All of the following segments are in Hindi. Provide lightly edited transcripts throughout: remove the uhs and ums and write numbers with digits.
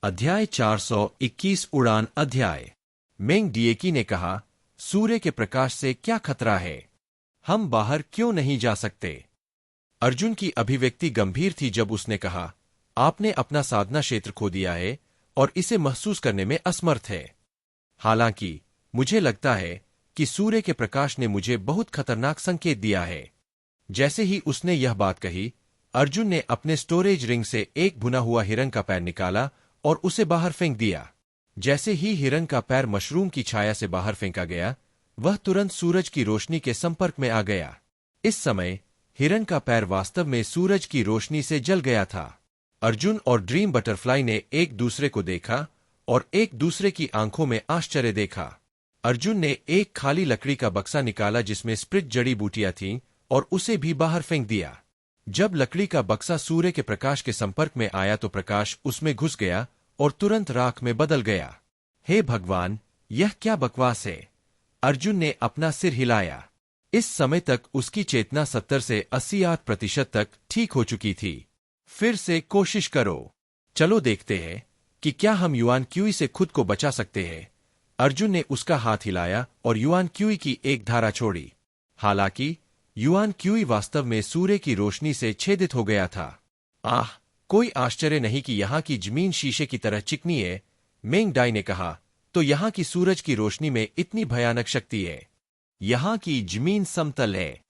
अध्याय 421 उड़ान अध्याय। मेंग डिएकी ने कहा, सूर्य के प्रकाश से क्या खतरा है? हम बाहर क्यों नहीं जा सकते? अर्जुन की अभिव्यक्ति गंभीर थी जब उसने कहा, आपने अपना साधना क्षेत्र खो दिया है और इसे महसूस करने में असमर्थ है। हालांकि मुझे लगता है कि सूर्य के प्रकाश ने मुझे बहुत खतरनाक संकेत दिया है। जैसे ही उसने यह बात कही, अर्जुन ने अपने स्टोरेज रिंग से एक भुना हुआ हिरन का पैर निकाला और उसे बाहर फेंक दिया। जैसे ही हिरन का पैर मशरूम की छाया से बाहर फेंका गया, वह तुरंत सूरज की रोशनी के संपर्क में आ गया। इस समय हिरन का पैर वास्तव में सूरज की रोशनी से जल गया था। अर्जुन और ड्रीम बटरफ्लाई ने एक दूसरे को देखा और एक दूसरे की आंखों में आश्चर्य देखा। अर्जुन ने एक खाली लकड़ी का बक्सा निकाला जिसमें स्प्रिट जड़ी बूटियां थीं और उसे भी बाहर फेंक दिया। जब लकड़ी का बक्सा सूर्य के प्रकाश के संपर्क में आया तो प्रकाश उसमें घुस गया और तुरंत राख में बदल गया। हे भगवान, यह क्या बकवास है? अर्जुन ने अपना सिर हिलाया। इस समय तक उसकी चेतना 70 से 80% तक ठीक हो चुकी थी। फिर से कोशिश करो। चलो देखते हैं कि क्या हम युआन क्यूई से खुद को बचा सकते हैं। अर्जुन ने उसका हाथ हिलाया और युआन क्यूई की एक धारा छोड़ी। हालांकि युआन क्यूई वास्तव में सूर्य की रोशनी से छेदित हो गया था। आह, कोई आश्चर्य नहीं कि यहाँ की जमीन शीशे की तरह चिकनी है, मेंग डाई ने कहा। तो यहाँ की सूरज की रोशनी में इतनी भयानक शक्ति है। यहाँ की जमीन समतल है।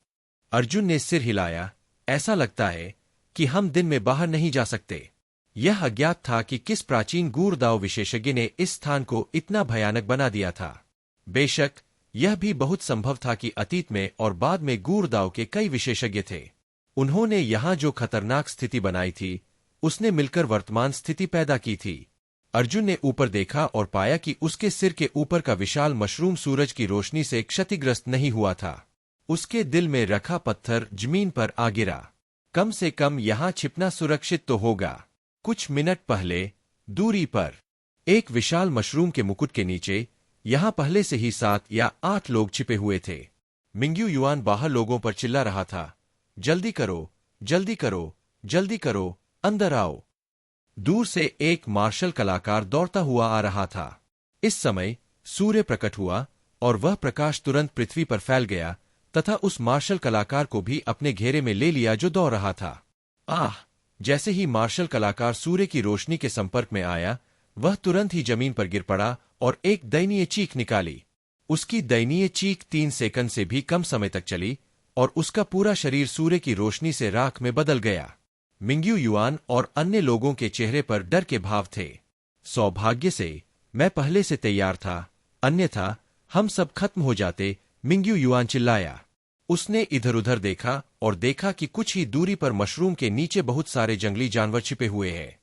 अर्जुन ने सिर हिलाया। ऐसा लगता है कि हम दिन में बाहर नहीं जा सकते। यह अज्ञात था कि किस प्राचीन गूढ़दाव विशेषज्ञ ने इस स्थान को इतना भयानक बना दिया था। बेशक यह भी बहुत संभव था कि अतीत में और बाद में गूढ़दाव के कई विशेषज्ञ थे। उन्होंने यहाँ जो खतरनाक स्थिति बनाई थी, उसने मिलकर वर्तमान स्थिति पैदा की थी। अर्जुन ने ऊपर देखा और पाया कि उसके सिर के ऊपर का विशाल मशरूम सूरज की रोशनी से क्षतिग्रस्त नहीं हुआ था। उसके दिल में रखा पत्थर जमीन पर आ गिरा। कम से कम यहाँ छिपना सुरक्षित तो होगा। कुछ मिनट पहले दूरी पर एक विशाल मशरूम के मुकुट के नीचे यहाँ पहले से ही 7 या 8 लोग छिपे हुए थे। मिंग्यू युआन बाहर लोगों पर चिल्ला रहा था, जल्दी करो, जल्दी करो, जल्दी करो, अंदर आओ। दूर से एक मार्शल कलाकार दौड़ता हुआ आ रहा था। इस समय सूर्य प्रकट हुआ और वह प्रकाश तुरंत पृथ्वी पर फैल गया तथा उस मार्शल कलाकार को भी अपने घेरे में ले लिया जो दौड़ रहा था। आह! जैसे ही मार्शल कलाकार सूर्य की रोशनी के संपर्क में आया, वह तुरंत ही जमीन पर गिर पड़ा और एक दयनीय चीख निकाली। उसकी दयनीय चीख 3 सेकंड से भी कम समय तक चली और उसका पूरा शरीर सूर्य की रोशनी से राख में बदल गया। मिंग्यू युआन और अन्य लोगों के चेहरे पर डर के भाव थे। सौभाग्य से मैं पहले से तैयार था, अन्यथा हम सब खत्म हो जाते, मिंग्यू युआन चिल्लाया। उसने इधर-उधर देखा और देखा कि कुछ ही दूरी पर मशरूम के नीचे बहुत सारे जंगली जानवर छिपे हुए हैं।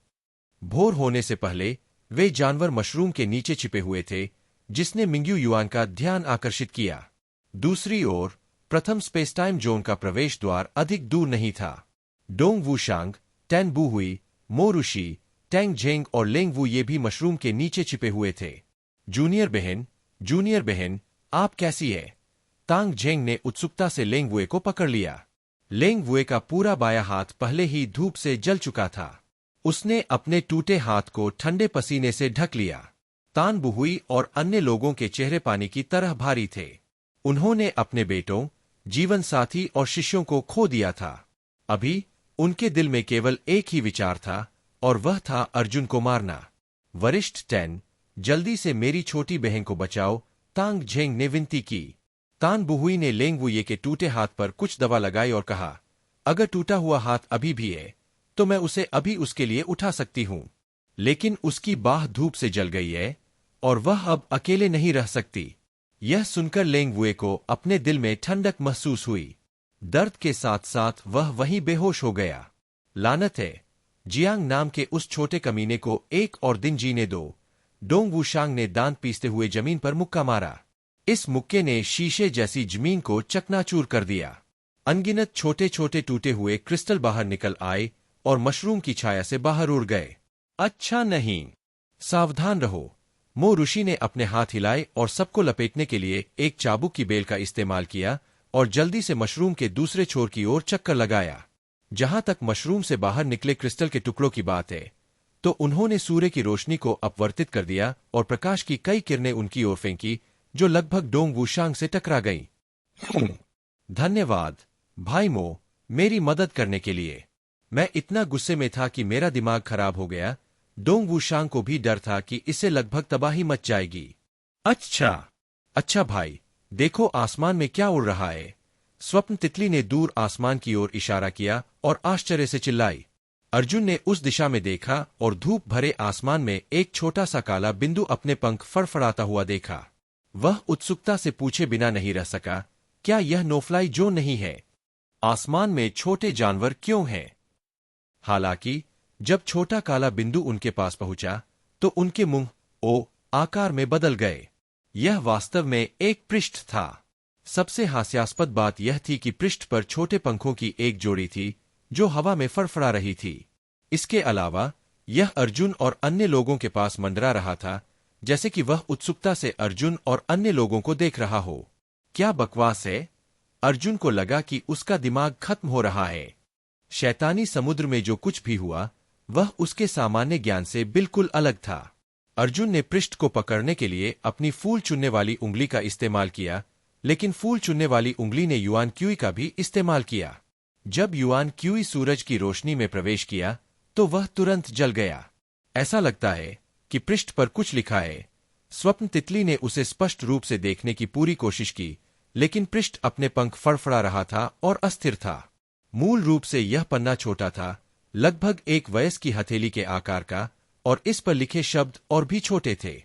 भोर होने से पहले वे जानवर मशरूम के नीचे छिपे हुए थे, जिसने मिंग्यू युआन का ध्यान आकर्षित किया। दूसरी ओर प्रथम स्पेस-टाइम जोन का प्रवेश द्वार अधिक दूर नहीं था। डोंग वूशांग, टैन बुहुई, मोरुशी, टैंग झेंग और लेंग वू ये भी मशरूम के नीचे छिपे हुए थे। जूनियर बहन, आप कैसी है? तांग झेंग ने उत्सुकता से लेंग वुए को पकड़ लिया। लेंग वुए का पूरा बाया हाथ पहले ही धूप से जल चुका था। उसने अपने टूटे हाथ को ठंडे पसीने से ढक लिया। तान बुहुई और अन्य लोगों के चेहरे पानी की तरह भारी थे। उन्होंने अपने बेटों, जीवन साथी और शिष्यों को खो दिया था। अभी उनके दिल में केवल एक ही विचार था और वह था अर्जुन को मारना। वरिष्ठ टैन, जल्दी से मेरी छोटी बहन को बचाओ, तांग झेंग ने विनती की। तान बुहुई ने लेंग वुए के टूटे हाथ पर कुछ दवा लगाई और कहा, अगर टूटा हुआ हाथ अभी भी है तो मैं उसे अभी उसके लिए उठा सकती हूं, लेकिन उसकी बाह धूप से जल गई है और वह अब अकेले नहीं रह सकती। यह सुनकर लेंग वुए को अपने दिल में ठंडक महसूस हुई। दर्द के साथ साथ वह वहीं बेहोश हो गया। लानत है, जियांग नाम के उस छोटे कमीने को एक और दिन जीने दो। डोंग वूशांग ने दांत पीसते हुए जमीन पर मुक्का मारा। इस मुक्के ने शीशे जैसी जमीन को चकनाचूर कर दिया। अनगिनत छोटे छोटे टूटे हुए क्रिस्टल बाहर निकल आए और मशरूम की छाया से बाहर उड़ गए। अच्छा नहीं, सावधान रहो। मो ऋषि ने अपने हाथ हिलाए और सबको लपेटने के लिए एक चाबुक की बेल का इस्तेमाल किया और जल्दी से मशरूम के दूसरे छोर की ओर चक्कर लगाया। जहां तक मशरूम से बाहर निकले क्रिस्टल के टुकड़ों की बात है, तो उन्होंने सूर्य की रोशनी को अपवर्तित कर दिया और प्रकाश की कई किरणें उनकी ओर फेंकी, जो लगभग डोंग वुशांग से टकरा गईं। धन्यवाद भाई मो, मेरी मदद करने के लिए। मैं इतना गुस्से में था कि मेरा दिमाग खराब हो गया। डोंग वुशांग को भी डर था कि इससे लगभग तबाही मच जाएगी। अच्छा भाई, देखो आसमान में क्या उड़ रहा है। स्वप्न तितली ने दूर आसमान की ओर इशारा किया और आश्चर्य से चिल्लाई। अर्जुन ने उस दिशा में देखा और धूप भरे आसमान में एक छोटा सा काला बिंदु अपने पंख फड़फड़ाता हुआ देखा। वह उत्सुकता से पूछे बिना नहीं रह सका, क्या यह नोफ्लाई जो नहीं है? आसमान में छोटे जानवर क्यों हैं? हालांकि जब छोटा काला बिंदु उनके पास पहुंचा तो उनके मुंह ओ आकार में बदल गए। यह वास्तव में एक पृष्ठ था। सबसे हास्यास्पद बात यह थी कि पृष्ठ पर छोटे पंखों की एक जोड़ी थी जो हवा में फड़फड़ा रही थी। इसके अलावा यह अर्जुन और अन्य लोगों के पास मंडरा रहा था, जैसे कि वह उत्सुकता से अर्जुन और अन्य लोगों को देख रहा हो। क्या बकवास है? अर्जुन को लगा कि उसका दिमाग खत्म हो रहा है। शैतानी समुद्र में जो कुछ भी हुआ वह उसके सामान्य ज्ञान से बिल्कुल अलग था। अर्जुन ने पृष्ठ को पकड़ने के लिए अपनी फूल चुनने वाली उंगली का इस्तेमाल किया, लेकिन फूल चुनने वाली उंगली ने युआन क्यूई का भी इस्तेमाल किया। जब युआन क्यूई सूरज की रोशनी में प्रवेश किया तो वह तुरंत जल गया। ऐसा लगता है कि पृष्ठ पर कुछ लिखा है। स्वप्न तितली ने उसे स्पष्ट रूप से देखने की पूरी कोशिश की, लेकिन पृष्ठ अपने पंख फड़फड़ा रहा था और अस्थिर था। मूल रूप से यह पन्ना छोटा था, लगभग एक वयस्क की हथेली के आकार का, और इस पर लिखे शब्द और भी छोटे थे।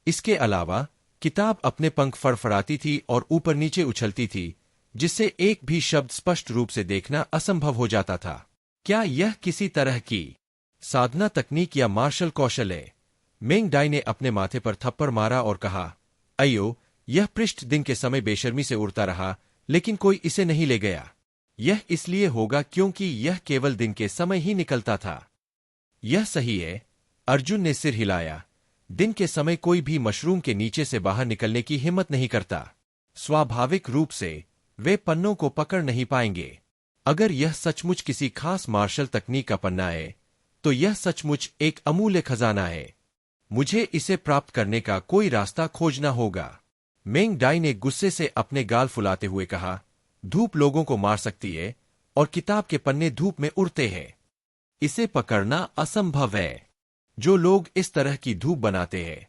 इसके अलावा किताब अपने पंख फड़फड़ाती थी और ऊपर नीचे उछलती थी, जिससे एक भी शब्द स्पष्ट रूप से देखना असंभव हो जाता था। क्या यह किसी तरह की साधना तकनीक या मार्शल कौशल है? मेंग डाई ने अपने माथे पर थप्पड़ मारा और कहा, अयो, यह पृष्ठ दिन के समय बेशर्मी से उड़ता रहा, लेकिन कोई इसे नहीं ले गया। यह इसलिए होगा क्योंकि यह केवल दिन के समय ही निकलता था। यह सही है। अर्जुन ने सिर हिलाया। दिन के समय कोई भी मशरूम के नीचे से बाहर निकलने की हिम्मत नहीं करता। स्वाभाविक रूप से वे पन्नों को पकड़ नहीं पाएंगे। अगर यह सचमुच किसी खास मार्शल तकनीक का पन्ना है, तो यह सचमुच एक अमूल्य खजाना है। मुझे इसे प्राप्त करने का कोई रास्ता खोजना होगा। मेंग डाई ने गुस्से से अपने गाल फुलाते हुए कहा, धूप लोगों को मार सकती है और किताब के पन्ने धूप में उड़ते हैं। इसे पकड़ना असंभव है। जो लोग इस तरह की धूप बनाते हैं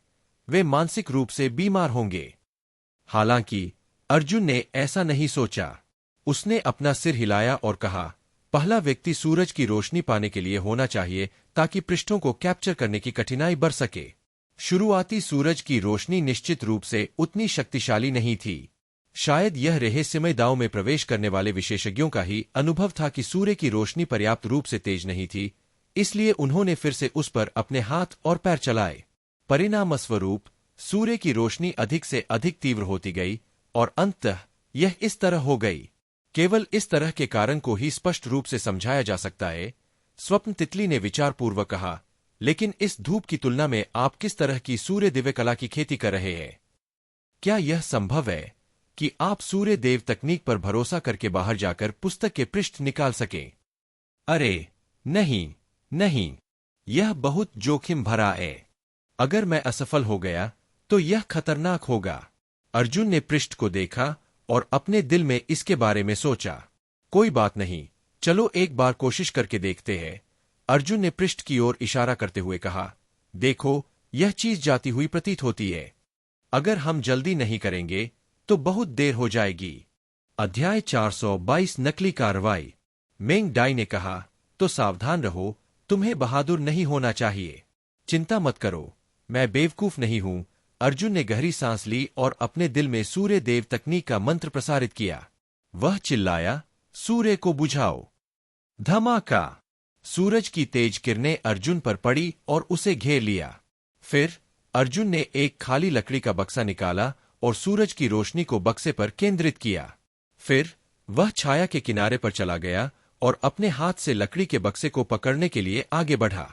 वे मानसिक रूप से बीमार होंगे। हालांकि अर्जुन ने ऐसा नहीं सोचा। उसने अपना सिर हिलाया और कहा, पहला व्यक्ति सूरज की रोशनी पाने के लिए होना चाहिए ताकि पृष्ठों को कैप्चर करने की कठिनाई बढ़ सके। शुरुआती सूरज की रोशनी निश्चित रूप से उतनी शक्तिशाली नहीं थी। शायद यह रहस्यमय दांव में प्रवेश करने वाले विशेषज्ञों का ही अनुभव था कि सूर्य की रोशनी पर्याप्त रूप से तेज नहीं थी, इसलिए उन्होंने फिर से उस पर अपने हाथ और पैर चलाए। परिणामस्वरूप सूर्य की रोशनी अधिक से अधिक तीव्र होती गई और अंततः यह इस तरह हो गई। केवल इस तरह के कारण को ही स्पष्ट रूप से समझाया जा सकता है। स्वप्न तितली ने विचारपूर्वक कहा, लेकिन इस धूप की तुलना में आप किस तरह की सूर्य दिव्य कला की खेती कर रहे हैं? क्या यह संभव है कि आप सूर्य देव तकनीक पर भरोसा करके बाहर जाकर पुस्तक के पृष्ठ निकाल सकें? अरे नहीं, यह बहुत जोखिम भरा है। अगर मैं असफल हो गया तो यह खतरनाक होगा। अर्जुन ने पृष्ठ को देखा और अपने दिल में इसके बारे में सोचा। कोई बात नहीं, चलो एक बार कोशिश करके देखते हैं। अर्जुन ने पृष्ठ की ओर इशारा करते हुए कहा, देखो, यह चीज जाती हुई प्रतीत होती है। अगर हम जल्दी नहीं करेंगे तो बहुत देर हो जाएगी। अध्याय 422 नकली कार्रवाई। मेंग डाई ने कहा, तो सावधान रहो, तुम्हें बहादुर नहीं होना चाहिए। चिंता मत करो, मैं बेवकूफ नहीं हूं। अर्जुन ने गहरी सांस ली और अपने दिल में सूर्य देव तकनीक का मंत्र प्रसारित किया। वह चिल्लाया, सूर्य को बुझाओ। धमाका! सूरज की तेज किरणें अर्जुन पर पड़ी और उसे घेर लिया। फिर अर्जुन ने एक खाली लकड़ी का बक्सा निकाला और सूरज की रोशनी को बक्से पर केंद्रित किया। फिर वह छाया के किनारे पर चला गया और अपने हाथ से लकड़ी के बक्से को पकड़ने के लिए आगे बढ़ा।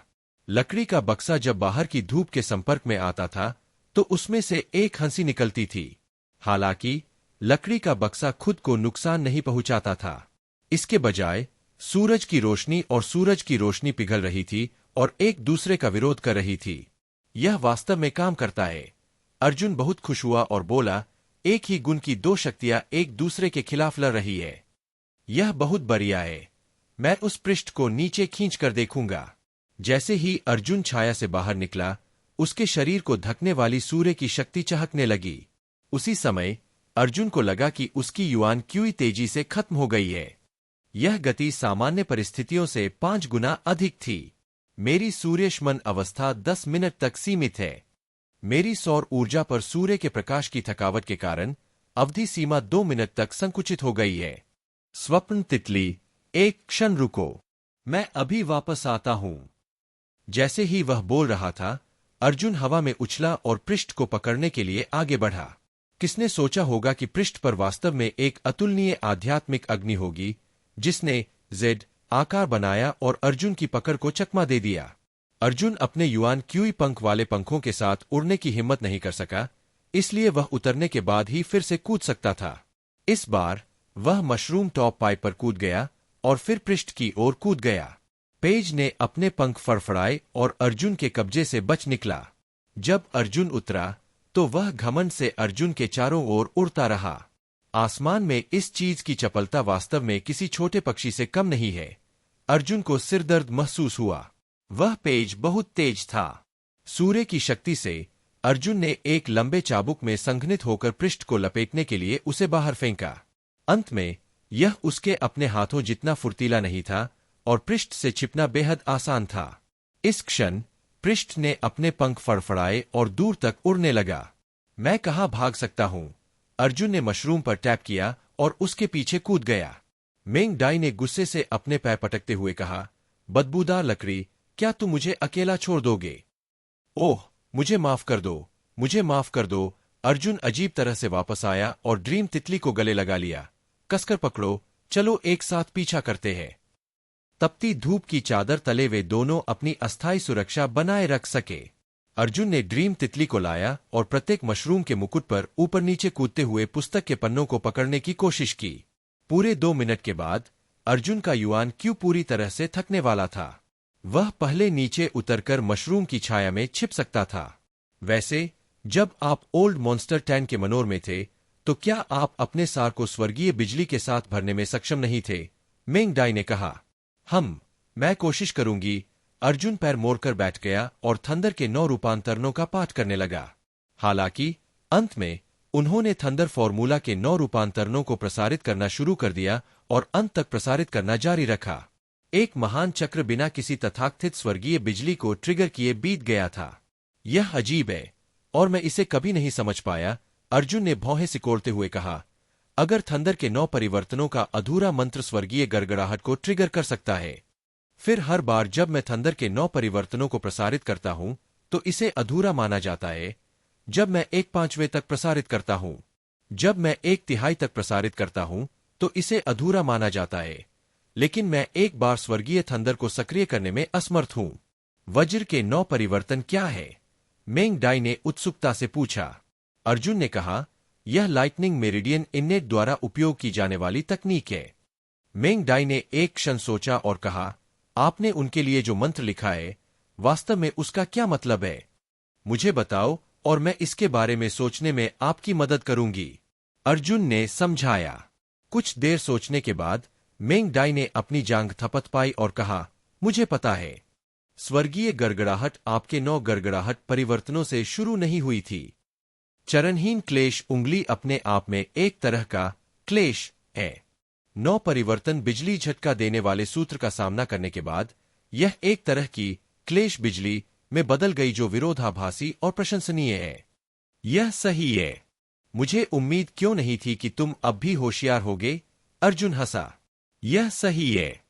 लकड़ी का बक्सा जब बाहर की धूप के संपर्क में आता था तो उसमें से एक हंसी निकलती थी। हालांकि लकड़ी का बक्सा खुद को नुकसान नहीं पहुंचाता था। इसके बजाय सूरज की रोशनी पिघल रही थी और एक दूसरे का विरोध कर रही थी। यह वास्तव में काम करता है। अर्जुन बहुत खुश हुआ और बोला, एक ही गुण की दो शक्तियां एक दूसरे के खिलाफ लड़ रही है। यह बहुत बढ़िया है। मैं उस पृष्ठ को नीचे खींच कर देखूंगा। जैसे ही अर्जुन छाया से बाहर निकला, उसके शरीर को ढकने वाली सूर्य की शक्ति चहकने लगी। उसी समय अर्जुन को लगा कि उसकी युआन क्यूई तेजी से खत्म हो गई है। यह गति सामान्य परिस्थितियों से 5 गुना अधिक थी। मेरी सूर्यशमन अवस्था 10 मिनट तक सीमित है। मेरी सौर ऊर्जा पर सूर्य के प्रकाश की थकावट के कारण अवधि सीमा 2 मिनट तक संकुचित हो गई है। स्वप्न तितली, एक क्षण रुको, मैं अभी वापस आता हूं। जैसे ही वह बोल रहा था, अर्जुन हवा में उछला और पृष्ठ को पकड़ने के लिए आगे बढ़ा। किसने सोचा होगा कि पृष्ठ पर वास्तव में एक अतुलनीय आध्यात्मिक अग्नि होगी, जिसने जेड आकार बनाया और अर्जुन की पकड़ को चकमा दे दिया। अर्जुन अपने युआन क्यूई पंख वाले पंखों के साथ उड़ने की हिम्मत नहीं कर सका, इसलिए वह उतरने के बाद ही फिर से कूद सकता था। इस बार वह मशरूम टॉप पाइप पर कूद गया और फिर पृष्ठ की ओर कूद गया। पेज ने अपने पंख फड़फड़ाए और अर्जुन के कब्जे से बच निकला। जब अर्जुन उतरा तो वह घमंड से अर्जुन के चारों ओर उड़ता रहा। आसमान में इस चीज की चपलता वास्तव में किसी छोटे पक्षी से कम नहीं है। अर्जुन को सिरदर्द महसूस हुआ। वह पेज बहुत तेज था। सूर्य की शक्ति से अर्जुन ने एक लंबे चाबुक में संघनित होकर पृष्ठ को लपेटने के लिए उसे बाहर फेंका। अंत में यह उसके अपने हाथों जितना फुर्तीला नहीं था और पृष्ठ से छिपना बेहद आसान था। इस क्षण पृष्ठ ने अपने पंख फड़फड़ाए और दूर तक उड़ने लगा। मैं कहाँ भाग सकता हूँ? अर्जुन ने मशरूम पर टैप किया और उसके पीछे कूद गया। मेंग डाई ने गुस्से से अपने पैर पटकते हुए कहा, बदबूदार लकड़ी, क्या तुम मुझे अकेला छोड़ दोगे? ओह, मुझे माफ कर दो, मुझे माफ कर दो। अर्जुन अजीब तरह से वापस आया और ड्रीम तितली को गले लगा लिया। कसकर पकड़ो, चलो एक साथ पीछा करते हैं। तपती धूप की चादर तले वे दोनों अपनी अस्थायी सुरक्षा बनाए रख सके। अर्जुन ने ड्रीम तितली को लाया और प्रत्येक मशरूम के मुकुट पर ऊपर नीचे कूदते हुए पुस्तक के पन्नों को पकड़ने की कोशिश की। पूरे 2 मिनट के बाद अर्जुन का युआन क्यों पूरी तरह से थकने वाला था। वह पहले नीचे उतरकर मशरूम की छाया में छिप सकता था। वैसे जब आप ओल्ड मॉन्स्टर टैन के मनोर में थे, तो क्या आप अपने सार को स्वर्गीय बिजली के साथ भरने में सक्षम नहीं थे? मेंग डाई ने कहा। मैं कोशिश करूंगी। अर्जुन पैर मोड़कर बैठ गया और थंडर के 9 रूपांतरणों का पाठ करने लगा। हालांकि अंत में उन्होंने थंडर फॉर्मूला के 9 रूपांतरणों को प्रसारित करना शुरू कर दिया और अंत तक प्रसारित करना जारी रखा। एक महान चक्र बिना किसी तथाकथित स्वर्गीय बिजली को ट्रिगर किए बीत गया था। यह अजीब है और मैं इसे कभी नहीं समझ पाया, अर्जुन ने भौहें सिकोड़ते हुए कहा। अगर थंडर के 9 परिवर्तनों का अधूरा मंत्र स्वर्गीय गड़गड़ाहट को ट्रिगर कर सकता है, फिर हर बार जब मैं थंडर के 9 परिवर्तनों को प्रसारित करता हूं तो इसे अधूरा माना जाता है। जब मैं 1/5 तक प्रसारित करता हूं, जब मैं 1/3 तक प्रसारित करता हूं तो इसे अधूरा माना जाता है। लेकिन मैं एक बार स्वर्गीय थंडर को सक्रिय करने में असमर्थ हूं। वज्र के 9 परिवर्तन क्या है? मेंग डाई ने उत्सुकता से पूछा। अर्जुन ने कहा, यह लाइटनिंग मेरिडियन इन्नेट द्वारा उपयोग की जाने वाली तकनीक है। मेंग डाई ने एक क्षण सोचा और कहा, आपने उनके लिए जो मंत्र लिखा है, वास्तव में उसका क्या मतलब है? मुझे बताओ और मैं इसके बारे में सोचने में आपकी मदद करूंगी। अर्जुन ने समझाया। कुछ देर सोचने के बाद मेंग डाई ने अपनी जांघ थपथ पाई और कहा, मुझे पता है। स्वर्गीय गड़गड़ाहट आपके 9 गड़गड़ाहट परिवर्तनों से शुरू नहीं हुई थी। चरणहीन क्लेश उंगली अपने आप में एक तरह का क्लेश है। 9 परिवर्तन बिजली झटका देने वाले सूत्र का सामना करने के बाद यह एक तरह की क्लेश बिजली में बदल गई जो विरोधाभासी और प्रशंसनीय है। यह सही है। मुझे उम्मीद क्यों नहीं थी कि तुम अब भी होशियार होगे? अर्जुन हंसा। यह सही है।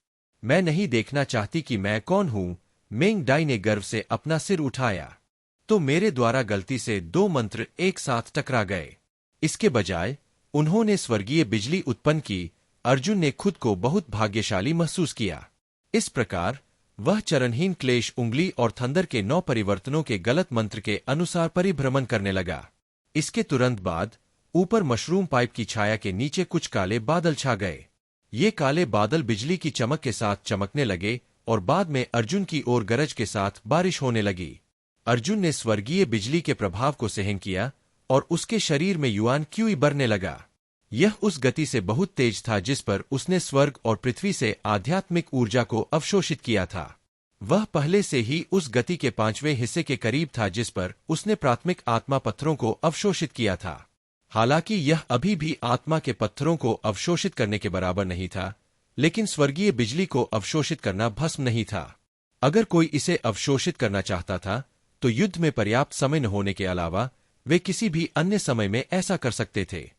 मैं नहीं देखना चाहती कि मैं कौन हूं। मेंग डाई ने गर्व से अपना सिर उठाया। तो मेरे द्वारा गलती से 2 मंत्र एक साथ टकरा गए। इसके बजाय उन्होंने स्वर्गीय बिजली उत्पन्न की। अर्जुन ने खुद को बहुत भाग्यशाली महसूस किया। इस प्रकार वह चरणहीन क्लेश उंगली और थंडर के 9 परिवर्तनों के गलत मंत्र के अनुसार परिभ्रमण करने लगा। इसके तुरंत बाद ऊपर मशरूम पाइप की छाया के नीचे कुछ काले बादल छा गए। ये काले बादल बिजली की चमक के साथ चमकने लगे और बाद में अर्जुन की ओर गरज के साथ बारिश होने लगी। अर्जुन ने स्वर्गीय बिजली के प्रभाव को सहन किया और उसके शरीर में युआन क्यूई बढ़ने लगा। यह उस गति से बहुत तेज था जिस पर उसने स्वर्ग और पृथ्वी से आध्यात्मिक ऊर्जा को अवशोषित किया था। वह पहले से ही उस गति के 5वें हिस्से के करीब था जिस पर उसने प्राथमिक आत्मा पत्थरों को अवशोषित किया था। हालांकि यह अभी भी आत्मा के पत्थरों को अवशोषित करने के बराबर नहीं था, लेकिन स्वर्गीय बिजली को अवशोषित करना भस्म नहीं था। अगर कोई इसे अवशोषित करना चाहता था तो युद्ध में पर्याप्त समय न होने के अलावा वे किसी भी अन्य समय में ऐसा कर सकते थे।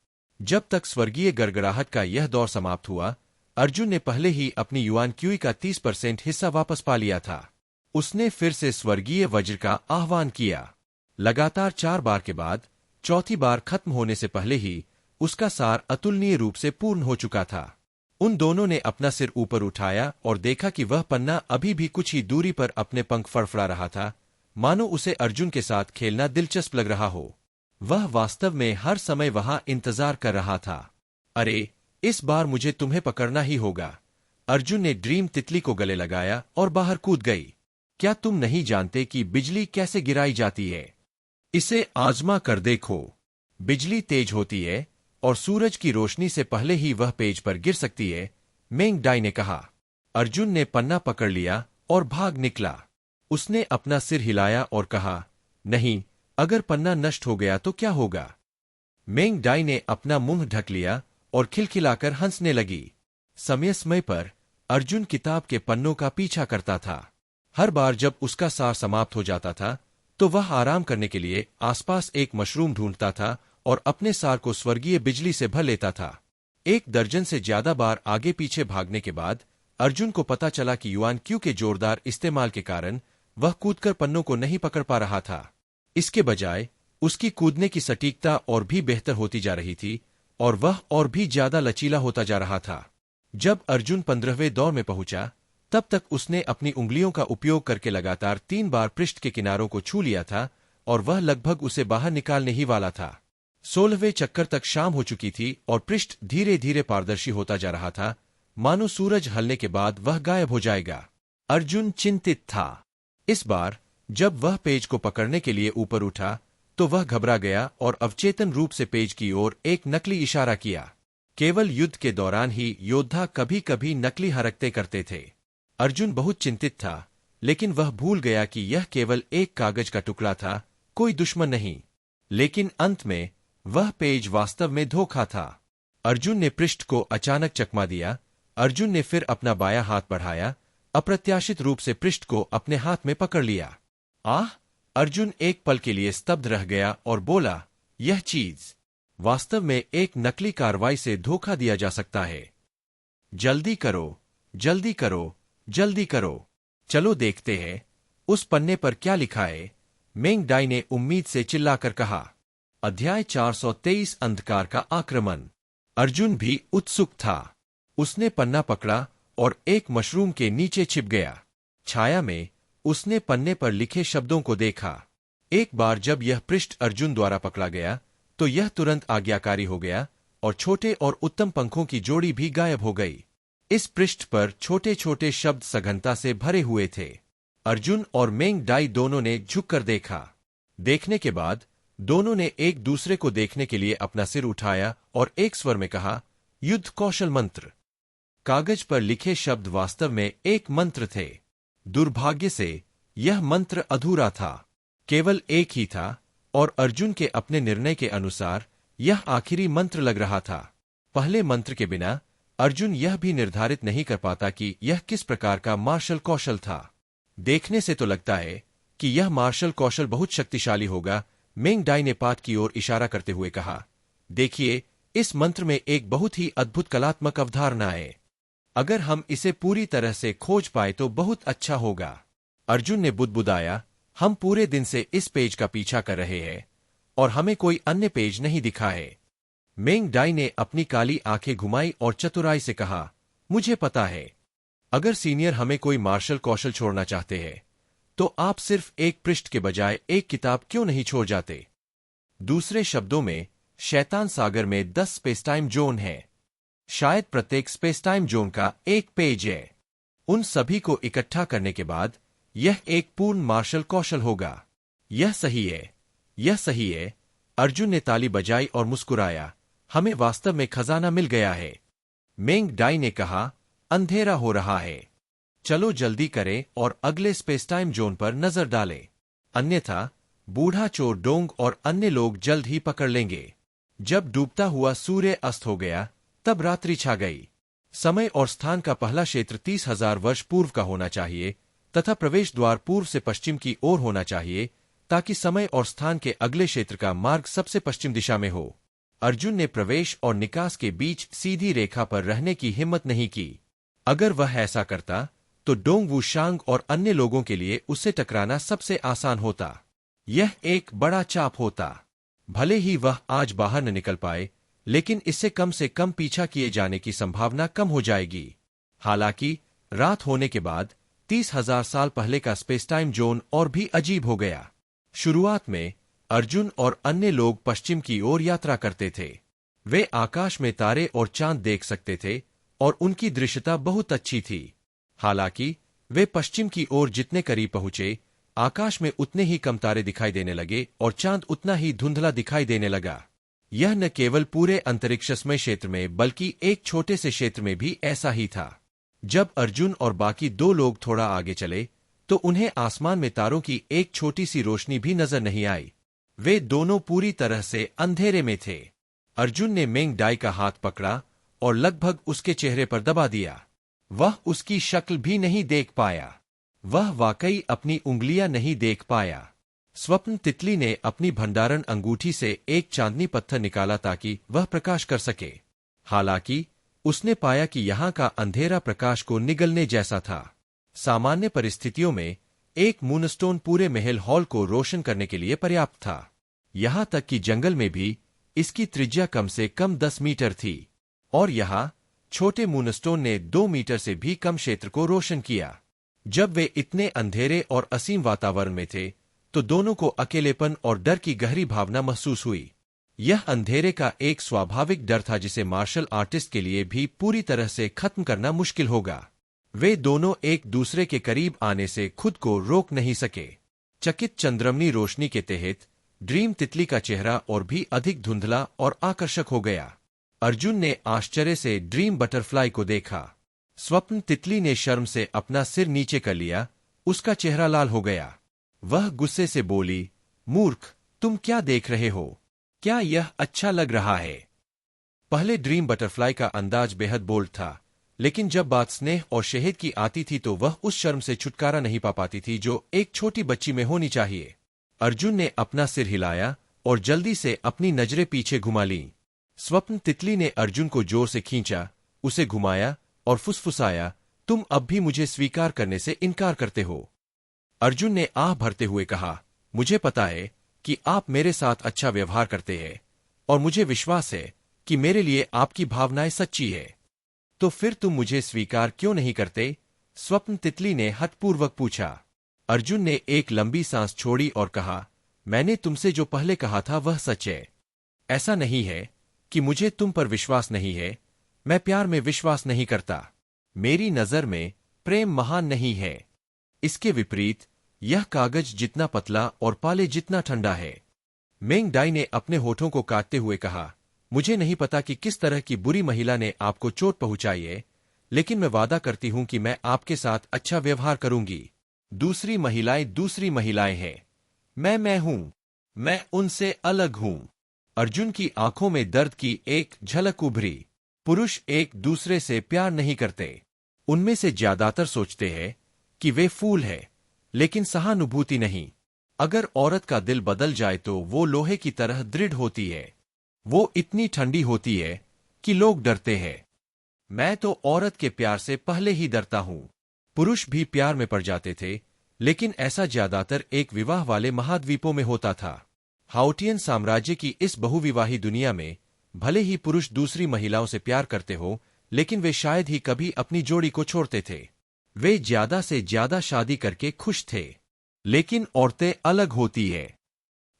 जब तक स्वर्गीय गड़गड़ाहट का यह दौर समाप्त हुआ, अर्जुन ने पहले ही अपनी युआन क्यूई का 30% हिस्सा वापस पा लिया था। उसने फिर से स्वर्गीय वज्र का आह्वान किया। लगातार 4 बार के बाद चौथी बार खत्म होने से पहले ही उसका सार अतुलनीय रूप से पूर्ण हो चुका था। उन दोनों ने अपना सिर ऊपर उठाया और देखा कि वह पन्ना अभी भी कुछ ही दूरी पर अपने पंख फड़फड़ा रहा था, मानो उसे अर्जुन के साथ खेलना दिलचस्प लग रहा हो। वह वास्तव में हर समय वहां इंतजार कर रहा था। अरे, इस बार मुझे तुम्हें पकड़ना ही होगा। अर्जुन ने ड्रीम तितली को गले लगाया और बाहर कूद गई। क्या तुम नहीं जानते कि बिजली कैसे गिराई जाती है? इसे आजमा कर देखो। बिजली तेज होती है और सूरज की रोशनी से पहले ही वह पेज पर गिर सकती है, मेंग डाई ने कहा। अर्जुन ने पन्ना पकड़ लिया और भाग निकला। उसने अपना सिर हिलाया और कहा, नहीं, अगर पन्ना नष्ट हो गया तो क्या होगा? मेंग डाई ने अपना मुंह ढक लिया और खिलखिलाकर हंसने लगी। समय समय पर अर्जुन किताब के पन्नों का पीछा करता था। हर बार जब उसका सार समाप्त हो जाता था तो वह आराम करने के लिए आसपास एक मशरूम ढूंढता था और अपने सार को स्वर्गीय बिजली से भर लेता था। 1 दर्जन से ज्यादा बार आगे पीछे भागने के बाद अर्जुन को पता चला कि युआन क्यू के जोरदार इस्तेमाल के कारण वह कूदकर पन्नों को नहीं पकड़ पा रहा था। इसके बजाय उसकी कूदने की सटीकता और भी बेहतर होती जा रही थी और वह और भी ज्यादा लचीला होता जा रहा था। जब अर्जुन 15वें दौर में पहुंचा, तब तक उसने अपनी उंगलियों का उपयोग करके लगातार 3 बार पृष्ठ के किनारों को छू लिया था और वह लगभग उसे बाहर निकालने ही वाला था। 16वें चक्कर तक शाम हो चुकी थी और पृष्ठ धीरे धीरे पारदर्शी होता जा रहा था, मानो सूरज हलने के बाद वह गायब हो जाएगा। अर्जुन चिंतित था। इस बार जब वह पेज को पकड़ने के लिए ऊपर उठा तो वह घबरा गया और अवचेतन रूप से पेज की ओर एक नकली इशारा किया। केवल युद्ध के दौरान ही योद्धा कभी कभी नकली हरकतें करते थे। अर्जुन बहुत चिंतित था, लेकिन वह भूल गया कि यह केवल एक कागज का टुकड़ा था, कोई दुश्मन नहीं। लेकिन अंत में वह पेज वास्तव में धोखा था। अर्जुन ने पृष्ठ को अचानक चकमा दिया। अर्जुन ने फिर अपना बायां हाथ बढ़ाया, अप्रत्याशित रूप से पृष्ठ को अपने हाथ में पकड़ लिया। आह! अर्जुन एक पल के लिए स्तब्ध रह गया और बोला, यह चीज वास्तव में एक नकली कार्रवाई से धोखा दिया जा सकता है। जल्दी करो, जल्दी करो, जल्दी करो। चलो देखते हैं उस पन्ने पर क्या लिखा है, मेंग डाई ने उम्मीद से चिल्लाकर कहा। अध्याय 423 अंधकार का आक्रमण। अर्जुन भी उत्सुक था। उसने पन्ना पकड़ा और एक मशरूम के नीचे छिप गया। छाया में उसने पन्ने पर लिखे शब्दों को देखा। एक बार जब यह पृष्ठ अर्जुन द्वारा पकड़ा गया तो यह तुरंत आज्ञाकारी हो गया और छोटे और उत्तम पंखों की जोड़ी भी गायब हो गई। इस पृष्ठ पर छोटे छोटे शब्द सघनता से भरे हुए थे। अर्जुन और मेंग डाई दोनों ने झुककर देखा। देखने के बाद दोनों ने एक दूसरे को देखने के लिए अपना सिर उठाया और एक स्वर में कहा, युद्ध कौशल मंत्र। कागज पर लिखे शब्द वास्तव में एक मंत्र थे। दुर्भाग्य से यह मंत्र अधूरा था। केवल एक ही था और अर्जुन के अपने निर्णय के अनुसार यह आखिरी मंत्र लग रहा था। पहले मंत्र के बिना अर्जुन यह भी निर्धारित नहीं कर पाता कि यह किस प्रकार का मार्शल कौशल था। देखने से तो लगता है कि यह मार्शल कौशल बहुत शक्तिशाली होगा, मेंग डाई ने पाठ की ओर इशारा करते हुए कहा। देखिए, इस मंत्र में एक बहुत ही अद्भुत कलात्मक अवधारणा है। अगर हम इसे पूरी तरह से खोज पाए तो बहुत अच्छा होगा। अर्जुन ने बुदबुदाया, हम पूरे दिन से इस पेज का पीछा कर रहे हैं और हमें कोई अन्य पेज नहीं दिखा है। मेंग डाई ने अपनी काली आंखें घुमाई और चतुराई से कहा, मुझे पता है। अगर सीनियर हमें कोई मार्शल कौशल छोड़ना चाहते हैं तो आप सिर्फ एक पृष्ठ के बजाय एक किताब क्यों नहीं छोड़ जाते? दूसरे शब्दों में, शैतान सागर में 10 स्पेस टाइम जोन है। शायद प्रत्येक स्पेस टाइम जोन का एक पेज है। उन सभी को इकट्ठा करने के बाद यह एक पूर्ण मार्शल कौशल होगा। यह सही है, यह सही है। अर्जुन ने ताली बजाई और मुस्कुराया। हमें वास्तव में खजाना मिल गया है। मेंग डाई ने कहा, अंधेरा हो रहा है। चलो जल्दी करें और अगले स्पेसटाइम जोन पर नजर डालें, अन्यथा बूढ़ा चोर डोंग और अन्य लोग जल्द ही पकड़ लेंगे। जब डूबता हुआ सूर्य अस्त हो गया तब रात्रि छा गई। समय और स्थान का पहला क्षेत्र 30,000 वर्ष पूर्व का होना चाहिए तथा प्रवेश द्वार पूर्व से पश्चिम की ओर होना चाहिए ताकि समय और स्थान के अगले क्षेत्र का मार्ग सबसे पश्चिम दिशा में हो। अर्जुन ने प्रवेश और निकास के बीच सीधी रेखा पर रहने की हिम्मत नहीं की। अगर वह ऐसा करता तो डोंग वुशांग और अन्य लोगों के लिए उससे टकराना सबसे आसान होता। यह एक बड़ा चाप होता। भले ही वह आज बाहर न निकल पाए, लेकिन इससे कम से कम पीछा किए जाने की संभावना कम हो जाएगी। हालांकि रात होने के बाद 30,000 साल पहले का स्पेसटाइम जोन और भी अजीब हो गया। शुरुआत में अर्जुन और अन्य लोग पश्चिम की ओर यात्रा करते थे। वे आकाश में तारे और चांद देख सकते थे और उनकी दृश्यता बहुत अच्छी थी। हालांकि वे पश्चिम की ओर जितने करीब पहुंचे, आकाश में उतने ही कम तारे दिखाई देने लगे और चांद उतना ही धुंधला दिखाई देने लगा। यह न केवल पूरे अंतरिक्षमय क्षेत्र में बल्कि एक छोटे से क्षेत्र में भी ऐसा ही था। जब अर्जुन और बाकी दो लोग थोड़ा आगे चले तो उन्हें आसमान में तारों की एक छोटी सी रोशनी भी नजर नहीं आई। वे दोनों पूरी तरह से अंधेरे में थे। अर्जुन ने मेंग डाई का हाथ पकड़ा और लगभग उसके चेहरे पर दबा दिया। वह उसकी शक्ल भी नहीं देख पाया। वह वाकई अपनी उंगलियां नहीं देख पाया। स्वप्न तितली ने अपनी भंडारण अंगूठी से एक चांदनी पत्थर निकाला ताकि वह प्रकाश कर सके। हालांकि उसने पाया कि यहाँ का अंधेरा प्रकाश को निगलने जैसा था। सामान्य परिस्थितियों में एक मूनस्टोन पूरे महल हॉल को रोशन करने के लिए पर्याप्त था। यहाँ तक कि जंगल में भी इसकी त्रिज्या कम से कम 10 मीटर थी, और यहाँ छोटे मूनस्टोन ने 2 मीटर से भी कम क्षेत्र को रोशन किया। जब वे इतने अंधेरे और असीम वातावरण में थे तो दोनों को अकेलेपन और डर की गहरी भावना महसूस हुई। यह अंधेरे का एक स्वाभाविक डर था जिसे मार्शल आर्टिस्ट के लिए भी पूरी तरह से खत्म करना मुश्किल होगा। वे दोनों एक दूसरे के करीब आने से खुद को रोक नहीं सके। चकित चंद्रमनी रोशनी के तहत ड्रीम तितली का चेहरा और भी अधिक धुंधला और आकर्षक हो गया। अर्जुन ने आश्चर्य से ड्रीम बटरफ्लाई को देखा। स्वप्न तितली ने शर्म से अपना सिर नीचे कर लिया। उसका चेहरा लाल हो गया। वह गुस्से से बोली, मूर्ख, तुम क्या देख रहे हो? क्या यह अच्छा लग रहा है? पहले ड्रीम बटरफ्लाई का अंदाज बेहद बोल्ड था, लेकिन जब बात स्नेह और शहद की आती थी तो वह उस शर्म से छुटकारा नहीं पा पाती थी जो एक छोटी बच्ची में होनी चाहिए। अर्जुन ने अपना सिर हिलाया और जल्दी से अपनी नजरें पीछे घुमा लीं। स्वप्न तितली ने अर्जुन को जोर से खींचा, उसे घुमाया और फुसफुसाया, तुम अब भी मुझे स्वीकार करने से इनकार करते हो। अर्जुन ने आह भरते हुए कहा, मुझे पता है कि आप मेरे साथ अच्छा व्यवहार करते हैं और मुझे विश्वास है कि मेरे लिए आपकी भावनाएं सच्ची है। तो फिर तुम मुझे स्वीकार क्यों नहीं करते? स्वप्न तितली ने हठपूर्वक पूछा। अर्जुन ने एक लंबी सांस छोड़ी और कहा, मैंने तुमसे जो पहले कहा था वह सच है। ऐसा नहीं है कि मुझे तुम पर विश्वास नहीं है। मैं प्यार में विश्वास नहीं करता। मेरी नजर में प्रेम महान नहीं है। इसके विपरीत यह कागज जितना पतला और पाले जितना ठंडा है। मेंग डाई ने अपने होठों को काटते हुए कहा, मुझे नहीं पता कि किस तरह की बुरी महिला ने आपको चोट पहुंचाई है, लेकिन मैं वादा करती हूं कि मैं आपके साथ अच्छा व्यवहार करूंगी। दूसरी महिलाएं हैं। मैं हूं। मैं उनसे अलग हूं। अर्जुन की आंखों में दर्द की एक झलक उभरी। पुरुष एक दूसरे से प्यार नहीं करते। उनमें से ज्यादातर सोचते हैं कि वे फूल है, लेकिन सहानुभूति नहीं। अगर औरत का दिल बदल जाए तो वो लोहे की तरह दृढ़ होती है। वो इतनी ठंडी होती है कि लोग डरते हैं। मैं तो औरत के प्यार से पहले ही डरता हूं। पुरुष भी प्यार में पड़ जाते थे, लेकिन ऐसा ज्यादातर एक विवाह वाले महाद्वीपों में होता था। हाउटियन साम्राज्य की इस बहुविवाही दुनिया में भले ही पुरुष दूसरी महिलाओं से प्यार करते हो, लेकिन वे शायद ही कभी अपनी जोड़ी को छोड़ते थे। वे ज्यादा से ज्यादा शादी करके खुश थे। लेकिन औरतें अलग होती है।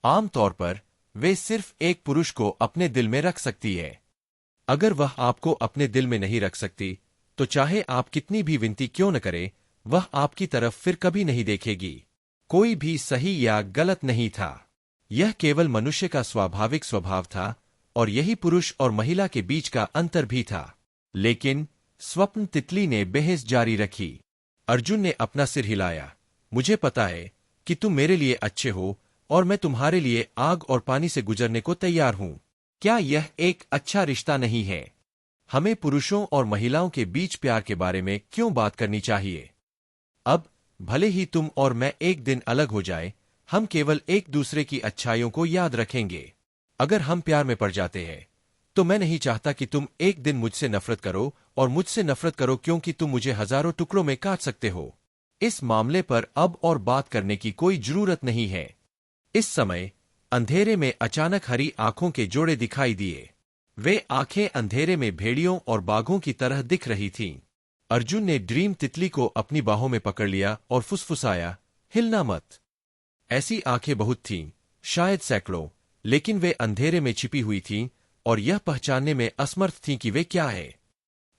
आमतौर पर वे सिर्फ एक पुरुष को अपने दिल में रख सकती है। अगर वह आपको अपने दिल में नहीं रख सकती, तो चाहे आप कितनी भी विनती क्यों न करें, वह आपकी तरफ फिर कभी नहीं देखेगी। कोई भी सही या गलत नहीं था। यह केवल मनुष्य का स्वाभाविक स्वभाव था, और यही पुरुष और महिला के बीच का अंतर भी था। लेकिन स्वप्न तितली ने बहस जारी रखी। अर्जुन ने अपना सिर हिलाया। मुझे पता है कि तुम मेरे लिए अच्छे हो, और मैं तुम्हारे लिए आग और पानी से गुजरने को तैयार हूं। क्या यह एक अच्छा रिश्ता नहीं है? हमें पुरुषों और महिलाओं के बीच प्यार के बारे में क्यों बात करनी चाहिए? अब भले ही तुम और मैं एक दिन अलग हो जाए, हम केवल एक दूसरे की अच्छाइयों को याद रखेंगे। अगर हम प्यार में पड़ जाते हैं, तो मैं नहीं चाहता कि तुम एक दिन मुझसे नफरत करो, और मुझसे नफरत करो क्योंकि तुम मुझे हजारों टुकड़ों में काट सकते हो। इस मामले पर अब और बात करने की कोई जरूरत नहीं है। इस समय अंधेरे में अचानक हरी आंखों के जोड़े दिखाई दिए। वे आंखें अंधेरे में भेड़ियों और बाघों की तरह दिख रही थीं। अर्जुन ने ड्रीम तितली को अपनी बाहों में पकड़ लिया और फुसफुसाया, हिलना मत। ऐसी आंखें बहुत थीं, शायद सैकड़ों, लेकिन वे अंधेरे में छिपी हुई थीं और यह पहचानने में असमर्थ थीं कि वे क्या है।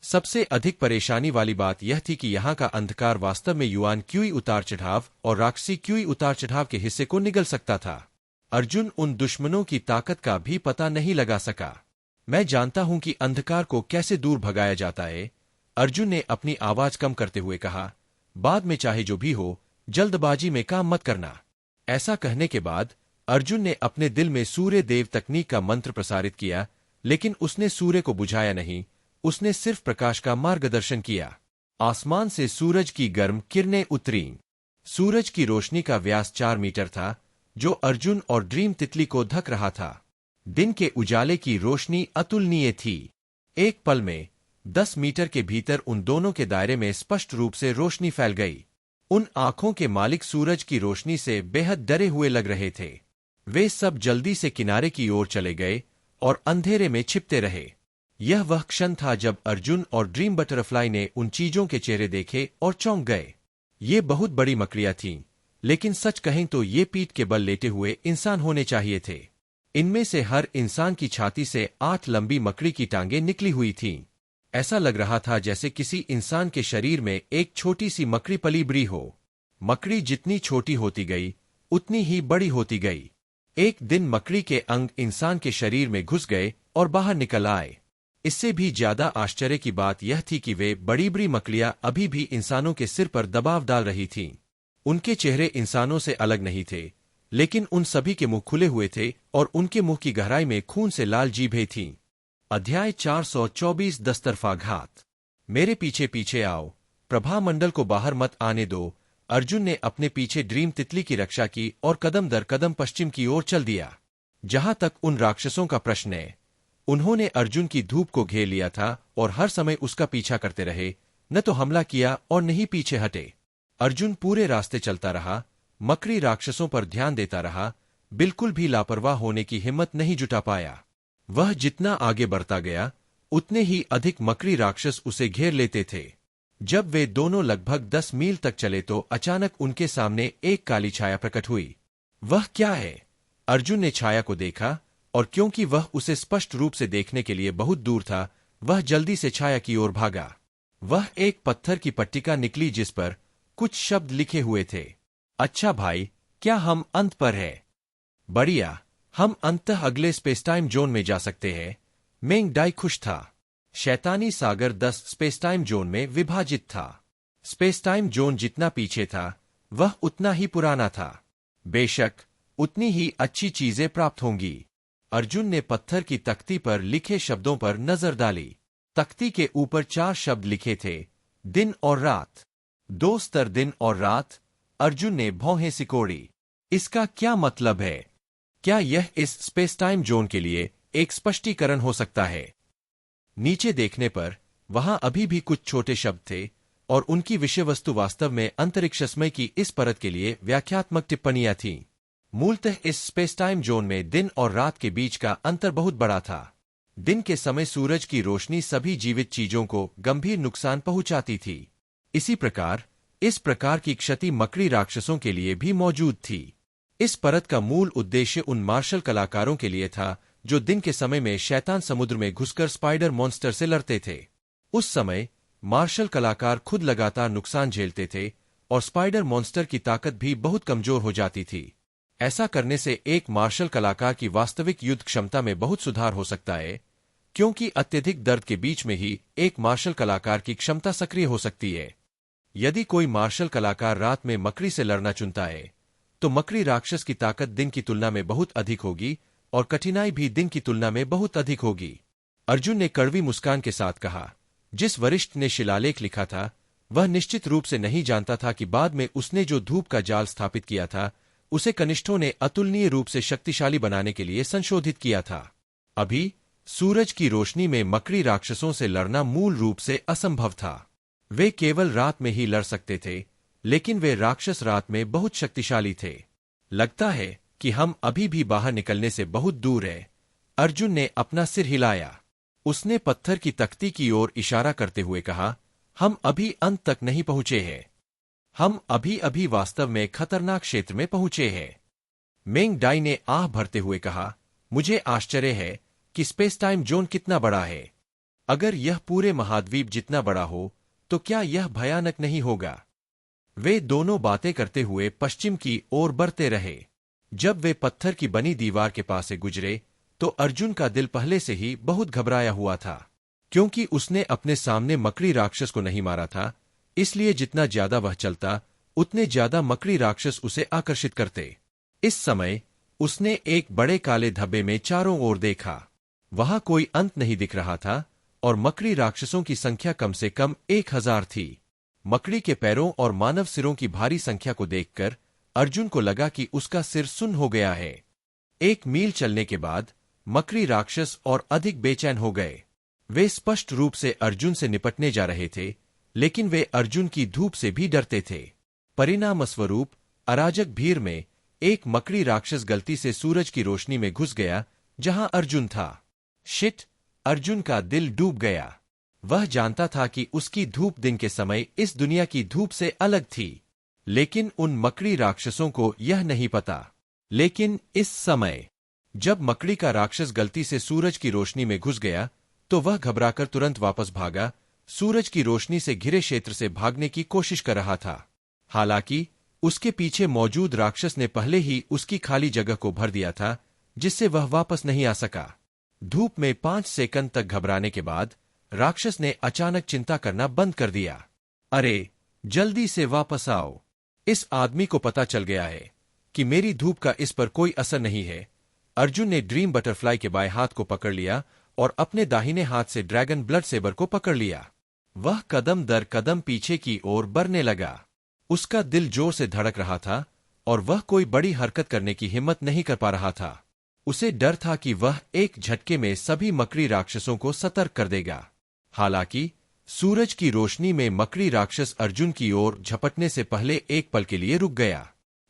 सबसे अधिक परेशानी वाली बात यह थी कि यहाँ का अंधकार वास्तव में युआन क्यूई उतार चढ़ाव और राक्षसी क्यूई उतार चढ़ाव के हिस्से को निगल सकता था। अर्जुन उन दुश्मनों की ताकत का भी पता नहीं लगा सका। मैं जानता हूं कि अंधकार को कैसे दूर भगाया जाता है, अर्जुन ने अपनी आवाज कम करते हुए कहा। बाद में चाहे जो भी हो, जल्दबाजी में काम मत करना। ऐसा कहने के बाद अर्जुन ने अपने दिल में सूर्य देव तकनीक का मंत्र प्रसारित किया, लेकिन उसने सूर्य को बुझाया नहीं, उसने सिर्फ प्रकाश का मार्गदर्शन किया। आसमान से सूरज की गर्म किरणें उतरीं। सूरज की रोशनी का व्यास 4 मीटर था, जो अर्जुन और ड्रीम तितली को ढक रहा था। दिन के उजाले की रोशनी अतुलनीय थी। एक पल में 10 मीटर के भीतर उन दोनों के दायरे में स्पष्ट रूप से रोशनी फैल गई। उन आंखों के मालिक सूरज की रोशनी से बेहद डरे हुए लग रहे थे। वे सब जल्दी से किनारे की ओर चले गए और अंधेरे में छिपते रहे। यह वह क्षण था जब अर्जुन और ड्रीम बटरफ्लाई ने उन चीजों के चेहरे देखे और चौंक गए। ये बहुत बड़ी मकड़ियां थीं, लेकिन सच कहें तो ये पीठ के बल लेटे हुए इंसान होने चाहिए थे। इनमें से हर इंसान की छाती से 8 लंबी मकड़ी की टांगें निकली हुई थीं। ऐसा लग रहा था जैसे किसी इंसान के शरीर में एक छोटी सी मकड़ी पली बड़ी हो। मकड़ी जितनी छोटी होती गई, उतनी ही बड़ी होती गई। एक दिन मकड़ी के अंग इंसान के शरीर में घुस गए और बाहर निकल आए। इससे भी ज्यादा आश्चर्य की बात यह थी कि वे बड़ी बड़ी मकड़ियां अभी भी इंसानों के सिर पर दबाव डाल रही थीं। उनके चेहरे इंसानों से अलग नहीं थे, लेकिन उन सभी के मुंह खुले हुए थे और उनके मुंह की गहराई में खून से लाल जीभें थीं। अध्याय 424 दस्तरफा घात। मेरे पीछे पीछे आओ, प्रभा मंडल को बाहर मत आने दो। अर्जुन ने अपने पीछे ड्रीम तितली की रक्षा की और कदम दर कदम पश्चिम की ओर चल दिया। जहां तक उन राक्षसों का प्रश्न है, उन्होंने अर्जुन की धूप को घेर लिया था और हर समय उसका पीछा करते रहे, न तो हमला किया और न ही पीछे हटे। अर्जुन पूरे रास्ते चलता रहा, मकड़ी राक्षसों पर ध्यान देता रहा, बिल्कुल भी लापरवाह होने की हिम्मत नहीं जुटा पाया। वह जितना आगे बढ़ता गया, उतने ही अधिक मकड़ी राक्षस उसे घेर लेते थे। जब वे दोनों लगभग 10 मील तक चले तो अचानक उनके सामने एक काली छाया प्रकट हुई। वह क्या है? अर्जुन ने छाया को देखा, और क्योंकि वह उसे स्पष्ट रूप से देखने के लिए बहुत दूर था, वह जल्दी से छाया की ओर भागा। वह एक पत्थर की पट्टिका निकली जिस पर कुछ शब्द लिखे हुए थे। अच्छा भाई, क्या हम अंत पर है? बढ़िया, हम अंततः अगले स्पेसटाइम जोन में जा सकते हैं। मेंग डाई खुश था। शैतानी सागर 10 स्पेसटाइम जोन में विभाजित था। स्पेसटाइम जोन जितना पीछे था, वह उतना ही पुराना था। बेशक उतनी ही अच्छी चीजें प्राप्त होंगी। अर्जुन ने पत्थर की तख्ती पर लिखे शब्दों पर नजर डाली। तख्ती के ऊपर 4 शब्द लिखे थे, दिन और रात। 2 स्तर दिन और रात। अर्जुन ने भौहें सिकोड़ी। इसका क्या मतलब है? क्या यह इस स्पेसटाइम जोन के लिए एक स्पष्टीकरण हो सकता है? नीचे देखने पर वहां अभी भी कुछ छोटे शब्द थे, और उनकी विषय वस्तु वास्तव में अंतरिक्षमय की इस परत के लिए व्याख्यात्मक टिप्पणियां थीं। मूलतः इस स्पेसटाइम जोन में दिन और रात के बीच का अंतर बहुत बड़ा था। दिन के समय सूरज की रोशनी सभी जीवित चीजों को गंभीर नुकसान पहुंचाती थी। इसी प्रकार इस प्रकार की क्षति मकड़ी राक्षसों के लिए भी मौजूद थी। इस परत का मूल उद्देश्य उन मार्शल कलाकारों के लिए था जो दिन के समय में शैतान समुद्र में घुसकर स्पाइडर मॉन्स्टर से लड़ते थे। उस समय मार्शल कलाकार खुद लगातार नुकसान झेलते थे और स्पाइडर मॉन्स्टर की ताकत भी बहुत कमजोर हो जाती थी। ऐसा करने से एक मार्शल कलाकार की वास्तविक युद्ध क्षमता में बहुत सुधार हो सकता है, क्योंकि अत्यधिक दर्द के बीच में ही एक मार्शल कलाकार की क्षमता सक्रिय हो सकती है। यदि कोई मार्शल कलाकार रात में मकड़ी से लड़ना चुनता है, तो मकड़ी राक्षस की ताकत दिन की तुलना में बहुत अधिक होगी और कठिनाई भी दिन की तुलना में बहुत अधिक होगी। अर्जुन ने कड़वी मुस्कान के साथ कहा। जिस वरिष्ठ ने शिलालेख लिखा था, वह निश्चित रूप से नहीं जानता था कि बाद में उसने जो धूप का जाल स्थापित किया था, उसे कनिष्ठों ने अतुलनीय रूप से शक्तिशाली बनाने के लिए संशोधित किया था। अभी सूरज की रोशनी में मकड़ी राक्षसों से लड़ना मूल रूप से असंभव था। वे केवल रात में ही लड़ सकते थे, लेकिन वे राक्षस रात में बहुत शक्तिशाली थे। लगता है कि हम अभी भी बाहर निकलने से बहुत दूर हैं। अर्जुन ने अपना सिर हिलाया। उसने पत्थर की तख्ती की ओर इशारा करते हुए कहा, हम अभी अंत तक नहीं पहुंचे हैं। हम अभी अभी वास्तव में खतरनाक क्षेत्र में पहुंचे हैं। मेंग डाई ने आह भरते हुए कहा, मुझे आश्चर्य है कि स्पेस टाइम जोन कितना बड़ा है। अगर यह पूरे महाद्वीप जितना बड़ा हो, तो क्या यह भयानक नहीं होगा? वे दोनों बातें करते हुए पश्चिम की ओर बढ़ते रहे। जब वे पत्थर की बनी दीवार के पास से गुजरे, तो अर्जुन का दिल पहले से ही बहुत घबराया हुआ था। क्योंकि उसने अपने सामने मकड़ी राक्षस को नहीं मारा था, इसलिए जितना ज्यादा वह चलता, उतने ज्यादा मकड़ी राक्षस उसे आकर्षित करते। इस समय उसने एक बड़े काले धब्बे में चारों ओर देखा। वहां कोई अंत नहीं दिख रहा था और मकड़ी राक्षसों की संख्या कम से कम 1000 थी। मकड़ी के पैरों और मानव सिरों की भारी संख्या को देखकर अर्जुन को लगा कि उसका सिर सुन्न हो गया है। 1 मील चलने के बाद मकड़ी राक्षस और अधिक बेचैन हो गए। वे स्पष्ट रूप से अर्जुन से निपटने जा रहे थे, लेकिन वे अर्जुन की धूप से भी डरते थे। परिणामस्वरूप अराजक भीड़ में एक मकड़ी राक्षस गलती से सूरज की रोशनी में घुस गया जहां अर्जुन था। शिट! अर्जुन का दिल डूब गया। वह जानता था कि उसकी धूप दिन के समय इस दुनिया की धूप से अलग थी, लेकिन उन मकड़ी राक्षसों को यह नहीं पता। लेकिन इस समय जब मकड़ी का राक्षस गलती से सूरज की रोशनी में घुस गया, तो वह घबराकर तुरंत वापस भागा। सूरज की रोशनी से घिरे क्षेत्र से भागने की कोशिश कर रहा था। हालांकि उसके पीछे मौजूद राक्षस ने पहले ही उसकी खाली जगह को भर दिया था, जिससे वह वापस नहीं आ सका। धूप में 5 सेकंड तक घबराने के बाद राक्षस ने अचानक चिंता करना बंद कर दिया। अरे, जल्दी से वापस आओ। इस आदमी को पता चल गया है कि मेरी धूप का इस पर कोई असर नहीं है। अर्जुन ने ड्रीम बटरफ्लाई के बाएं हाथ को पकड़ लिया और अपने दाहिने हाथ से ड्रैगन ब्लड सेबर को पकड़ लिया। वह कदम दर कदम पीछे की ओर बढ़ने लगा। उसका दिल जोर से धड़क रहा था और वह कोई बड़ी हरकत करने की हिम्मत नहीं कर पा रहा था। उसे डर था कि वह एक झटके में सभी मकड़ी राक्षसों को सतर्क कर देगा। हालांकि सूरज की रोशनी में मकड़ी राक्षस अर्जुन की ओर झपटने से पहले एक पल के लिए रुक गया।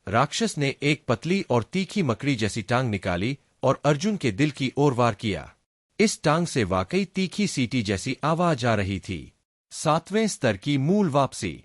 राक्षस ने एक पतली और तीखी मकड़ी जैसी टांग निकाली और अर्जुन के दिल की ओर वार किया। इस टांग से वाकई तीखी सीटी जैसी आवाज आ रही थी। 7वें स्तर की मूल वापसी।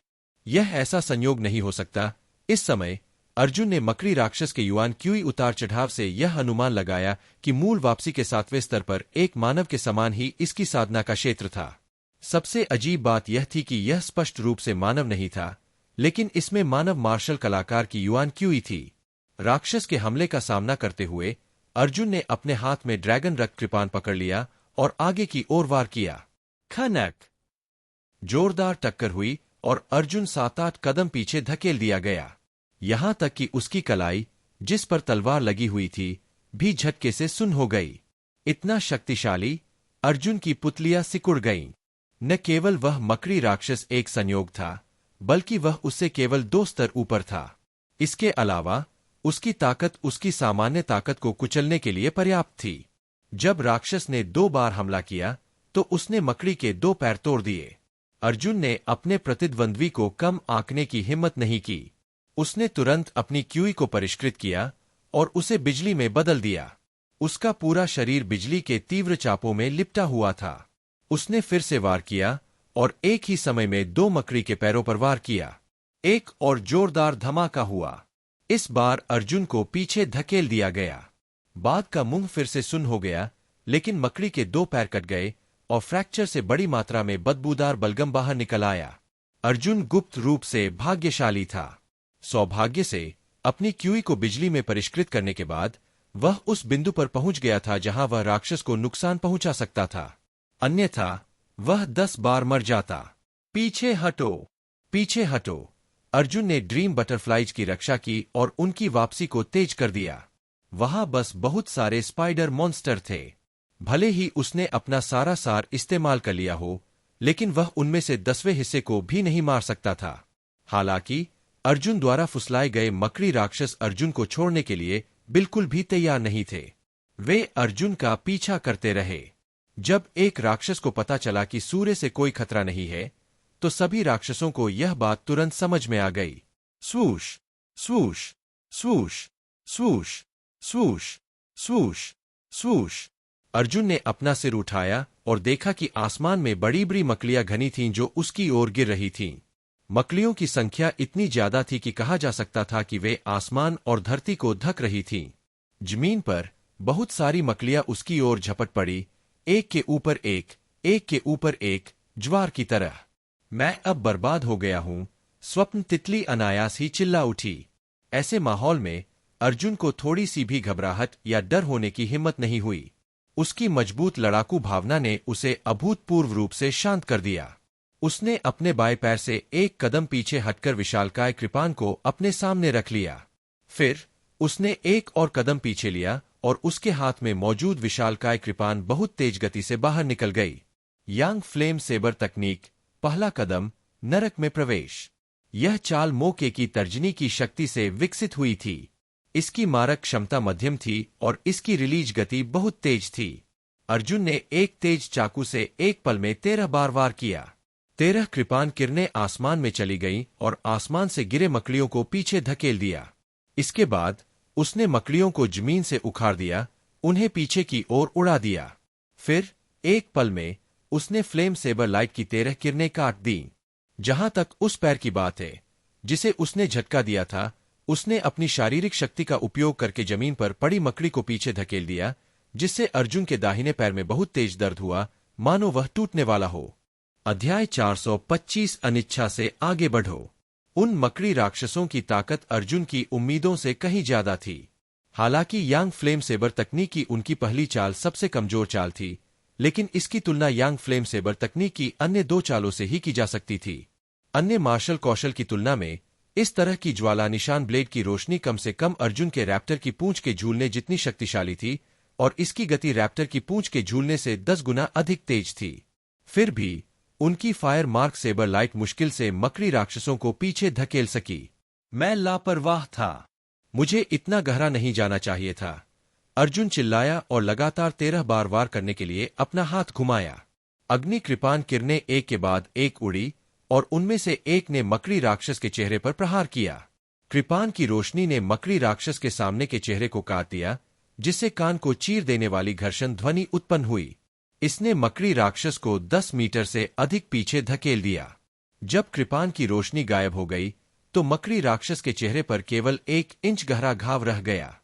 यह ऐसा संयोग नहीं हो सकता। इस समय अर्जुन ने मकड़ी राक्षस के युआन क्यूई उतार चढ़ाव से यह अनुमान लगाया कि मूल वापसी के 7वें स्तर पर एक मानव के समान ही इसकी साधना का क्षेत्र था। सबसे अजीब बात यह थी कि यह स्पष्ट रूप से मानव नहीं था, लेकिन इसमें मानव मार्शल कलाकार की युआन क्यूई थी। राक्षस के हमले का सामना करते हुए अर्जुन ने अपने हाथ में ड्रैगन रक्त कृपान पकड़ लिया और आगे की ओर वार किया। खनक! जोरदार टक्कर हुई और अर्जुन 7-8 कदम पीछे धकेल दिया गया। यहां तक कि उसकी कलाई, जिस पर तलवार लगी हुई थी, भी झटके से सुन्न हो गई। इतना शक्तिशाली, अर्जुन की पुतलियां सिकुड़ गईं। न केवल वह मकड़ी राक्षस एक संयोग था, बल्कि वह उससे केवल 2 स्तर ऊपर था। इसके अलावा उसकी ताकत उसकी सामान्य ताकत को कुचलने के लिए पर्याप्त थी। जब राक्षस ने 2 बार हमला किया, तो उसने मकड़ी के 2 पैर तोड़ दिए। अर्जुन ने अपने प्रतिद्वंद्वी को कम आंकने की हिम्मत नहीं की। उसने तुरंत अपनी क्यूई को परिष्कृत किया और उसे बिजली में बदल दिया। उसका पूरा शरीर बिजली के तीव्र चापों में लिपटा हुआ था। उसने फिर से वार किया और एक ही समय में 2 मकड़ी के पैरों पर वार किया। एक और जोरदार धमाका हुआ। इस बार अर्जुन को पीछे धकेल दिया गया। बाद का मुंह फिर से सुन्न हो गया, लेकिन मकड़ी के 2 पैर कट गए और फ्रैक्चर से बड़ी मात्रा में बदबूदार बलगम बाहर निकल आया। अर्जुन गुप्त रूप से भाग्यशाली था। सौभाग्य से अपनी क्यूई को बिजली में परिष्कृत करने के बाद वह उस बिंदु पर पहुंच गया था जहां वह राक्षस को नुकसान पहुंचा सकता था, अन्यथा वह 10 बार मर जाता। पीछे हटो, पीछे हटो। अर्जुन ने ड्रीम बटरफ्लाइज की रक्षा की और उनकी वापसी को तेज कर दिया। वहां बस बहुत सारे स्पाइडर मॉन्स्टर थे। भले ही उसने अपना सारा सार इस्तेमाल कर लिया हो, लेकिन वह उनमें से 10वें हिस्से को भी नहीं मार सकता था। हालांकि अर्जुन द्वारा फुसलाए गए मकड़ी राक्षस अर्जुन को छोड़ने के लिए बिल्कुल भी तैयार नहीं थे। वे अर्जुन का पीछा करते रहे। जब एक राक्षस को पता चला कि सूर्य से कोई खतरा नहीं है, तो सभी राक्षसों को यह बात तुरंत समझ में आ गई। स्वूश, स्वूश, स्वूश, स्वूश, स्वूश, स्वूश, स्वूश। अर्जुन ने अपना सिर उठाया और देखा कि आसमान में बड़ी बड़ी मकड़ियां घनी थीं जो उसकी ओर गिर रही थीं। मकड़ियों की संख्या इतनी ज्यादा थी कि कहा जा सकता था कि वे आसमान और धरती को ढक रही थीं। जमीन पर बहुत सारी मकड़ियां उसकी ओर झपट पड़ी, एक के ऊपर एक, एक के ऊपर एक, ज्वार की तरह। मैं अब बर्बाद हो गया हूं, स्वप्न तितली अनायास ही चिल्ला उठी। ऐसे माहौल में अर्जुन को थोड़ी सी भी घबराहट या डर होने की हिम्मत नहीं हुई। उसकी मजबूत लड़ाकू भावना ने उसे अभूतपूर्व रूप से शांत कर दिया। उसने अपने बाएं पैर से एक कदम पीछे हटकर विशालकाय कृपान को अपने सामने रख लिया। फिर उसने एक और कदम पीछे लिया और उसके हाथ में मौजूद विशालकाय कृपान बहुत तेज गति से बाहर निकल गई। यांग फ्लेम सेबर तकनीक, पहला कदम, नरक में प्रवेश। यह चाल मोके की तर्जनी की शक्ति से विकसित हुई थी। इसकी मारक क्षमता मध्यम थी और इसकी रिलीज गति बहुत तेज थी। अर्जुन ने एक तेज चाकू से एक पल में 13 बार वार किया। 13 कृपान किरणें आसमान में चली गईं और आसमान से गिरे मकड़ियों को पीछे धकेल दिया। इसके बाद उसने मकड़ियों को जमीन से उखाड़ दिया, उन्हें पीछे की ओर उड़ा दिया। फिर एक पल में उसने फ्लेम सेबर लाइट की 13 किरणें काट दी। जहां तक उस पैर की बात है जिसे उसने झटका दिया था, उसने अपनी शारीरिक शक्ति का उपयोग करके जमीन पर पड़ी मकड़ी को पीछे धकेल दिया, जिससे अर्जुन के दाहिने पैर में बहुत तेज दर्द हुआ, मानो वह टूटने वाला हो। अध्याय 425 अनिच्छा से आगे बढ़ो। उन मकड़ी राक्षसों की ताकत अर्जुन की उम्मीदों से कहीं ज्यादा थी। हालांकि यांग फ्लेम सेबर तकनीक की उनकी पहली चाल सबसे कमजोर चाल थी, लेकिन इसकी तुलना यांग फ्लेम सेबर तकनीक की अन्य 2 चालों से ही की जा सकती थी। अन्य मार्शल कौशल की तुलना में इस तरह की ज्वाला निशान ब्लेड की रोशनी कम से कम अर्जुन के रैप्टर की पूंछ के झूलने जितनी शक्तिशाली थी, और इसकी गति रैप्टर की पूंछ के झूलने से 10 गुना अधिक तेज थी। फिर भी उनकी फायर मार्क सेबर लाइट मुश्किल से मकड़ी राक्षसों को पीछे धकेल सकी। मैं लापरवाह था, मुझे इतना गहरा नहीं जाना चाहिए था। अर्जुन चिल्लाया और लगातार 13 बार वार करने के लिए अपना हाथ घुमाया। अग्नि कृपान किरणें एक के बाद एक उड़ी और उनमें से एक ने मकड़ी राक्षस के चेहरे पर प्रहार किया। कृपान की रोशनी ने मकड़ी राक्षस के सामने के चेहरे को काट दिया, जिससे कान को चीर देने वाली घर्षण ध्वनि उत्पन्न हुई। इसने मकड़ी राक्षस को 10 मीटर से अधिक पीछे धकेल दिया। जब कृपान की रोशनी गायब हो गई, तो मकड़ी राक्षस के चेहरे पर केवल 1 इंच गहरा घाव रह गया।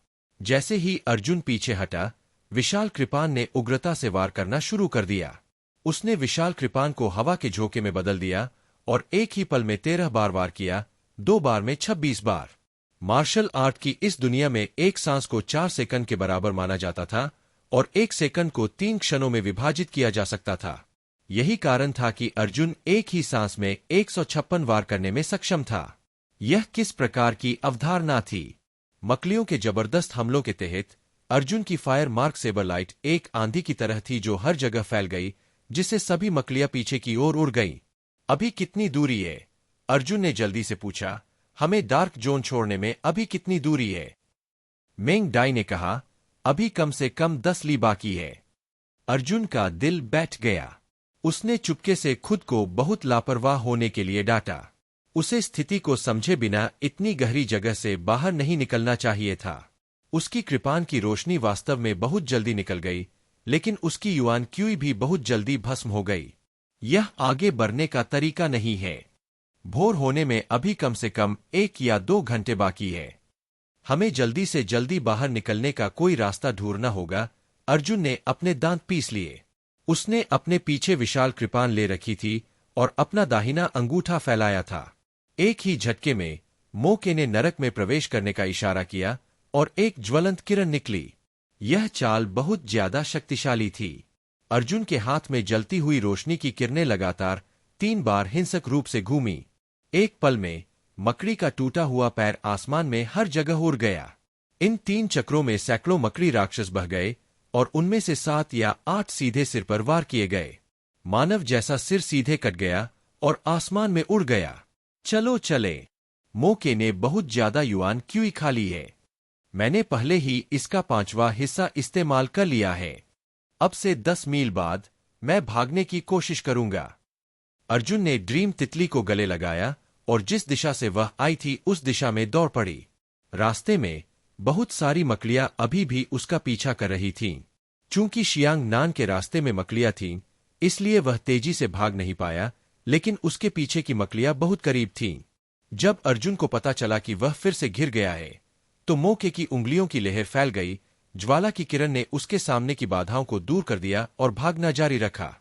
जैसे ही अर्जुन पीछे हटा, विशाल कृपान ने उग्रता से वार करना शुरू कर दिया। उसने विशाल कृपान को हवा के झोंके में बदल दिया और एक ही पल में 13 बार वार किया, 2 बार में 26 बार। मार्शल आर्ट की इस दुनिया में एक सांस को 4 सेकंड के बराबर माना जाता था और 1 सेकंड को 3 क्षणों में विभाजित किया जा सकता था। यही कारण था कि अर्जुन एक ही सांस में 156 वार करने में सक्षम था। यह किस प्रकार की अवधारणा थी? मकड़ियों के जबरदस्त हमलों के तहत अर्जुन की फायर मार्क सेबर लाइट एक आंधी की तरह थी जो हर जगह फैल गई, जिससे सभी मकड़ियां पीछे की ओर उड़ गईं। अभी कितनी दूरी है? अर्जुन ने जल्दी से पूछा। हमें डार्क जोन छोड़ने में अभी कितनी दूरी है? मेंग डाई ने कहा, अभी कम से कम 10 ली बाकी है। अर्जुन का दिल बैठ गया। उसने चुपके से खुद को बहुत लापरवाह होने के लिए डांटा। उसे स्थिति को समझे बिना इतनी गहरी जगह से बाहर नहीं निकलना चाहिए था। उसकी कृपान की रोशनी वास्तव में बहुत जल्दी निकल गई, लेकिन उसकी युआन क्यूई भी बहुत जल्दी भस्म हो गई। यह आगे बढ़ने का तरीका नहीं है। भोर होने में अभी कम से कम 1 या 2 घंटे बाकी है। हमें जल्दी से जल्दी बाहर निकलने का कोई रास्ता ढूंढना होगा। अर्जुन ने अपने दांत पीस लिए। उसने अपने पीछे विशाल कृपान ले रखी थी और अपना दाहिना अंगूठा फैलाया था। एक ही झटके में मोके ने नरक में प्रवेश करने का इशारा किया और एक ज्वलंत किरण निकली। यह चाल बहुत ज्यादा शक्तिशाली थी। अर्जुन के हाथ में जलती हुई रोशनी की किरणें लगातार 3 बार हिंसक रूप से घूमी। एक पल में मकड़ी का टूटा हुआ पैर आसमान में हर जगह उड़ गया। इन 3 चक्रों में सैकड़ों मकड़ी राक्षस बह गए और उनमें से 7 या 8 सीधे सिर पर वार किए गए। मानव जैसा सिर सीधे कट गया और आसमान में उड़ गया। चलो चले, मोके ने बहुत ज्यादा युआन क्यों खा ली है। मैंने पहले ही इसका 5वां हिस्सा इस्तेमाल कर लिया है। अब से 10 मील बाद मैं भागने की कोशिश करूंगा। अर्जुन ने ड्रीम तितली को गले लगाया और जिस दिशा से वह आई थी उस दिशा में दौड़ पड़ी। रास्ते में बहुत सारी मकड़ियां अभी भी उसका पीछा कर रही थीं। चूंकि शियांग नान के रास्ते में मकड़ियां थीं, इसलिए वह तेजी से भाग नहीं पाया, लेकिन उसके पीछे की मकड़ियां बहुत करीब थीं। जब अर्जुन को पता चला कि वह फिर से घिर गया है, तो मोके की उंगलियों की लहर फैल गई। ज्वाला की किरण ने उसके सामने की बाधाओं को दूर कर दिया और भागना जारी रखा।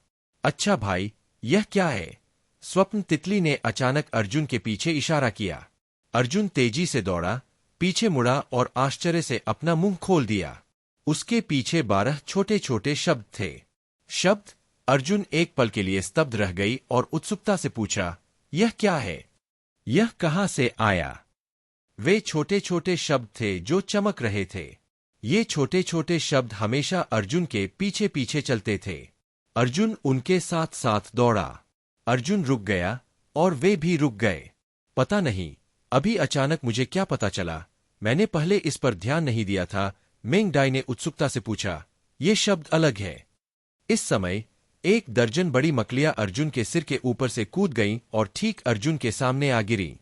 अच्छा भाई, यह क्या है? स्वप्न तितली ने अचानक अर्जुन के पीछे इशारा किया। अर्जुन तेजी से दौड़ा, पीछे मुड़ा और आश्चर्य से अपना मुंह खोल दिया। उसके पीछे 12 छोटे छोटे शब्द थे। शब्द? अर्जुन एक पल के लिए स्तब्ध रह गई और उत्सुकता से पूछा, यह क्या है? यह कहाँ से आया? वे छोटे छोटे शब्द थे जो चमक रहे थे। ये छोटे छोटे शब्द हमेशा अर्जुन के पीछे पीछे चलते थे। अर्जुन उनके साथ साथ दौड़ा। अर्जुन रुक गया और वे भी रुक गए। पता नहीं, अभी अचानक मुझे क्या पता चला, मैंने पहले इस पर ध्यान नहीं दिया था। मेंग डाई ने उत्सुकता से पूछा, ये शब्द अलग है। इस समय 1 दर्जन बड़ी मकड़ियां अर्जुन के सिर के ऊपर से कूद गईं और ठीक अर्जुन के सामने आ गिरीं।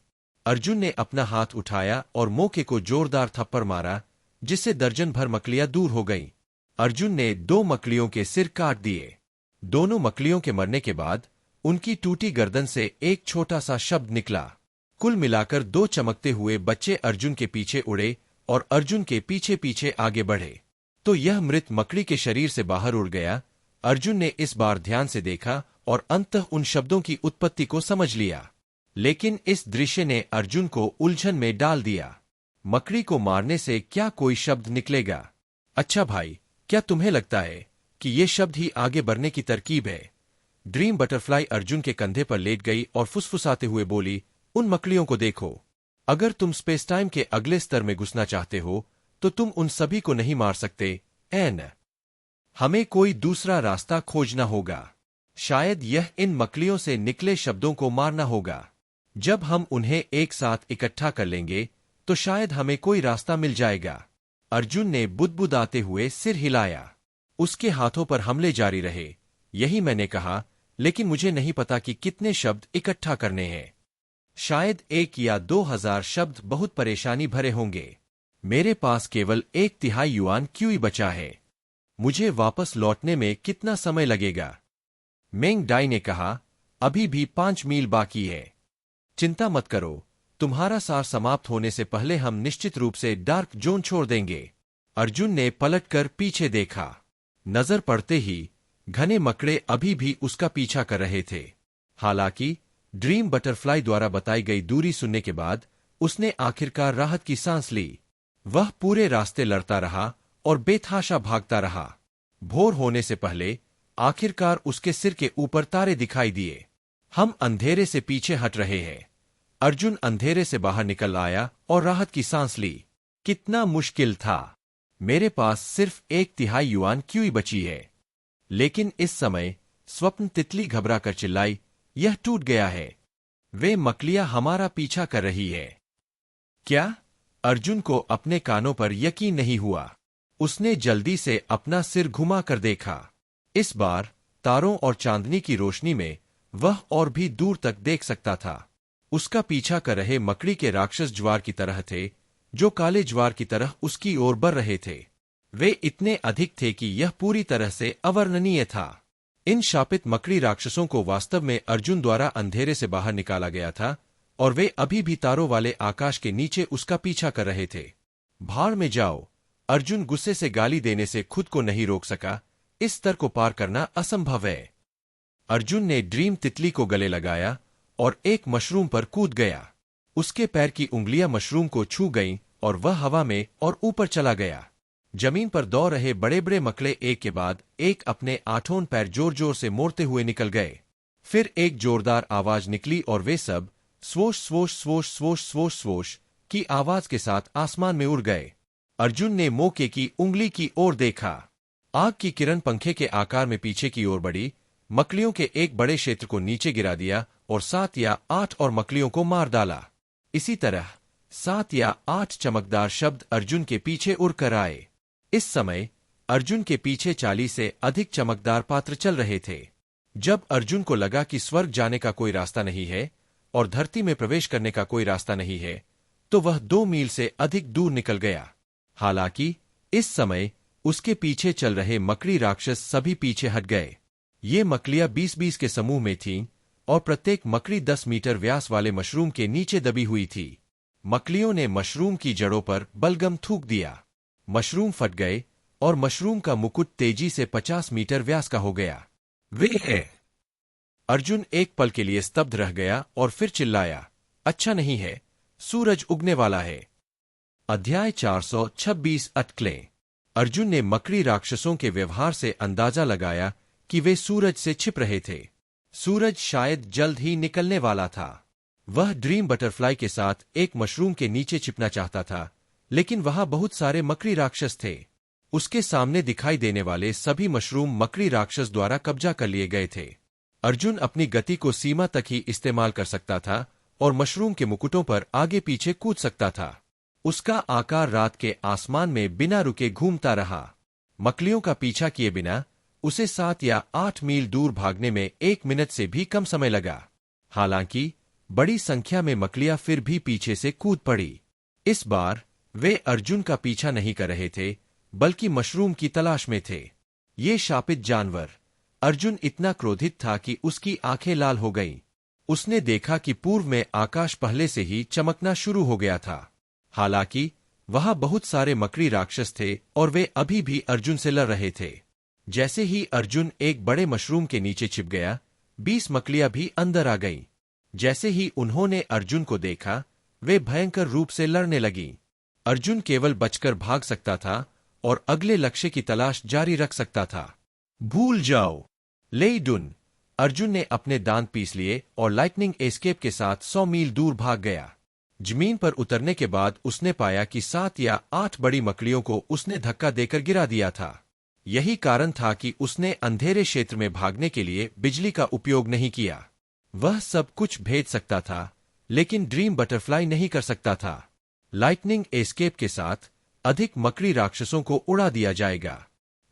अर्जुन ने अपना हाथ उठाया और मोके को जोरदार थप्पड़ मारा, जिससे दर्जन भर मकड़ियां दूर हो गईं। अर्जुन ने 2 मकड़ियों के सिर काट दिए। दोनों मकड़ियों के मरने के बाद उनकी टूटी गर्दन से एक छोटा सा शब्द निकला। कुल मिलाकर 2 चमकते हुए बच्चे अर्जुन के पीछे उड़े और अर्जुन के पीछे पीछे आगे बढ़े। तो यह मृत मकड़ी के शरीर से बाहर उड़ गया। अर्जुन ने इस बार ध्यान से देखा और अंततः उन शब्दों की उत्पत्ति को समझ लिया। लेकिन इस दृश्य ने अर्जुन को उलझन में डाल दिया। मकड़ी को मारने से क्या कोई शब्द निकलेगा? अच्छा भाई, क्या तुम्हें लगता है कि ये शब्द ही आगे बढ़ने की तरकीब है? ड्रीम बटरफ्लाई अर्जुन के कंधे पर लेट गई और फुसफुसाते हुए बोली, उन मकड़ियों को देखो। अगर तुम स्पेस टाइम के अगले स्तर में घुसना चाहते हो, तो तुम उन सभी को नहीं मार सकते। एन हमें कोई दूसरा रास्ता खोजना होगा। शायद यह इन मकड़ियों से निकले शब्दों को मारना होगा। जब हम उन्हें एक साथ इकट्ठा कर लेंगे, तो शायद हमें कोई रास्ता मिल जाएगा। अर्जुन ने बुदबुदाते हुए सिर हिलाया। उसके हाथों पर हमले जारी रहे। यही मैंने कहा, लेकिन मुझे नहीं पता कि कितने शब्द इकट्ठा करने हैं। शायद 1 या 2,000 शब्द बहुत परेशानी भरे होंगे। मेरे पास केवल 1/3 युआन क्यों बचा है। मुझे वापस लौटने में कितना समय लगेगा? मेंग डाई ने कहा, अभी भी 5 मील बाकी है। चिंता मत करो, तुम्हारा सार समाप्त होने से पहले हम निश्चित रूप से डार्क जोन छोड़ देंगे। अर्जुन ने पलटकर पीछे देखा। नजर पड़ते ही घने मकड़े अभी भी उसका पीछा कर रहे थे। हालांकि ड्रीम बटरफ्लाई द्वारा बताई गई दूरी सुनने के बाद उसने आखिरकार राहत की सांस ली। वह पूरे रास्ते लड़ता रहा और बेतहाशा भागता रहा। भोर होने से पहले आखिरकार उसके सिर के ऊपर तारे दिखाई दिए। हम अंधेरे से पीछे हट रहे हैं। अर्जुन अंधेरे से बाहर निकल आया और राहत की सांस ली। कितना मुश्किल था। मेरे पास सिर्फ 1/3 युआन क्यों बची है। लेकिन इस समय स्वप्न तितली घबरा कर चिल्लाई, यह टूट गया है। वे मकड़ियां हमारा पीछा कर रही है। क्या? अर्जुन को अपने कानों पर यकीन नहीं हुआ। उसने जल्दी से अपना सिर घुमा कर देखा। इस बार तारों और चांदनी की रोशनी में वह और भी दूर तक देख सकता था। उसका पीछा कर रहे मकड़ी के राक्षस ज्वार की तरह थे, जो काले ज्वार की तरह उसकी ओर बढ़ रहे थे। वे इतने अधिक थे कि यह पूरी तरह से अवर्णनीय था। इन शापित मकड़ी राक्षसों को वास्तव में अर्जुन द्वारा अंधेरे से बाहर निकाला गया था और वे अभी भी तारों वाले आकाश के नीचे उसका पीछा कर रहे थे। भाड़ में जाओ। अर्जुन गुस्से से गाली देने से खुद को नहीं रोक सका, इस स्तर को पार करना असंभव है। अर्जुन ने ड्रीम तितली को गले लगाया और एक मशरूम पर कूद गया। उसके पैर की उंगलियां मशरूम को छू गईं और वह हवा में और ऊपर चला गया। जमीन पर दौड़ रहे बड़े बड़े मकड़े एक के बाद एक अपने आठों पैर जोर जोर से मोड़ते हुए निकल गए। फिर एक जोरदार आवाज निकली और वे सब swoosh swoosh swoosh swoosh swoosh swoosh की आवाज के साथ आसमान में उड़ गए। अर्जुन ने मौके की उंगली की ओर देखा। आग की किरण पंखे के आकार में पीछे की ओर बढ़ी, मकड़ियों के एक बड़े क्षेत्र को नीचे गिरा दिया और 7 या 8 और मकड़ियों को मार डाला। इसी तरह 7 या 8 चमकदार शब्द अर्जुन के पीछे उड़कर आए। इस समय अर्जुन के पीछे 40 से अधिक चमकदार पात्र चल रहे थे। जब अर्जुन को लगा कि स्वर्ग जाने का कोई रास्ता नहीं है और धरती में प्रवेश करने का कोई रास्ता नहीं है, तो वह 2 मील से अधिक दूर निकल गया। हालांकि इस समय उसके पीछे चल रहे मकड़ी राक्षस सभी पीछे हट गए। ये मकड़ियां 20-20 के समूह में थीं और प्रत्येक मकड़ी 10 मीटर व्यास वाले मशरूम के नीचे दबी हुई थी। मकड़ियों ने मशरूम की जड़ों पर बलगम थूक दिया। मशरूम फट गए और मशरूम का मुकुट तेजी से 50 मीटर व्यास का हो गया। वे है। अर्जुन एक पल के लिए स्तब्ध रह गया और फिर चिल्लाया, अच्छा नहीं है, सूरज उगने वाला है। अध्याय 426 अटकलें। अर्जुन ने मकड़ी राक्षसों के व्यवहार से अंदाजा लगाया कि वे सूरज से छिप रहे थे। सूरज शायद जल्द ही निकलने वाला था। वह ड्रीम बटरफ्लाई के साथ एक मशरूम के नीचे छिपना चाहता था, लेकिन वहां बहुत सारे मकड़ी राक्षस थे। उसके सामने दिखाई देने वाले सभी मशरूम मकड़ी राक्षस द्वारा कब्जा कर लिए गए थे। अर्जुन अपनी गति को सीमा तक ही इस्तेमाल कर सकता था और मशरूम के मुकुटों पर आगे पीछे कूद सकता था। उसका आकार रात के आसमान में बिना रुके घूमता रहा। मकड़ियों का पीछा किए बिना उसे 7 या 8 मील दूर भागने में 1 मिनट से भी कम समय लगा। हालांकि बड़ी संख्या में मकड़ियां फिर भी पीछे से कूद पड़ी। इस बार वे अर्जुन का पीछा नहीं कर रहे थे, बल्कि मशरूम की तलाश में थे। ये शापित जानवर। अर्जुन इतना क्रोधित था कि उसकी आंखें लाल हो गईं। उसने देखा कि पूर्व में आकाश पहले से ही चमकना शुरू हो गया था। हालांकि वहां बहुत सारे मकड़ी राक्षस थे और वे अभी भी अर्जुन से लड़ रहे थे। जैसे ही अर्जुन एक बड़े मशरूम के नीचे छिप गया, 20 मकड़ियां भी अंदर आ गईं। जैसे ही उन्होंने अर्जुन को देखा, वे भयंकर रूप से लड़ने लगीं। अर्जुन केवल बचकर भाग सकता था और अगले लक्ष्य की तलाश जारी रख सकता था। भूल जाओ, लेइडुन। अर्जुन ने अपने दांत पीस लिए और लाइटनिंग एस्केप के साथ 100 मील दूर भाग गया। जमीन पर उतरने के बाद उसने पाया कि 7 या 8 बड़ी मकड़ियों को उसने धक्का देकर गिरा दिया था। यही कारण था कि उसने अंधेरे क्षेत्र में भागने के लिए बिजली का उपयोग नहीं किया। वह सब कुछ भेज सकता था, लेकिन ड्रीम बटरफ्लाई नहीं कर सकता था। लाइटनिंग एस्केप के साथ अधिक मकड़ी राक्षसों को उड़ा दिया जाएगा।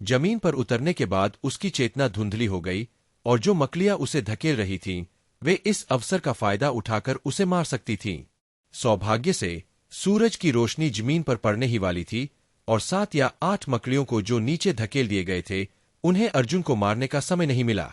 जमीन पर उतरने के बाद उसकी चेतना धुंधली हो गई और जो मकड़ियां उसे धकेल रही थीं, वे इस अवसर का फायदा उठाकर उसे मार सकती थीं। सौभाग्य से सूरज की रोशनी जमीन पर पड़ने ही वाली थी और 7 या 8 मकड़ियों को जो नीचे धकेल दिए गए थे, उन्हें अर्जुन को मारने का समय नहीं मिला।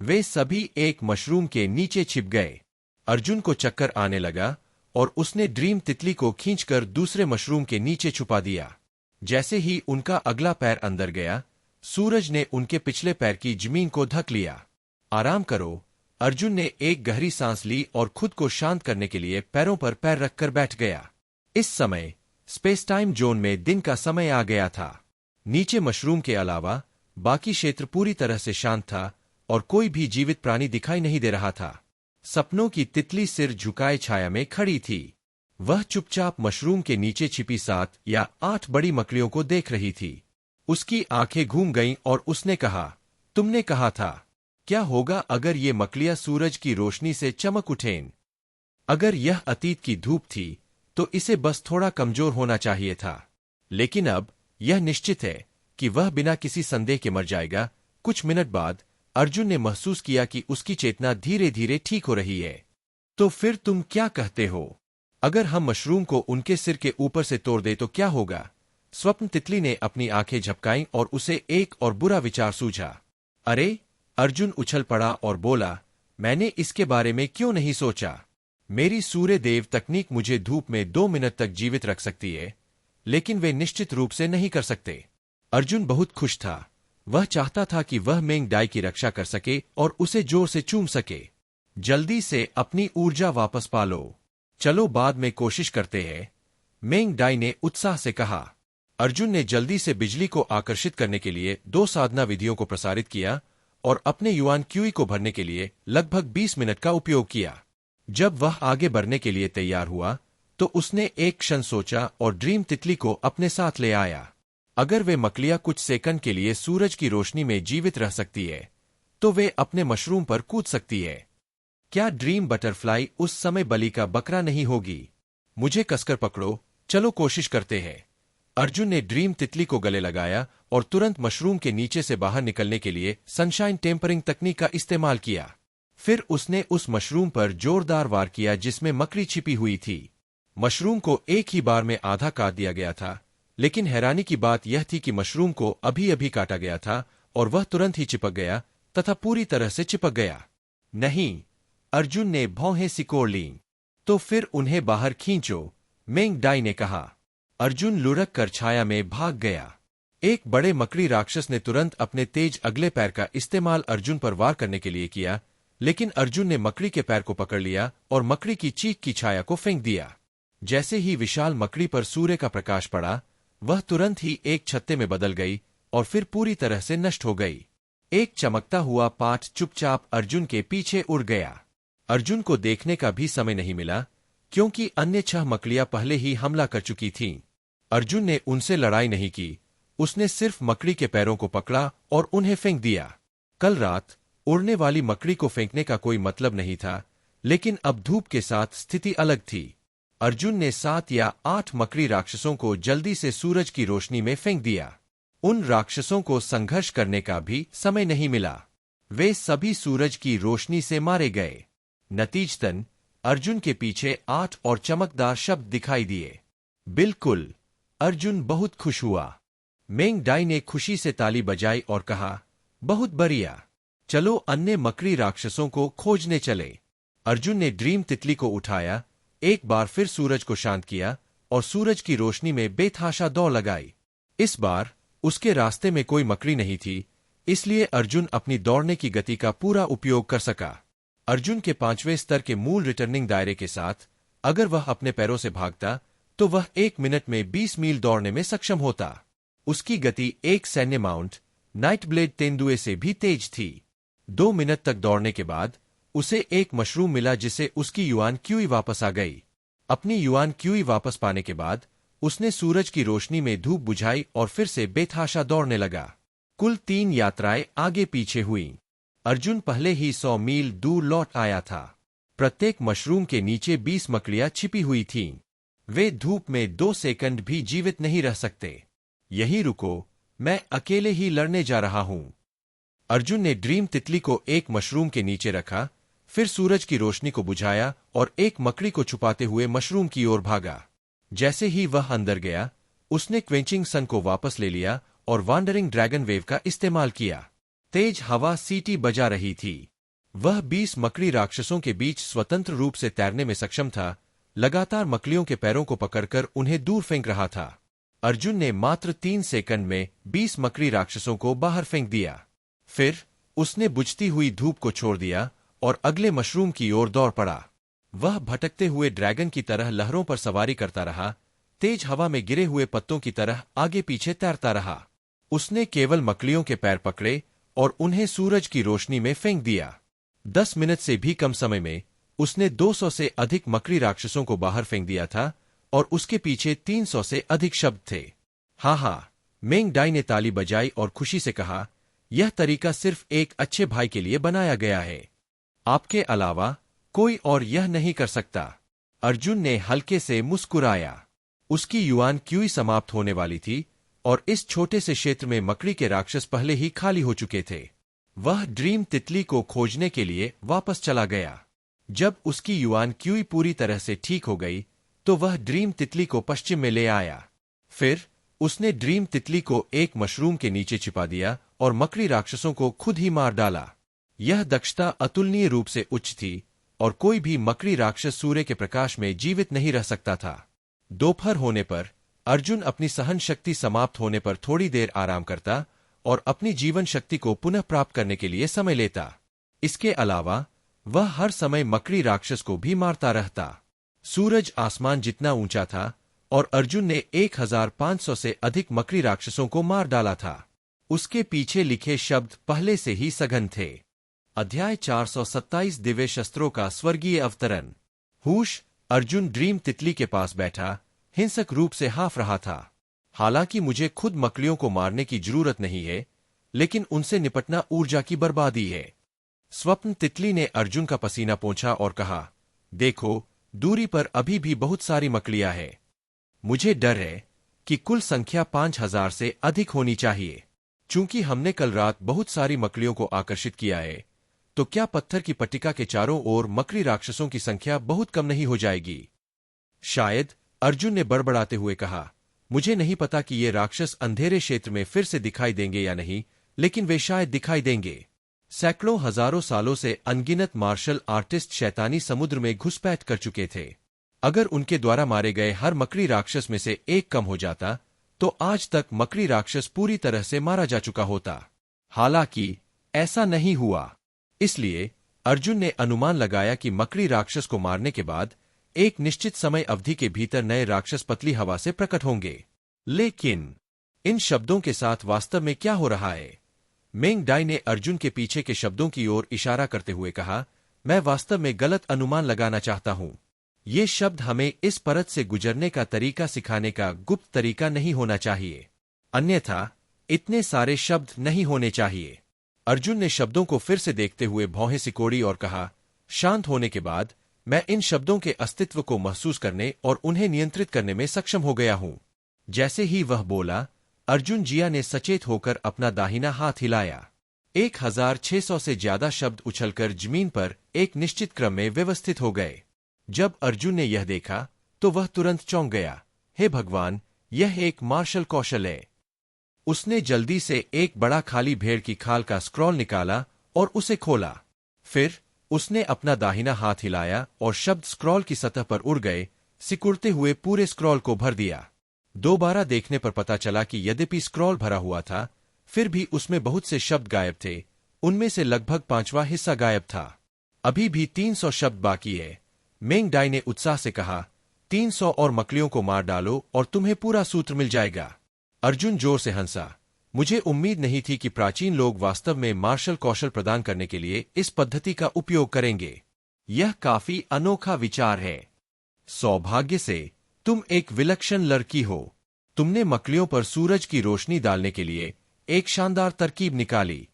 वे सभी एक मशरूम के नीचे छिप गए। अर्जुन को चक्कर आने लगा और उसने ड्रीम तितली को खींचकर दूसरे मशरूम के नीचे छुपा दिया। जैसे ही उनका अगला पैर अंदर गया, सूरज ने उनके पिछले पैर की जमीन को ढक लिया। आराम करो। अर्जुन ने एक गहरी सांस ली और खुद को शांत करने के लिए पैरों पर पैर रखकर बैठ गया। इस समय स्पेस टाइम जोन में दिन का समय आ गया था। नीचे मशरूम के अलावा बाकी क्षेत्र पूरी तरह से शांत था और कोई भी जीवित प्राणी दिखाई नहीं दे रहा था। सपनों की तितली सिर झुकाए छाया में खड़ी थी। वह चुपचाप मशरूम के नीचे छिपी 7 या 8 बड़ी मकड़ियों को देख रही थी। उसकी आंखें घूम गईं और उसने कहा, तुमने कहा था, क्या होगा अगर ये मकड़ियां सूरज की रोशनी से चमक उठें? अगर यह अतीत की धूप थी, तो इसे बस थोड़ा कमजोर होना चाहिए था। लेकिन अब यह निश्चित है कि वह बिना किसी संदेह के मर जाएगा। कुछ मिनट बाद अर्जुन ने महसूस किया कि उसकी चेतना धीरे धीरे ठीक हो रही है। तो फिर तुम क्या कहते हो? अगर हम मशरूम को उनके सिर के ऊपर से तोड़ दे तो क्या होगा? स्वप्न तितली ने अपनी आंखें झपकाईं और उसे एक और बुरा विचार सूझा। अरे! अर्जुन उछल पड़ा और बोला, मैंने इसके बारे में क्यों नहीं सोचा? मेरी सूर्य देव तकनीक मुझे धूप में 2 मिनट तक जीवित रख सकती है, लेकिन वे निश्चित रूप से नहीं कर सकते। अर्जुन बहुत खुश था। वह चाहता था कि वह मेंग डाई की रक्षा कर सके और उसे जोर से चूम सके। जल्दी से अपनी ऊर्जा वापस पालो। चलो बाद में कोशिश करते हैं, मेंग डाई ने उत्साह से कहा। अर्जुन ने जल्दी से बिजली को आकर्षित करने के लिए 2 साधना विधियों को प्रसारित किया और अपने युआन क्यूई को भरने के लिए लगभग 20 मिनट का उपयोग किया। जब वह आगे बढ़ने के लिए तैयार हुआ तो उसने एक क्षण सोचा और ड्रीम तितली को अपने साथ ले आया। अगर वे मकड़ियां कुछ सेकंड के लिए सूरज की रोशनी में जीवित रह सकती है तो वे अपने मशरूम पर कूद सकती है। क्या ड्रीम बटरफ्लाई उस समय बलि का बकरा नहीं होगी? मुझे कसकर पकड़ो, चलो कोशिश करते हैं। अर्जुन ने ड्रीम तितली को गले लगाया और तुरंत मशरूम के नीचे से बाहर निकलने के लिए सनशाइन टेम्परिंग तकनीक का इस्तेमाल किया। फिर उसने उस मशरूम पर जोरदार वार किया जिसमें मकड़ी छिपी हुई थी। मशरूम को एक ही बार में आधा काट दिया गया था, लेकिन हैरानी की बात यह थी कि मशरूम को अभी अभी काटा गया था और वह तुरंत ही चिपक गया तथा पूरी तरह से चिपक गया। नहीं, अर्जुन ने भौहें सिकोड़ लीं। तो फिर उन्हें बाहर खींचो, मेंग डाई ने कहा। अर्जुन लुढ़क कर छाया में भाग गया। एक बड़े मकड़ी राक्षस ने तुरंत अपने तेज अगले पैर का इस्तेमाल अर्जुन पर वार करने के लिए किया, लेकिन अर्जुन ने मकड़ी के पैर को पकड़ लिया और मकड़ी की चीख की छाया को फेंक दिया। जैसे ही विशाल मकड़ी पर सूर्य का प्रकाश पड़ा, वह तुरंत ही एक छत्ते में बदल गई और फिर पूरी तरह से नष्ट हो गई। एक चमकता हुआ पाठ चुपचाप अर्जुन के पीछे उड़ गया। अर्जुन को देखने का भी समय नहीं मिला, क्योंकि अन्य 6 मकड़ियां पहले ही हमला कर चुकी थीं। अर्जुन ने उनसे लड़ाई नहीं की, उसने सिर्फ मकड़ी के पैरों को पकड़ा और उन्हें फेंक दिया। कल रात उड़ने वाली मकड़ी को फेंकने का कोई मतलब नहीं था, लेकिन अब धूप के साथ स्थिति अलग थी। अर्जुन ने 7 या 8 मकड़ी राक्षसों को जल्दी से सूरज की रोशनी में फेंक दिया। उन राक्षसों को संघर्ष करने का भी समय नहीं मिला, वे सभी सूरज की रोशनी से मारे गए। नतीजतन अर्जुन के पीछे 8 और चमकदार शब्द दिखाई दिए। बिल्कुल, अर्जुन बहुत खुश हुआ। मेंग डाई ने खुशी से ताली बजाई और कहा, बहुत बढ़िया, चलो अन्य मकड़ी राक्षसों को खोजने चले। अर्जुन ने ड्रीम तितली को उठाया, एक बार फिर सूरज को शांत किया और सूरज की रोशनी में बेतहाशा दौड़ लगाई। इस बार उसके रास्ते में कोई मकड़ी नहीं थी, इसलिए अर्जुन अपनी दौड़ने की गति का पूरा उपयोग कर सका। अर्जुन के 5वें स्तर के मूल रिटर्निंग दायरे के साथ अगर वह अपने पैरों से भागता तो वह 1 मिनट में 20 मील दौड़ने में सक्षम होता। उसकी गति एक सैन्य माउंट नाइट ब्लेड तेंदुए से भी तेज थी। 2 मिनट तक दौड़ने के बाद उसे एक मशरूम मिला जिसे उसकी युआन क्यूई वापस आ गई। अपनी युआन क्यूई वापस पाने के बाद उसने सूरज की रोशनी में धूप बुझाई और फिर से बेतहाशा दौड़ने लगा। कुल 3 यात्राएं आगे पीछे हुईं। अर्जुन पहले ही 100 मील दूर लौट आया था। प्रत्येक मशरूम के नीचे 20 मकड़ियां छिपी हुई थीं। वे धूप में 2 सेकंड भी जीवित नहीं रह सकते। यहीं रुको, मैं अकेले ही लड़ने जा रहा हूं। अर्जुन ने ड्रीम तितली को एक मशरूम के नीचे रखा, फिर सूरज की रोशनी को बुझाया और एक मकड़ी को छुपाते हुए मशरूम की ओर भागा। जैसे ही वह अंदर गया, उसने क्वेंचिंग सन को वापस ले लिया और वांडरिंग ड्रैगन वेव का इस्तेमाल किया। तेज हवा सीटी बजा रही थी। वह 20 मकड़ी राक्षसों के बीच स्वतंत्र रूप से तैरने में सक्षम था, लगातार मकड़ियों के पैरों को पकड़कर उन्हें दूर फेंक रहा था। अर्जुन ने मात्र 3 सेकंड में 20 मकड़ी राक्षसों को बाहर फेंक दिया। फिर उसने बुझती हुई धूप को छोड़ दिया और अगले मशरूम की ओर दौड़ पड़ा। वह भटकते हुए ड्रैगन की तरह लहरों पर सवारी करता रहा, तेज हवा में गिरे हुए पत्तों की तरह आगे पीछे तैरता रहा। उसने केवल मकड़ियों के पैर पकड़े और उन्हें सूरज की रोशनी में फेंक दिया। 10 मिनट से भी कम समय में उसने 200 से अधिक मकड़ी राक्षसों को बाहर फेंक दिया था और उसके पीछे 300 से अधिक शब्द थे। हाँ, मेंग डाई ने ताली बजाई और खुशी से कहा, यह तरीका सिर्फ एक अच्छे भाई के लिए बनाया गया है। आपके अलावा कोई और यह नहीं कर सकता। अर्जुन ने हल्के से मुस्कुराया। उसकी युआन क्यूई समाप्त होने वाली थी और इस छोटे से क्षेत्र में मकड़ी के राक्षस पहले ही खाली हो चुके थे। वह ड्रीम तितली को खोजने के लिए वापस चला गया। जब उसकी युआन क्यूई पूरी तरह से ठीक हो गई तो वह ड्रीम तितली को पश्चिम में ले आया। फिर उसने ड्रीम तितली को एक मशरूम के नीचे छिपा दिया और मकड़ी राक्षसों को खुद ही मार डाला। यह दक्षता अतुलनीय रूप से उच्च थी और कोई भी मकड़ी राक्षस सूर्य के प्रकाश में जीवित नहीं रह सकता था। दोपहर होने पर अर्जुन अपनी सहन शक्ति समाप्त होने पर थोड़ी देर आराम करता और अपनी जीवन शक्ति को पुनः प्राप्त करने के लिए समय लेता। इसके अलावा वह हर समय मकड़ी राक्षस को भी मारता रहता। सूरज आसमान जितना ऊंचा था और अर्जुन ने 1500 से अधिक मकड़ी राक्षसों को मार डाला था। उसके पीछे लिखे शब्द पहले से ही सघन थे। अध्याय 427 दिव्य शस्त्रों का स्वर्गीय अवतरण। हुश, अर्जुन ड्रीम तितली के पास बैठा हिंसक रूप से हाँफ रहा था। हालांकि मुझे खुद मकड़ियों को मारने की जरूरत नहीं है, लेकिन उनसे निपटना ऊर्जा की बर्बादी है। स्वप्न तितली ने अर्जुन का पसीना पोंछा और कहा, देखो, दूरी पर अभी भी बहुत सारी मकड़ियां हैं। मुझे डर है कि कुल संख्या 5000 से अधिक होनी चाहिए। चूंकि हमने कल रात बहुत सारी मकड़ियों को आकर्षित किया है, तो क्या पत्थर की पट्टिका के चारों ओर मकड़ी राक्षसों की संख्या बहुत कम नहीं हो जाएगी? शायद, अर्जुन ने बड़बड़ाते हुए कहा, मुझे नहीं पता कि ये राक्षस अंधेरे क्षेत्र में फिर से दिखाई देंगे या नहीं, लेकिन वे शायद दिखाई देंगे। सैकड़ों हजारों सालों से अनगिनत मार्शल आर्टिस्ट शैतानी समुद्र में घुसपैठ कर चुके थे। अगर उनके द्वारा मारे गए हर मकड़ी राक्षस में से एक कम हो जाता, तो आज तक मकड़ी राक्षस पूरी तरह से मारा जा चुका होता। हालांकि ऐसा नहीं हुआ। इसलिए अर्जुन ने अनुमान लगाया कि मकड़ी राक्षस को मारने के बाद एक निश्चित समय अवधि के भीतर नए राक्षस पतली हवा से प्रकट होंगे। लेकिन इन शब्दों के साथ वास्तव में क्या हो रहा है? मेंग डाई ने अर्जुन के पीछे के शब्दों की ओर इशारा करते हुए कहा, मैं वास्तव में गलत अनुमान लगाना चाहता हूं। ये शब्द हमें इस परत से गुजरने का तरीका सिखाने का गुप्त तरीका नहीं होना चाहिए, अन्यथा इतने सारे शब्द नहीं होने चाहिए। अर्जुन ने शब्दों को फिर से देखते हुए भौहें सिकोड़ी और कहा, शांत होने के बाद मैं इन शब्दों के अस्तित्व को महसूस करने और उन्हें नियंत्रित करने में सक्षम हो गया हूं। जैसे ही वह बोला, अर्जुन जिया ने सचेत होकर अपना दाहिना हाथ हिलाया। 1600 से ज्यादा शब्द उछलकर जमीन पर एक निश्चित क्रम में व्यवस्थित हो गए। जब अर्जुन ने यह देखा, तो वह तुरंत चौंक गया। हे भगवान, यह एक मार्शल कौशल है। उसने जल्दी से एक बड़ा खाली भेड़ की खाल का स्क्रॉल निकाला और उसे खोला। फिर उसने अपना दाहिना हाथ हिलाया और शब्द स्क्रॉल की सतह पर उड़ गए, सिकुड़ते हुए पूरे स्क्रॉल को भर दिया। दोबारा देखने पर पता चला कि यद्यपि स्क्रॉल भरा हुआ था, फिर भी उसमें बहुत से शब्द गायब थे। उनमें से लगभग 5वां हिस्सा गायब था। अभी भी 300 शब्द बाकी है। मेंग डाई ने उत्साह से कहा, 300 और मकड़ियों को मार डालो और तुम्हें पूरा सूत्र मिल जाएगा। अर्जुन जोर से हंसा। मुझे उम्मीद नहीं थी कि प्राचीन लोग वास्तव में मार्शल कौशल प्रदान करने के लिए इस पद्धति का उपयोग करेंगे। यह काफी अनोखा विचार है। सौभाग्य से तुम एक विलक्षण लड़की हो। तुमने मकड़ियों पर सूरज की रोशनी डालने के लिए एक शानदार तरकीब निकाली।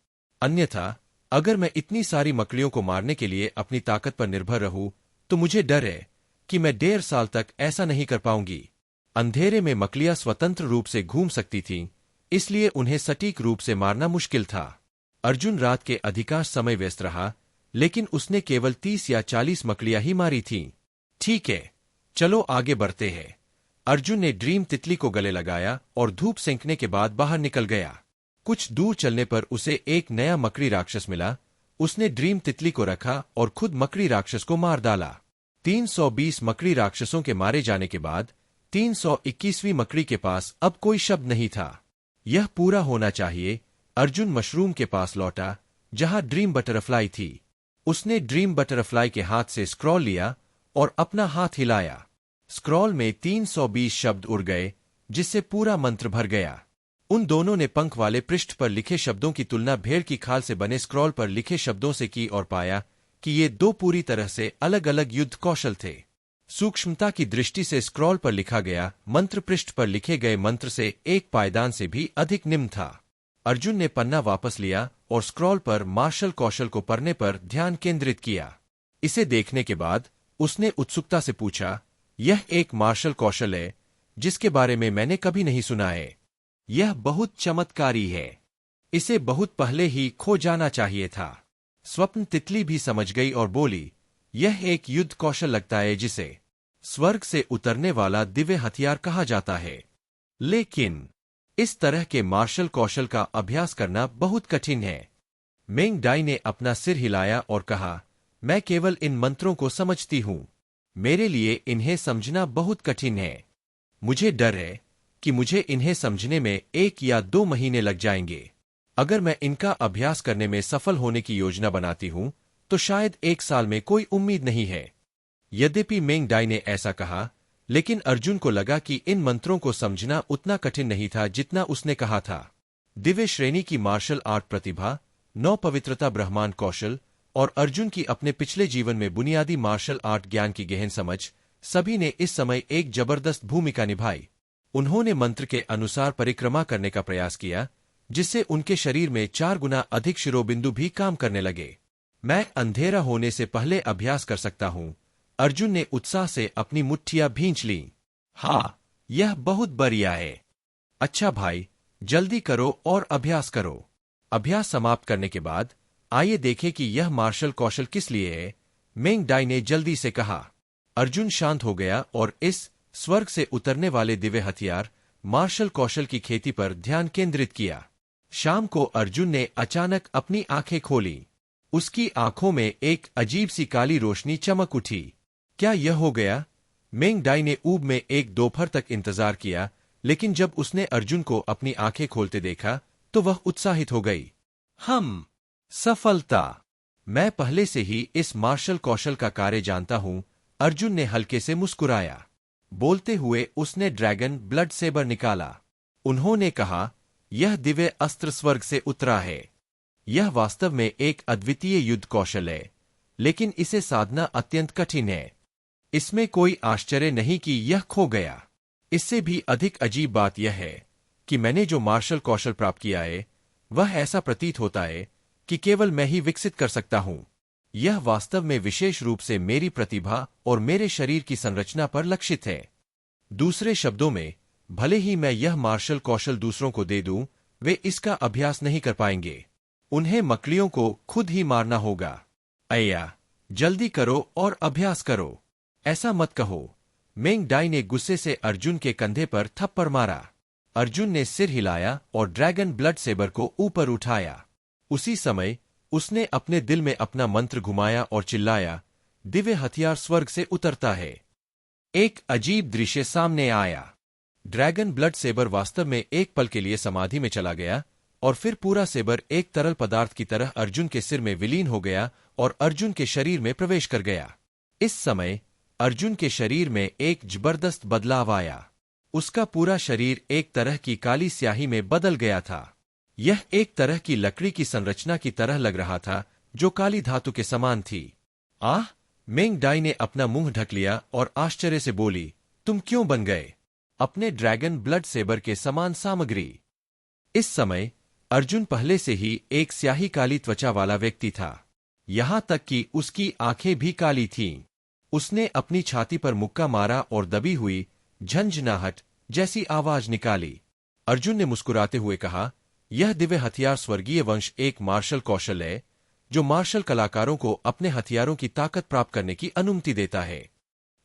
अन्यथा अगर मैं इतनी सारी मकड़ियों को मारने के लिए अपनी ताकत पर निर्भर रहूं, तो मुझे डर है कि मैं 1.5 साल तक ऐसा नहीं कर पाऊंगी। अंधेरे में मकड़ियां स्वतंत्र रूप से घूम सकती थीं, इसलिए उन्हें सटीक रूप से मारना मुश्किल था। अर्जुन रात के अधिकांश समय व्यस्त रहा, लेकिन उसने केवल 30 या 40 मकड़ियां ही मारी थीं। ठीक है, चलो आगे बढ़ते हैं। अर्जुन ने ड्रीम तितली को गले लगाया और धूप सेंकने के बाद बाहर निकल गया। कुछ दूर चलने पर उसे एक नया मकड़ी राक्षस मिला। उसने ड्रीम तितली को रखा और खुद मकड़ी राक्षस को मार डाला। 320 मकड़ी राक्षसों के मारे जाने के बाद 321वीं मकड़ी के पास अब कोई शब्द नहीं था। यह पूरा होना चाहिए। अर्जुन मशरूम के पास लौटा, जहां ड्रीम बटरफ्लाई थी। उसने ड्रीम बटरफ्लाई के हाथ से स्क्रॉल लिया और अपना हाथ हिलाया। स्क्रॉल में 320 शब्द उड़ गए, जिससे पूरा मंत्र भर गया। उन दोनों ने पंख वाले पृष्ठ पर लिखे शब्दों की तुलना भेड़ की खाल से बने स्क्रॉल पर लिखे शब्दों से की और पाया कि ये दो पूरी तरह से अलग अलग युद्ध कौशल थे। सूक्ष्मता की दृष्टि से स्क्रॉल पर लिखा गया मंत्र पृष्ठ पर लिखे गए मंत्र से एक पायदान से भी अधिक निम्न था। अर्जुन ने पन्ना वापस लिया और स्क्रॉल पर मार्शल कौशल को पढ़ने पर ध्यान केंद्रित किया। इसे देखने के बाद उसने उत्सुकता से पूछा, यह एक मार्शल कौशल है जिसके बारे में मैंने कभी नहीं सुना है। यह बहुत चमत्कारी है। इसे बहुत पहले ही खो जाना चाहिए था। स्वप्न तितली भी समझ गई और बोली, यह एक युद्ध कौशल लगता है जिसे स्वर्ग से उतरने वाला दिव्य हथियार कहा जाता है। लेकिन इस तरह के मार्शल कौशल का अभ्यास करना बहुत कठिन है। मेंग डाई ने अपना सिर हिलाया और कहा, मैं केवल इन मंत्रों को समझती हूं। मेरे लिए इन्हें समझना बहुत कठिन है। मुझे डर है कि मुझे इन्हें समझने में 1 या 2 महीने लग जाएंगे। अगर मैं इनका अभ्यास करने में सफल होने की योजना बनाती हूं तो शायद 1 साल में कोई उम्मीद नहीं है। यद्यपि मेंग डाई ने ऐसा कहा, लेकिन अर्जुन को लगा कि इन मंत्रों को समझना उतना कठिन नहीं था जितना उसने कहा था। दिव्य श्रेणी की मार्शल आर्ट प्रतिभा, 9 पवित्रता ब्रह्मांड कौशल और अर्जुन की अपने पिछले जीवन में बुनियादी मार्शल आर्ट ज्ञान की गहन समझ, सभी ने इस समय एक जबरदस्त भूमिका निभाई। उन्होंने मंत्र के अनुसार परिक्रमा करने का प्रयास किया, जिससे उनके शरीर में 4 गुना अधिक शिरोबिंदु भी काम करने लगे। मैं अंधेरा होने से पहले अभ्यास कर सकता हूं। अर्जुन ने उत्साह से अपनी मुट्ठियां भींच लीं। हाँ, यह बहुत बढ़िया है। अच्छा भाई, जल्दी करो और अभ्यास करो। अभ्यास समाप्त करने के बाद आइए देखें कि यह मार्शल कौशल किस लिए है, मेंग डाई ने जल्दी से कहा। अर्जुन शांत हो गया और इस स्वर्ग से उतरने वाले दिव्य हथियार मार्शल कौशल की खेती पर ध्यान केंद्रित किया। शाम को अर्जुन ने अचानक अपनी आंखें खोली। उसकी आंखों में एक अजीब सी काली रोशनी चमक उठी। क्या यह हो गया? मेंग डाई ने ऊब में एक दोपहर तक इंतजार किया, लेकिन जब उसने अर्जुन को अपनी आंखें खोलते देखा तो वह उत्साहित हो गई। सफलता! मैं पहले से ही इस मार्शल कौशल का कार्य जानता हूं। अर्जुन ने हल्के से मुस्कुराया। बोलते हुए उसने ड्रैगन ब्लड सेबर निकाला। उन्होंने कहा, यह दिव्य अस्त्र स्वर्ग से उतरा है। यह वास्तव में एक अद्वितीय युद्ध कौशल है, लेकिन इसे साधना अत्यंत कठिन है। इसमें कोई आश्चर्य नहीं कि यह खो गया। इससे भी अधिक अजीब बात यह है कि मैंने जो मार्शल कौशल प्राप्त किया है, वह ऐसा प्रतीत होता है कि केवल मैं ही विकसित कर सकता हूं। यह वास्तव में विशेष रूप से मेरी प्रतिभा और मेरे शरीर की संरचना पर लक्षित है। दूसरे शब्दों में, भले ही मैं यह मार्शल कौशल दूसरों को दे दूं, वे इसका अभ्यास नहीं कर पाएंगे। उन्हें मकड़ियों को खुद ही मारना होगा। अय्या, जल्दी करो और अभ्यास करो। ऐसा मत कहो। मेंग डाई ने गुस्से से अर्जुन के कंधे पर थप्पड़ मारा। अर्जुन ने सिर हिलाया और ड्रैगन ब्लड सेबर को ऊपर उठाया। उसी समय उसने अपने दिल में अपना मंत्र घुमाया और चिल्लाया, दिव्य हथियार स्वर्ग से उतरता है। एक अजीब दृश्य सामने आया। ड्रैगन ब्लड सेबर वास्तव में एक पल के लिए समाधि में चला गया और फिर पूरा सेबर एक तरल पदार्थ की तरह अर्जुन के सिर में विलीन हो गया और अर्जुन के शरीर में प्रवेश कर गया। इस समय अर्जुन के शरीर में एक जबरदस्त बदलाव आया। उसका पूरा शरीर एक तरह की काली स्याही में बदल गया था। यह एक तरह की लकड़ी की संरचना की तरह लग रहा था, जो काली धातु के समान थी। आह! मेंग डाई ने अपना मुंह ढक लिया और आश्चर्य से बोली, तुम क्यों बन गए अपने ड्रैगन ब्लड सेबर के समान सामग्री? इस समय अर्जुन पहले से ही एक स्याही काली त्वचा वाला व्यक्ति था। यहां तक कि उसकी आंखें भी काली थीं। उसने अपनी छाती पर मुक्का मारा और दबी हुई झंझनाहट जैसी आवाज निकाली। अर्जुन ने मुस्कुराते हुए कहा, यह दिव्य हथियार स्वर्गीय वंश एक मार्शल कौशल है, जो मार्शल कलाकारों को अपने हथियारों की ताकत प्राप्त करने की अनुमति देता है।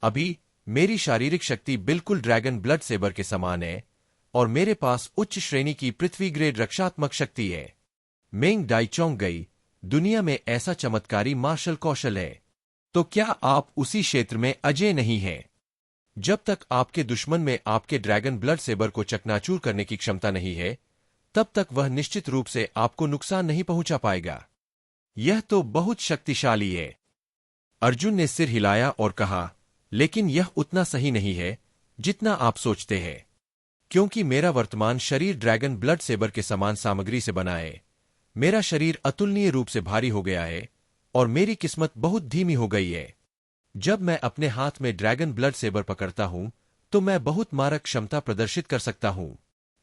अभी मेरी शारीरिक शक्ति बिल्कुल ड्रैगन ब्लड सेबर के समान है और मेरे पास उच्च श्रेणी की पृथ्वी ग्रेड रक्षात्मक शक्ति है। मेंग डाई चौंक गई। दुनिया में ऐसा चमत्कारी मार्शल कौशल है, तो क्या आप उसी क्षेत्र में अजय नहीं हैं? जब तक आपके दुश्मन में आपके ड्रैगन ब्लड सेबर को चकनाचूर करने की क्षमता नहीं है, तब तक वह निश्चित रूप से आपको नुकसान नहीं पहुंचा पाएगा। यह तो बहुत शक्तिशाली है। अर्जुन ने सिर हिलाया और कहा, लेकिन यह उतना सही नहीं है जितना आप सोचते हैं, क्योंकि मेरा वर्तमान शरीर ड्रैगन ब्लड सेबर के समान सामग्री से बना है। मेरा शरीर अतुलनीय रूप से भारी हो गया है और मेरी किस्मत बहुत धीमी हो गई है। जब मैं अपने हाथ में ड्रैगन ब्लड सेबर पकड़ता हूं, तो मैं बहुत मारक क्षमता प्रदर्शित कर सकता हूं।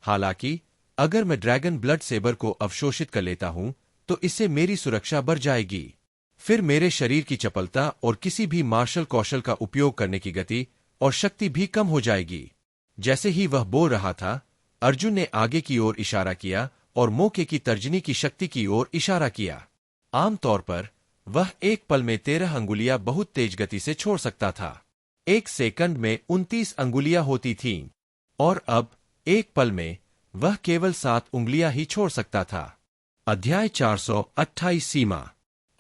हालांकि अगर मैं ड्रैगन ब्लड सेबर को अवशोषित कर लेता हूं, तो इससे मेरी सुरक्षा बढ़ जाएगी। फिर मेरे शरीर की चपलता और किसी भी मार्शल कौशल का उपयोग करने की गति और शक्ति भी कम हो जाएगी। जैसे ही वह बोल रहा था, अर्जुन ने आगे की ओर इशारा किया और मौके की तर्जनी की शक्ति की ओर इशारा किया। आमतौर पर वह एक पल में 13 अंगुलियां बहुत तेज गति से छोड़ सकता था। एक सेकंड में 29 अंगुलियां होती थीं, और अब एक पल में वह केवल 7 उंगलियां ही छोड़ सकता था। अध्याय 428 सीमा।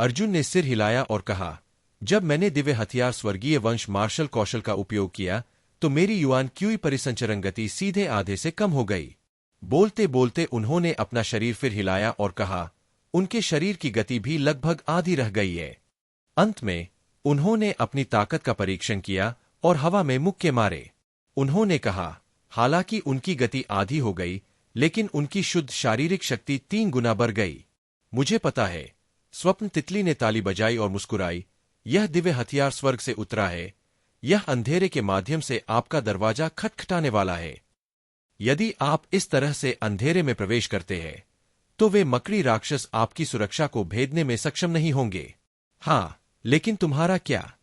अर्जुन ने सिर हिलाया और कहा, जब मैंने दिव्य हथियार स्वर्गीय वंश मार्शल कौशल का उपयोग किया, तो मेरी युआन क्यूई परिसंचरण गति सीधे आधे से कम हो गई। बोलते बोलते उन्होंने अपना शरीर फिर हिलाया और कहा, उनके शरीर की गति भी लगभग आधी रह गई है। अंत में उन्होंने अपनी ताकत का परीक्षण किया और हवा में मुक्के मारे। उन्होंने कहा, हालांकि उनकी गति आधी हो गई, लेकिन उनकी शुद्ध शारीरिक शक्ति 3 गुना बढ़ गई। मुझे पता है। स्वप्न तितली ने ताली बजाई और मुस्कुराई। यह दिव्य हथियार स्वर्ग से उतरा है। यह अंधेरे के माध्यम से आपका दरवाजा खटखटाने वाला है। यदि आप इस तरह से अंधेरे में प्रवेश करते हैं, तो वे मकड़ी राक्षस आपकी सुरक्षा को भेदने में सक्षम नहीं होंगे। हाँ, लेकिन तुम्हारा क्या?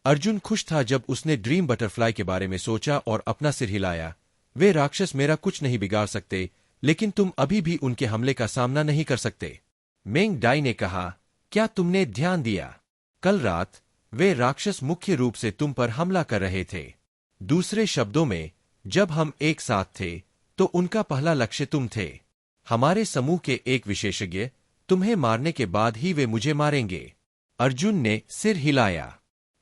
अर्जुन खुश था जब उसने ड्रीम बटरफ्लाई के बारे में सोचा और अपना सिर हिलाया। वे राक्षस मेरा कुछ नहीं बिगाड़ सकते, लेकिन तुम अभी भी उनके हमले का सामना नहीं कर सकते। मेंग डाई ने कहा, क्या तुमने ध्यान दिया? कल रात वे राक्षस मुख्य रूप से तुम पर हमला कर रहे थे। दूसरे शब्दों में, जब हम एक साथ थे, तो उनका पहला लक्ष्य तुम थे। हमारे समूह के एक विशेषज्ञ, तुम्हें मारने के बाद ही वे मुझे मारेंगे। अर्जुन ने सिर हिलाया।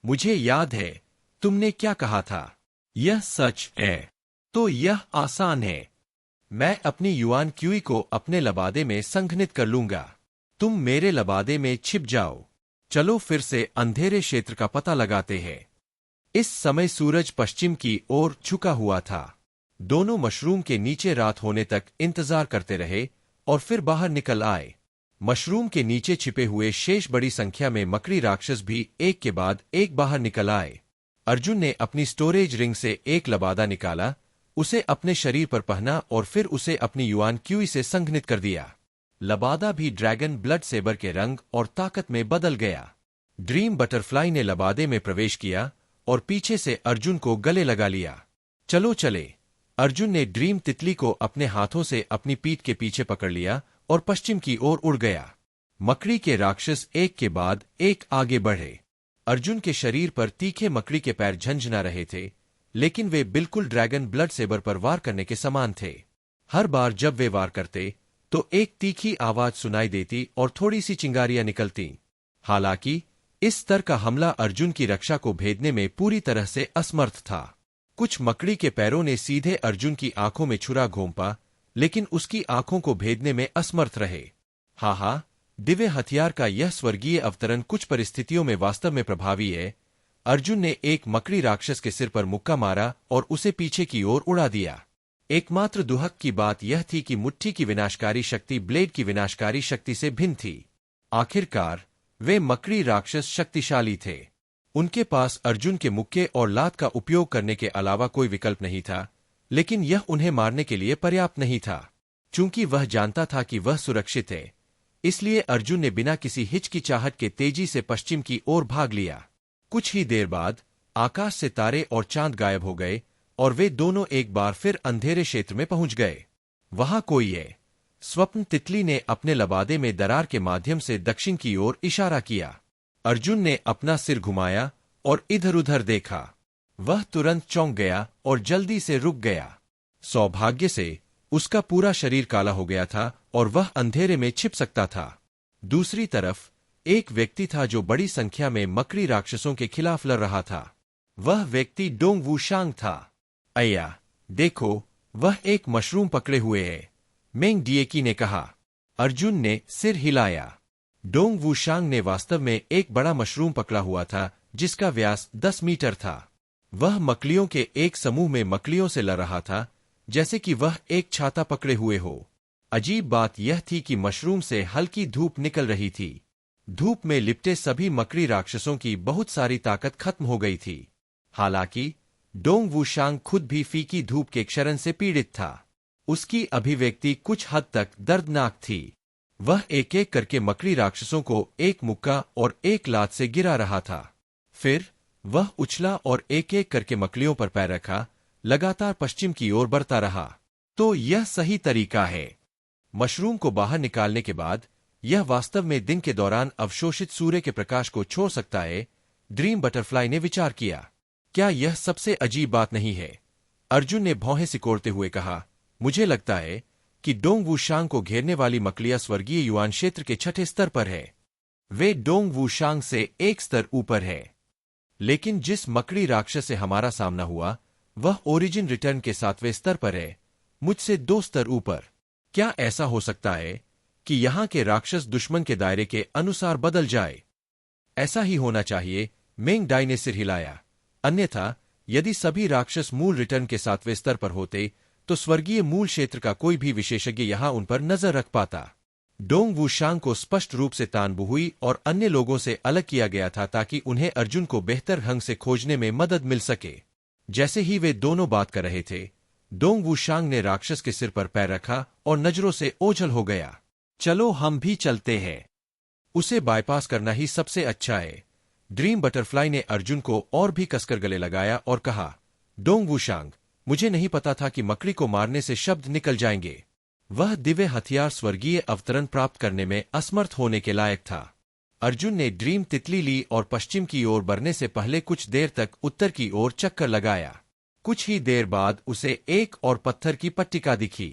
मुझे याद है, तुमने क्या कहा था? यह सच है। तो यह आसान है। मैं अपनी युआन क्यूई को अपने लबादे में संघनित कर लूंगा। तुम मेरे लबादे में छिप जाओ। चलो फिर से अंधेरे क्षेत्र का पता लगाते हैं। इस समय सूरज पश्चिम की ओर झुका हुआ था। दोनों मशरूम के नीचे रात होने तक इंतजार करते रहे और फिर बाहर निकल आए। मशरूम के नीचे छिपे हुए शेष बड़ी संख्या में मकड़ी राक्षस भी एक के बाद एक बाहर निकल आए। अर्जुन ने अपनी स्टोरेज रिंग से एक लबादा निकाला, उसे अपने शरीर पर पहना और फिर उसे अपनी युआन क्यूई से संघनित कर दिया। लबादा भी ड्रैगन ब्लड सेबर के रंग और ताकत में बदल गया। ड्रीम बटरफ्लाई ने लबादे में प्रवेश किया और पीछे से अर्जुन को गले लगा लिया। चलो चले। अर्जुन ने ड्रीम तितली को अपने हाथों से अपनी पीठ के पीछे पकड़ लिया और पश्चिम की ओर उड़ गया। मकड़ी के राक्षस एक के बाद एक आगे बढ़े। अर्जुन के शरीर पर तीखे मकड़ी के पैर झंझना रहे थे, लेकिन वे बिल्कुल ड्रैगन ब्लड सेबर पर वार करने के समान थे। हर बार जब वे वार करते, तो एक तीखी आवाज सुनाई देती और थोड़ी सी चिंगारियां निकलती। हालांकि इस स्तर का हमला अर्जुन की रक्षा को भेदने में पूरी तरह से असमर्थ था। कुछ मकड़ी के पैरों ने सीधे अर्जुन की आंखों में छुरा घोंपा, लेकिन उसकी आंखों को भेदने में असमर्थ रहे। हाँ, दिव्य हथियार का यह स्वर्गीय अवतरण कुछ परिस्थितियों में वास्तव में प्रभावी है। अर्जुन ने एक मकड़ी राक्षस के सिर पर मुक्का मारा और उसे पीछे की ओर उड़ा दिया। एकमात्र दुहक की बात यह थी कि मुट्ठी की विनाशकारी शक्ति ब्लेड की विनाशकारी शक्ति से भिन्न थी। आखिरकार वे मकड़ी राक्षस शक्तिशाली थे। उनके पास अर्जुन के मुक्के और लात का उपयोग करने के अलावा कोई विकल्प नहीं था, लेकिन यह उन्हें मारने के लिए पर्याप्त नहीं था। चूंकि वह जानता था कि वह सुरक्षित है, इसलिए अर्जुन ने बिना किसी हिचकिचाहट के तेजी से पश्चिम की ओर भाग लिया। कुछ ही देर बाद आकाश से तारे और चांद गायब हो गए और वे दोनों एक बार फिर अंधेरे क्षेत्र में पहुंच गए। वहां कोई है। स्वप्न तितली ने अपने लबादे में दरार के माध्यम से दक्षिण की ओर इशारा किया। अर्जुन ने अपना सिर घुमाया और इधर-उधर देखा। वह तुरंत चौंक गया और जल्दी से रुक गया। सौभाग्य से उसका पूरा शरीर काला हो गया था और वह अंधेरे में छिप सकता था। दूसरी तरफ एक व्यक्ति था जो बड़ी संख्या में मकड़ी राक्षसों के खिलाफ लड़ रहा था। वह व्यक्ति डोंग वूशांग था। अय्या, देखो, वह एक मशरूम पकड़े हुए है, मेंग डिएकी ने कहा। अर्जुन ने सिर हिलाया। डोंग वूशांग ने वास्तव में एक बड़ा मशरूम पकड़ा हुआ था जिसका व्यास 10 मीटर था। वह मकड़ियों के एक समूह में मकड़ियों से लड़ रहा था, जैसे कि वह एक छाता पकड़े हुए हो। अजीब बात यह थी कि मशरूम से हल्की धूप निकल रही थी। धूप में लिपटे सभी मकड़ी राक्षसों की बहुत सारी ताकत खत्म हो गई थी। हालांकि डोंग वूशांग खुद भी फीकी धूप के क्षरण से पीड़ित था। उसकी अभिव्यक्ति कुछ हद तक दर्दनाक थी। वह एक एक करके मकड़ी राक्षसों को एक मुक्का और एक लात से गिरा रहा था। फिर वह उछला और एक एक करके मकड़ियों पर पैर रखा, लगातार पश्चिम की ओर बढ़ता रहा। तो यह सही तरीका है। मशरूम को बाहर निकालने के बाद यह वास्तव में दिन के दौरान अवशोषित सूर्य के प्रकाश को छोड़ सकता है, ड्रीम बटरफ्लाई ने विचार किया। क्या यह सबसे अजीब बात नहीं है? अर्जुन ने भौहें सिकोड़ते हुए कहा। मुझे लगता है कि डोंग वूशांग को घेरने वाली मकड़ियां स्वर्गीय युआन क्षेत्र के 6ठे स्तर पर है। वे डोंग वूशांग से एक स्तर ऊपर है। लेकिन जिस मकड़ी राक्षस से हमारा सामना हुआ, वह ओरिजिन रिटर्न के 7वें स्तर पर है मुझसे 2 स्तर ऊपर। क्या ऐसा हो सकता है कि यहाँ के राक्षस दुश्मन के दायरे के अनुसार बदल जाए? ऐसा ही होना चाहिए, मेंग डाई ने सिर हिलाया। अन्यथा यदि सभी राक्षस मूल रिटर्न के 7वें स्तर पर होते तो स्वर्गीय मूल क्षेत्र का कोई भी विशेषज्ञ यहां उन पर नजर रख पाता। डोंग वूशांग को स्पष्ट रूप से तानबुहुई और अन्य लोगों से अलग किया गया था ताकि उन्हें अर्जुन को बेहतर ढंग से खोजने में मदद मिल सके। जैसे ही वे दोनों बात कर रहे थे, डोंग वूशांग ने राक्षस के सिर पर पैर रखा और नजरों से ओझल हो गया। चलो हम भी चलते हैं। उसे बाईपास करना ही सबसे अच्छा है। ड्रीम बटरफ्लाई ने अर्जुन को और भी कसकर गले लगाया और कहा, डोंग वूशांग, मुझे नहीं पता था कि मकड़ी को मारने से शब्द निकल जाएंगे। वह दिव्य हथियार स्वर्गीय अवतरण प्राप्त करने में असमर्थ होने के लायक था। अर्जुन ने ड्रीम तितली ली और पश्चिम की ओर बढ़ने से पहले कुछ देर तक उत्तर की ओर चक्कर लगाया। कुछ ही देर बाद उसे एक और पत्थर की पट्टिका दिखी।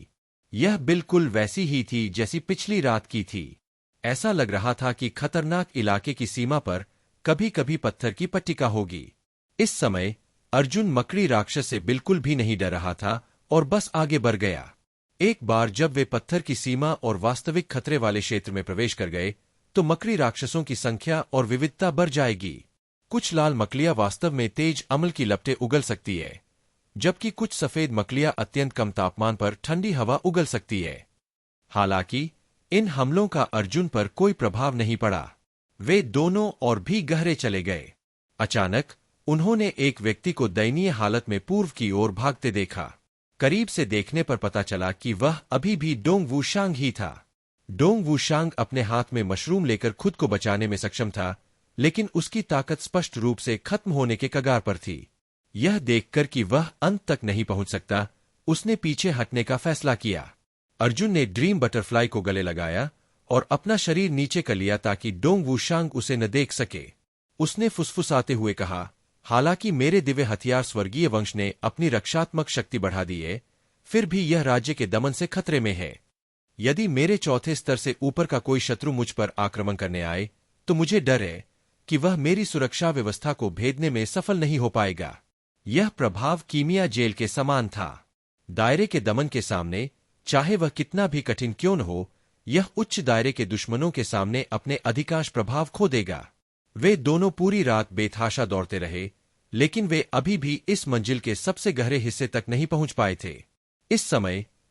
यह बिल्कुल वैसी ही थी जैसी पिछली रात की थी। ऐसा लग रहा था कि खतरनाक इलाके की सीमा पर कभी कभी पत्थर की पट्टिका होगी। इस समय अर्जुन मकड़ी राक्षस से बिल्कुल भी नहीं डर रहा था और बस आगे बढ़ गया। एक बार जब वे पत्थर की सीमा और वास्तविक खतरे वाले क्षेत्र में प्रवेश कर गए तो मकड़ी राक्षसों की संख्या और विविधता बढ़ जाएगी। कुछ लाल मकड़ियां वास्तव में तेज अमल की लपटें उगल सकती है, जबकि कुछ सफेद मकड़ियां अत्यंत कम तापमान पर ठंडी हवा उगल सकती है। हालांकि इन हमलों का अर्जुन पर कोई प्रभाव नहीं पड़ा। वे दोनों और भी गहरे चले गए। अचानक उन्होंने एक व्यक्ति को दयनीय हालत में पूर्व की ओर भागते देखा। करीब से देखने पर पता चला कि वह अभी भी डोंग वूशांग ही था। डोंग वूशांग अपने हाथ में मशरूम लेकर खुद को बचाने में सक्षम था, लेकिन उसकी ताकत स्पष्ट रूप से खत्म होने के कगार पर थी। यह देखकर कि वह अंत तक नहीं पहुंच सकता, उसने पीछे हटने का फैसला किया। अर्जुन ने ड्रीम बटरफ्लाई को गले लगाया और अपना शरीर नीचे कर लिया ताकि डोंग वूशांग उसे न देख सके। उसने फुसफुसाते हुए कहा, हालांकि मेरे दिव्य हथियार स्वर्गीय वंश ने अपनी रक्षात्मक शक्ति बढ़ा दी है, फिर भी यह राज्य के दमन से खतरे में है। यदि मेरे चौथे स्तर से ऊपर का कोई शत्रु मुझ पर आक्रमण करने आए तो मुझे डर है कि वह मेरी सुरक्षा व्यवस्था को भेदने में सफल नहीं हो पाएगा। यह प्रभाव कीमिया जेल के समान था। दायरे के दमन के सामने, चाहे वह कितना भी कठिन क्यों न हो, यह उच्च दायरे के दुश्मनों के सामने अपने अधिकांश प्रभाव खो देगा। वे दोनों पूरी रात बेतहाशा दौड़ते रहे, लेकिन वे अभी भी इस मंजिल के सबसे गहरे हिस्से तक नहीं पहुंच पाए थे। इस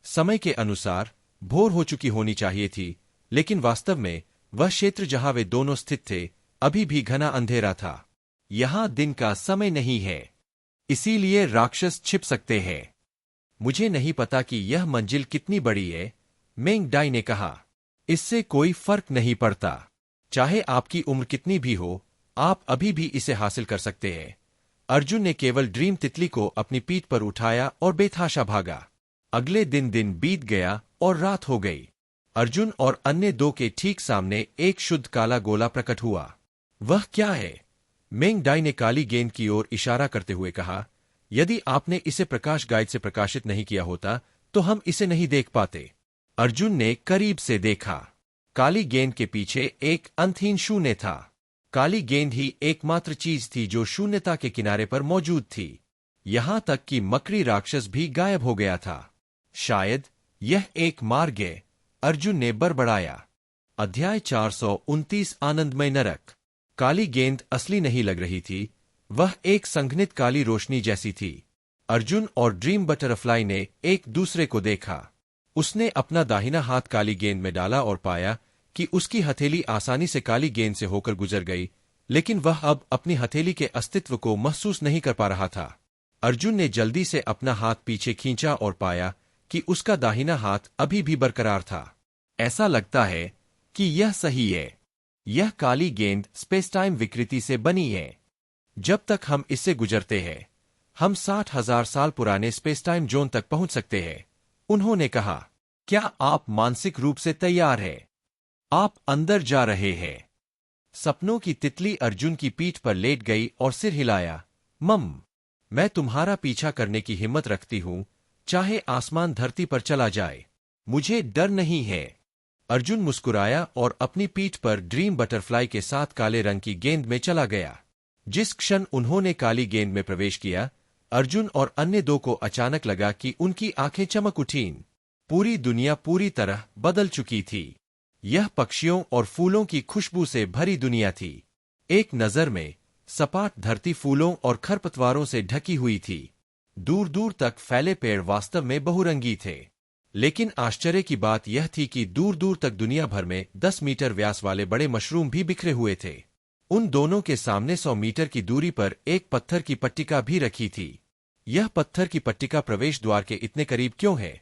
समय के अनुसार भोर हो चुकी होनी चाहिए थी, लेकिन वास्तव में वह क्षेत्र जहां वे दोनों स्थित थे अभी भी घना अंधेरा था। यहां दिन का समय नहीं है, इसीलिए राक्षस छिप सकते हैं। मुझे नहीं पता कि यह मंजिल कितनी बड़ी है, मेंग डाई ने कहा। इससे कोई फर्क नहीं पड़ता। चाहे आपकी उम्र कितनी भी हो, आप अभी भी इसे हासिल कर सकते हैं। अर्जुन ने केवल ड्रीम तितली को अपनी पीठ पर उठाया और बेतहाशा भागा। अगले दिन बीत गया और रात हो गई। अर्जुन और अन्य दो के ठीक सामने एक शुद्ध काला गोला प्रकट हुआ। वह क्या है? मेंग डाई ने काली गेंद की ओर इशारा करते हुए कहा, यदि आपने इसे प्रकाश गाइड से प्रकाशित नहीं किया होता तो हम इसे नहीं देख पाते। अर्जुन ने करीब से देखा। काली गेंद के पीछे एक अंतहीन शून्य था। काली गेंद ही एकमात्र चीज थी जो शून्यता के किनारे पर मौजूद थी। यहां तक कि मकड़ी राक्षस भी गायब हो गया था। शायद यह एक मार्ग है, अर्जुन ने बड़बड़ाया। अध्याय 429 आनंदमय नरक। काली गेंद असली नहीं लग रही थी, वह एक संघनित काली रोशनी जैसी थी। अर्जुन और ड्रीम बटरफ्लाई ने एक दूसरे को देखा। उसने अपना दाहिना हाथ काली गेंद में डाला और पाया कि उसकी हथेली आसानी से काली गेंद से होकर गुजर गई, लेकिन वह अब अपनी हथेली के अस्तित्व को महसूस नहीं कर पा रहा था। अर्जुन ने जल्दी से अपना हाथ पीछे खींचा और पाया कि उसका दाहिना हाथ अभी भी बरकरार था। ऐसा लगता है कि यह सही है। यह काली गेंद स्पेस-टाइम विकृति से बनी है। जब तक हम इससे गुजरते हैं, हम 60,000 साल पुराने स्पेस-टाइम जोन तक पहुंच सकते हैं, उन्होंने कहा। क्या आप मानसिक रूप से तैयार हैं? आप अंदर जा रहे हैं। सपनों की तितली अर्जुन की पीठ पर लेट गई और सिर हिलाया। मैं तुम्हारा पीछा करने की हिम्मत रखती हूं, चाहे आसमान धरती पर चला जाए। मुझे डर नहीं है। अर्जुन मुस्कुराया और अपनी पीठ पर ड्रीम बटरफ्लाई के साथ काले रंग की गेंद में चला गया। जिस क्षण उन्होंने काली गेंद में प्रवेश किया, अर्जुन और अन्य दो को अचानक लगा कि उनकी आंखें चमक उठीं। पूरी दुनिया पूरी तरह बदल चुकी थी। यह पक्षियों और फूलों की खुशबू से भरी दुनिया थी। एक नजर में सपाट धरती फूलों और खरपतवारों से ढकी हुई थी। दूर दूर तक फैले पेड़ वास्तव में बहुरंगी थे। लेकिन आश्चर्य की बात यह थी कि दूर दूर तक दुनिया भर में 10 मीटर व्यास वाले बड़े मशरूम भी बिखरे हुए थे। उन दोनों के सामने 100 मीटर की दूरी पर एक पत्थर की पट्टिका भी रखी थी। यह पत्थर की पट्टिका प्रवेश द्वार के इतने करीब क्यों है?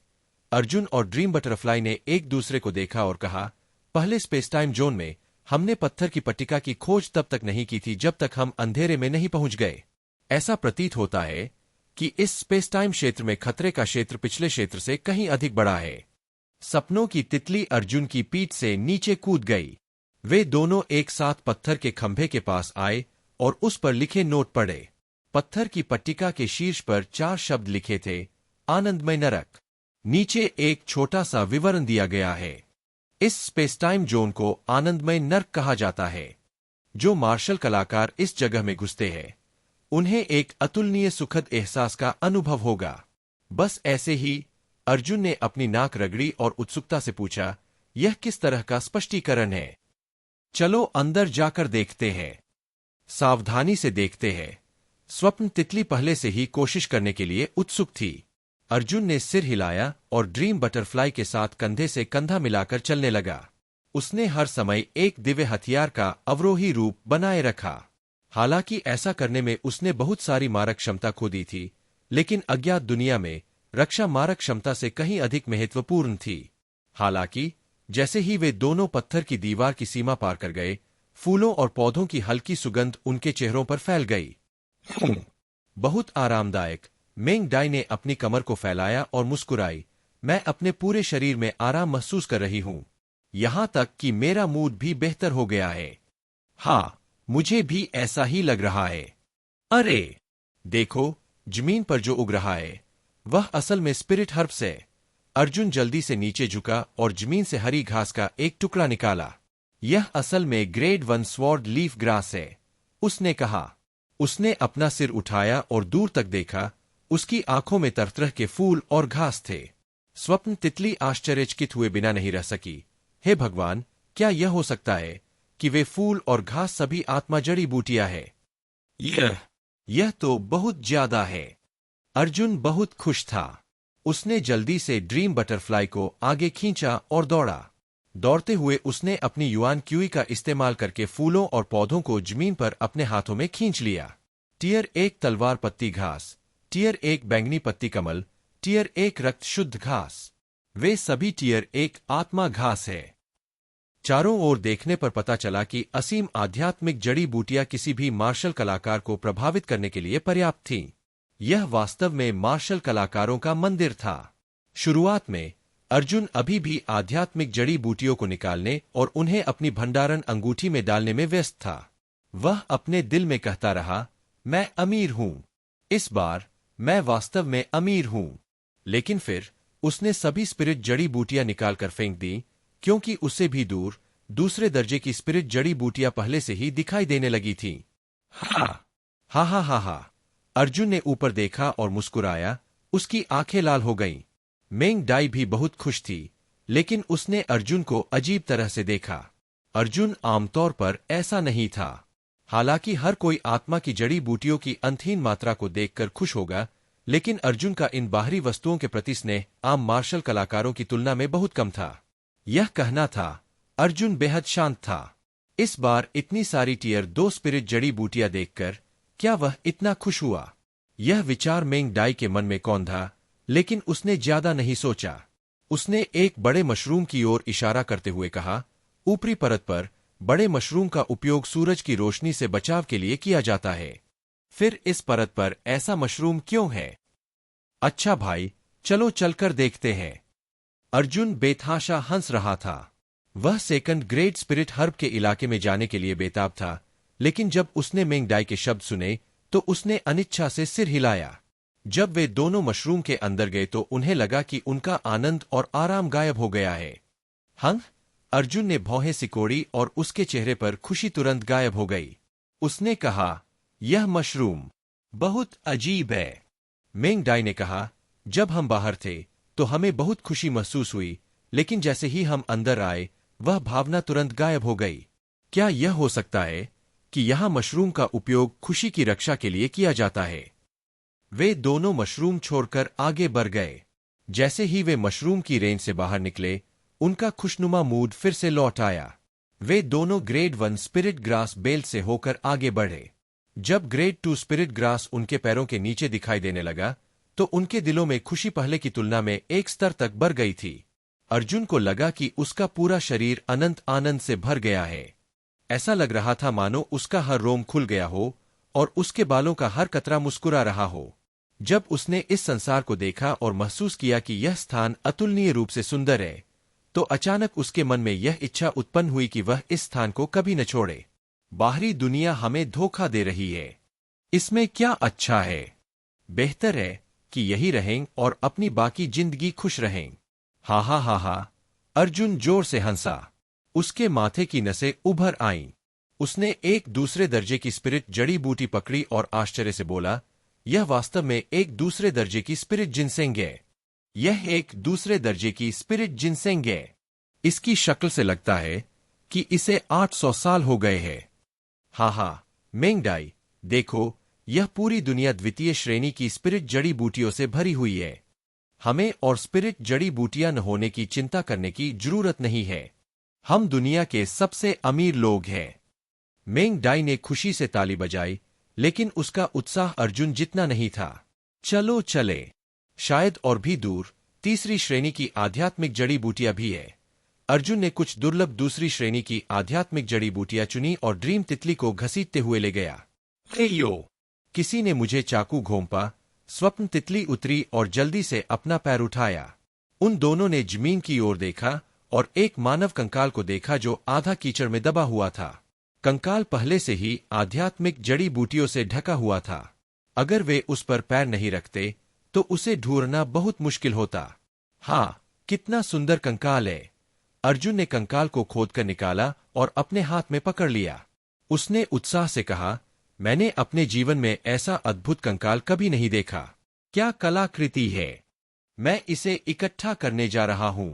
अर्जुन और ड्रीम बटरफ्लाई ने एक दूसरे को देखा और कहा, पहले स्पेस टाइम जोन में हमने पत्थर की पट्टिका की खोज तब तक नहीं की थी जब तक हम अंधेरे में नहीं पहुंच गए। ऐसा प्रतीत होता है कि इस स्पेस टाइम क्षेत्र में खतरे का क्षेत्र पिछले क्षेत्र से कहीं अधिक बड़ा है। सपनों की तितली अर्जुन की पीठ से नीचे कूद गई। वे दोनों एक साथ पत्थर के खंभे के पास आए और उस पर लिखे नोट पढ़े। पत्थर की पट्टिका के शीर्ष पर 4 शब्द लिखे थे, आनंदमय नरक। नीचे एक छोटा सा विवरण दिया गया है। इस स्पेस-टाइम जोन को आनंदमय नर्क कहा जाता है। जो मार्शल कलाकार इस जगह में घुसते हैं, उन्हें एक अतुलनीय सुखद एहसास का अनुभव होगा। बस ऐसे ही अर्जुन ने अपनी नाक रगड़ी और उत्सुकता से पूछा, यह किस तरह का स्पष्टीकरण है? चलो अंदर जाकर देखते हैं। सावधानी से देखते हैं। स्वप्न तितली पहले से ही कोशिश करने के लिए उत्सुक थी। अर्जुन ने सिर हिलाया और ड्रीम बटरफ्लाई के साथ कंधे से कंधा मिलाकर चलने लगा। उसने हर समय एक दिव्य हथियार का अवरोही रूप बनाए रखा। हालांकि ऐसा करने में उसने बहुत सारी मारक क्षमता खो दी थी, लेकिन अज्ञात दुनिया में रक्षा मारक क्षमता से कहीं अधिक महत्वपूर्ण थी। हालांकि जैसे ही वे दोनों पत्थर की दीवार की सीमा पार कर गए, फूलों और पौधों की हल्की सुगंध उनके चेहरों पर फैल गई। बहुत आरामदायक। मेंग डाई ने अपनी कमर को फैलाया और मुस्कुराई। मैं अपने पूरे शरीर में आराम महसूस कर रही हूं। यहां तक कि मेरा मूड भी बेहतर हो गया है। हाँ, मुझे भी ऐसा ही लग रहा है। अरे देखो, जमीन पर जो उग रहा है वह असल में स्पिरिट हर्ब्स है। अर्जुन जल्दी से नीचे झुका और जमीन से हरी घास का एक टुकड़ा निकाला। यह असल में ग्रेड 1 स्वॉर्ड लीफ ग्रास है, उसने कहा। उसने अपना सिर उठाया और दूर तक देखा। उसकी आंखों में तरह तरह के फूल और घास थे। स्वप्न तितली आश्चर्यचकित हुए बिना नहीं रह सकी। हे भगवान, क्या यह हो सकता है कि वे फूल और घास सभी आत्मा जड़ी बूटियां है? यह तो बहुत ज्यादा है। अर्जुन बहुत खुश था। उसने जल्दी से ड्रीम बटरफ्लाई को आगे खींचा और दौड़ा। दौड़ते हुए उसने अपनी युआन क्यूई का इस्तेमाल करके फूलों और पौधों को जमीन पर अपने हाथों में खींच लिया। टियर 1 तलवार पत्ती घास, टियर 1 बैंगनी पत्ती कमल, टियर 1 रक्त शुद्ध घास। वे सभी टियर 1 आत्मा घास है। चारों ओर देखने पर पता चला कि असीम आध्यात्मिक जड़ी बूटियां किसी भी मार्शल कलाकार को प्रभावित करने के लिए पर्याप्त थीं। यह वास्तव में मार्शल कलाकारों का मंदिर था। शुरुआत में अर्जुन अभी भी आध्यात्मिक जड़ी बूटियों को निकालने और उन्हें अपनी भंडारण अंगूठी में डालने में व्यस्त था। वह अपने दिल में कहता रहा, मैं अमीर हूं। इस बार मैं वास्तव में अमीर हूं। लेकिन फिर उसने सभी स्पिरिट जड़ी बूटियां निकालकर फेंक दी, क्योंकि उससे भी दूर दूसरे दर्जे की स्पिरिट जड़ी बूटियां पहले से ही दिखाई देने लगी थीं। हा। अर्जुन ने ऊपर देखा और मुस्कुराया। उसकी आंखें लाल हो गईं। मेंग डाई भी बहुत खुश थी, लेकिन उसने अर्जुन को अजीब तरह से देखा। अर्जुन आमतौर पर ऐसा नहीं था। हालांकि हर कोई आत्मा की जड़ी बूटियों की अंतहीन मात्रा को देखकर खुश होगा, लेकिन अर्जुन का इन बाहरी वस्तुओं के प्रति स्नेह आम मार्शल कलाकारों की तुलना में बहुत कम था। यह कहना था, अर्जुन बेहद शांत था। इस बार इतनी सारी टियर 2 स्पिरिट जड़ी बूटियां देखकर क्या वह इतना खुश हुआ? यह विचार मेंग डाई के मन में कौंधा, लेकिन उसने ज्यादा नहीं सोचा। उसने एक बड़े मशरूम की ओर इशारा करते हुए कहा, ऊपरी परत पर बड़े मशरूम का उपयोग सूरज की रोशनी से बचाव के लिए किया जाता है। फिर इस परत पर ऐसा मशरूम क्यों है? अच्छा भाई, चलो चलकर देखते हैं। अर्जुन बेतहाशा हंस रहा था। वह सेकंड ग्रेड स्पिरिट हर्ब के इलाके में जाने के लिए बेताब था, लेकिन जब उसने मेंग डाई के शब्द सुने तो उसने अनिच्छा से सिर हिलाया। जब वे दोनों मशरूम के अंदर गए तो उन्हें लगा कि उनका आनंद और आराम गायब हो गया है। अर्जुन ने भौहें सिकोड़ी और उसके चेहरे पर खुशी तुरंत गायब हो गई। उसने कहा, यह मशरूम बहुत अजीब है। मेंग डाई ने कहा, जब हम बाहर थे तो हमें बहुत खुशी महसूस हुई, लेकिन जैसे ही हम अंदर आए वह भावना तुरंत गायब हो गई। क्या यह हो सकता है कि यहाँ मशरूम का उपयोग खुशी की रक्षा के लिए किया जाता है? वे दोनों मशरूम छोड़कर आगे बढ़ गए। जैसे ही वे मशरूम की रेंज से बाहर निकले, उनका खुशनुमा मूड फिर से लौट आया। वे दोनों ग्रेड 1 स्पिरिट ग्रास बेल्ट से होकर आगे बढ़े। जब ग्रेड 2 स्पिरिट ग्रास उनके पैरों के नीचे दिखाई देने लगा, तो उनके दिलों में खुशी पहले की तुलना में एक स्तर तक बढ़ गई थी। अर्जुन को लगा कि उसका पूरा शरीर अनंत आनंद से भर गया है। ऐसा लग रहा था मानो उसका हर रोम खुल गया हो और उसके बालों का हर कतरा मुस्कुरा रहा हो। जब उसने इस संसार को देखा और महसूस किया कि यह स्थान अतुलनीय रूप से सुंदर है, तो अचानक उसके मन में यह इच्छा उत्पन्न हुई कि वह इस स्थान को कभी न छोड़े। बाहरी दुनिया हमें धोखा दे रही है। इसमें क्या अच्छा है? बेहतर है कि यही रहें और अपनी बाकी जिंदगी खुश रहें। हा हा हा हा। अर्जुन जोर से हंसा। उसके माथे की नसें उभर आईं। उसने एक दूसरे दर्जे की स्पिरिट जड़ी बूटी पकड़ी और आश्चर्य से बोला, यह वास्तव में एक दूसरे दर्जे की स्पिरिट जिनसेंग है। यह एक दूसरे दर्जे की स्पिरिट जिनसेंग है। इसकी शक्ल से लगता है कि इसे 800 साल हो गए हैं। हाँ हाँ, मेंग डाई, देखो, यह पूरी दुनिया द्वितीय श्रेणी की स्पिरिट जड़ी बूटियों से भरी हुई है। हमें और स्पिरिट जड़ी बूटियां न होने की चिंता करने की जरूरत नहीं है। हम दुनिया के सबसे अमीर लोग हैं। मेंग डाई ने खुशी से ताली बजाई, लेकिन उसका उत्साह अर्जुन जितना नहीं था। चलो चले। शायद और भी दूर तीसरी श्रेणी की आध्यात्मिक जड़ी बूटियां भी है। अर्जुन ने कुछ दुर्लभ दूसरी श्रेणी की आध्यात्मिक जड़ी बूटियां चुनी और ड्रीम तितली को घसीटते हुए ले गया। यो! किसी ने मुझे चाकू घोंपा। स्वप्न तितली उतरी और जल्दी से अपना पैर उठाया। उन दोनों ने जमीन की ओर देखा और एक मानव कंकाल को देखा जो आधा कीचड़ में दबा हुआ था। कंकाल पहले से ही आध्यात्मिक जड़ी बूटियों से ढका हुआ था। अगर वे उस पर पैर नहीं रखते तो उसे ढूंढना बहुत मुश्किल होता। हाँ, कितना सुंदर कंकाल है। अर्जुन ने कंकाल को खोदकर निकाला और अपने हाथ में पकड़ लिया। उसने उत्साह से कहा, मैंने अपने जीवन में ऐसा अद्भुत कंकाल कभी नहीं देखा। क्या कलाकृति है! मैं इसे इकट्ठा करने जा रहा हूं।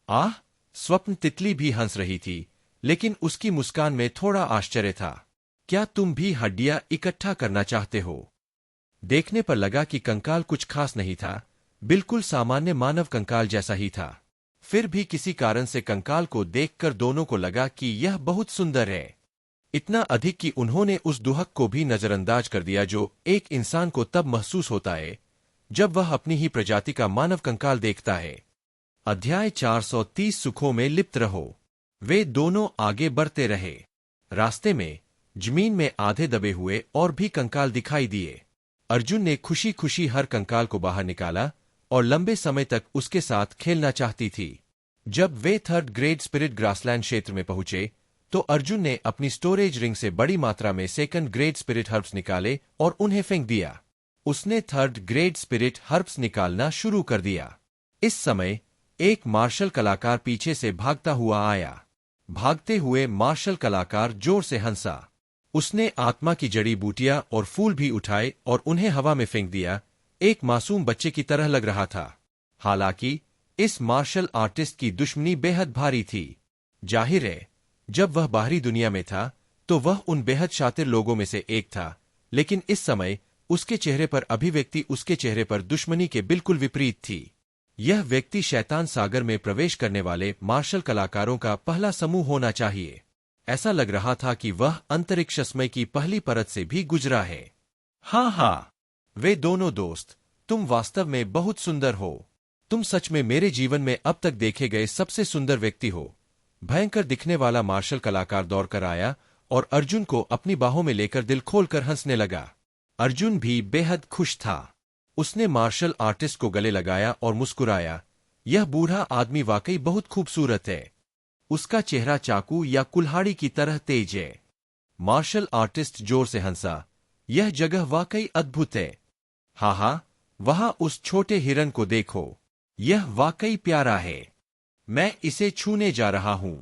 आह! स्वप्न तितली भी हंस रही थी, लेकिन उसकी मुस्कान में थोड़ा आश्चर्य था। क्या तुम भी हड्डियां इकट्ठा करना चाहते हो? देखने पर लगा कि कंकाल कुछ खास नहीं था, बिल्कुल सामान्य मानव कंकाल जैसा ही था। फिर भी किसी कारण से कंकाल को देखकर दोनों को लगा कि यह बहुत सुंदर है। इतना अधिक कि उन्होंने उस दुहक को भी नजरअंदाज कर दिया जो एक इंसान को तब महसूस होता है जब वह अपनी ही प्रजाति का मानव कंकाल देखता है। अध्याय 430 सुखों में लिप्त रहो। वे दोनों आगे बढ़ते रहे। रास्ते में जमीन में आधे दबे हुए और भी कंकाल दिखाई दिए। अर्जुन ने खुशी खुशी हर कंकाल को बाहर निकाला और लंबे समय तक उसके साथ खेलना चाहती थी। जब वे थर्ड ग्रेड स्पिरिट ग्रासलैंड क्षेत्र में पहुंचे तो अर्जुन ने अपनी स्टोरेज रिंग से बड़ी मात्रा में सेकंड ग्रेड स्पिरिट हर्ब्स निकाले और उन्हें फेंक दिया। उसने थर्ड ग्रेड स्पिरिट हर्ब्स निकालना शुरू कर दिया। इस समय एक मार्शल कलाकार पीछे से भागता हुआ आया। भागते हुए मार्शल कलाकार जोर से हंसा। उसने आत्मा की जड़ी बूटियां और फूल भी उठाए और उन्हें हवा में फेंक दिया। एक मासूम बच्चे की तरह लग रहा था। हालांकि इस मार्शल आर्टिस्ट की दुश्मनी बेहद भारी थी। जाहिर है, जब वह बाहरी दुनिया में था तो वह उन बेहद शातिर लोगों में से एक था, लेकिन इस समय उसके चेहरे पर अभिव्यक्ति उसके चेहरे पर दुश्मनी के बिल्कुल विपरीत थी। यह व्यक्ति शैतान सागर में प्रवेश करने वाले मार्शल कलाकारों का पहला समूह होना चाहिए। ऐसा लग रहा था कि वह अंतरिक्षमय की पहली परत से भी गुजरा है। हाँ हाँ, वे दोनों दोस्त, तुम वास्तव में बहुत सुंदर हो। तुम सच में मेरे जीवन में अब तक देखे गए सबसे सुंदर व्यक्ति हो। भयंकर दिखने वाला मार्शल कलाकार दौड़कर आया और अर्जुन को अपनी बाहों में लेकर दिल खोलकर हंसने लगा। अर्जुन भी बेहद खुश था। उसने मार्शल आर्टिस्ट को गले लगाया और मुस्कुराया। यह बूढ़ा आदमी वाकई बहुत खूबसूरत है। उसका चेहरा चाकू या कुल्हाड़ी की तरह तेज है। मार्शल आर्टिस्ट जोर से हंसा। यह जगह वाकई अद्भुत है। हाँ हाँ, वहां उस छोटे हिरन को देखो। यह वाकई प्यारा है। मैं इसे छूने जा रहा हूं।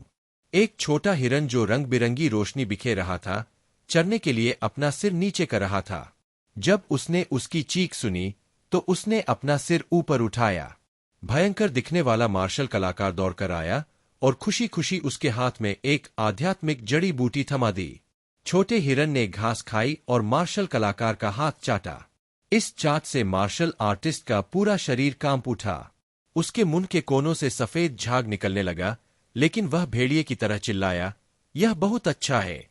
एक छोटा हिरन जो रंग बिरंगी रोशनी बिखेर रहा था, चरने के लिए अपना सिर नीचे कर रहा था। जब उसने उसकी चीख सुनी तो उसने अपना सिर ऊपर उठाया। भयंकर दिखने वाला मार्शल कलाकार दौड़कर आया और खुशी खुशी उसके हाथ में एक आध्यात्मिक जड़ी बूटी थमा दी। छोटे हिरन ने घास खाई और मार्शल कलाकार का हाथ चाटा। इस चाट से मार्शल आर्टिस्ट का पूरा शरीर कांप उठा। उसके मुंह के कोनों से सफेद झाग निकलने लगा, लेकिन वह भेड़िए की तरह चिल्लाया, यह बहुत अच्छा है,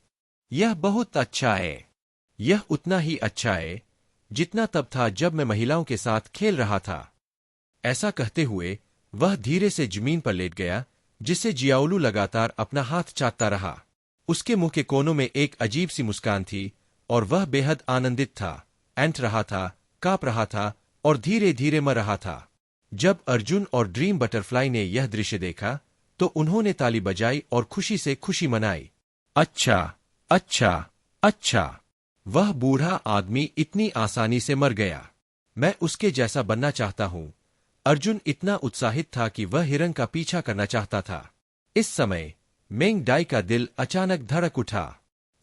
यह बहुत अच्छा है। यह उतना ही अच्छा है जितना तब था जब मैं महिलाओं के साथ खेल रहा था। ऐसा कहते हुए वह धीरे से जमीन पर लेट गया, जिससे जियाउलू लगातार अपना हाथ चाटता रहा। उसके मुंह के कोनों में एक अजीब सी मुस्कान थी और वह बेहद आनंदित था, ऐंठ रहा था, कांप रहा था और धीरे धीरे मर रहा था। जब अर्जुन और ड्रीम बटरफ्लाई ने यह दृश्य देखा तो उन्होंने ताली बजाई और खुशी से खुशी मनाई। अच्छा, अच्छा, अच्छा, वह बूढ़ा आदमी इतनी आसानी से मर गया। मैं उसके जैसा बनना चाहता हूं। अर्जुन इतना उत्साहित था कि वह हिरन का पीछा करना चाहता था। इस समय मेंग डाई का दिल अचानक धड़क उठा।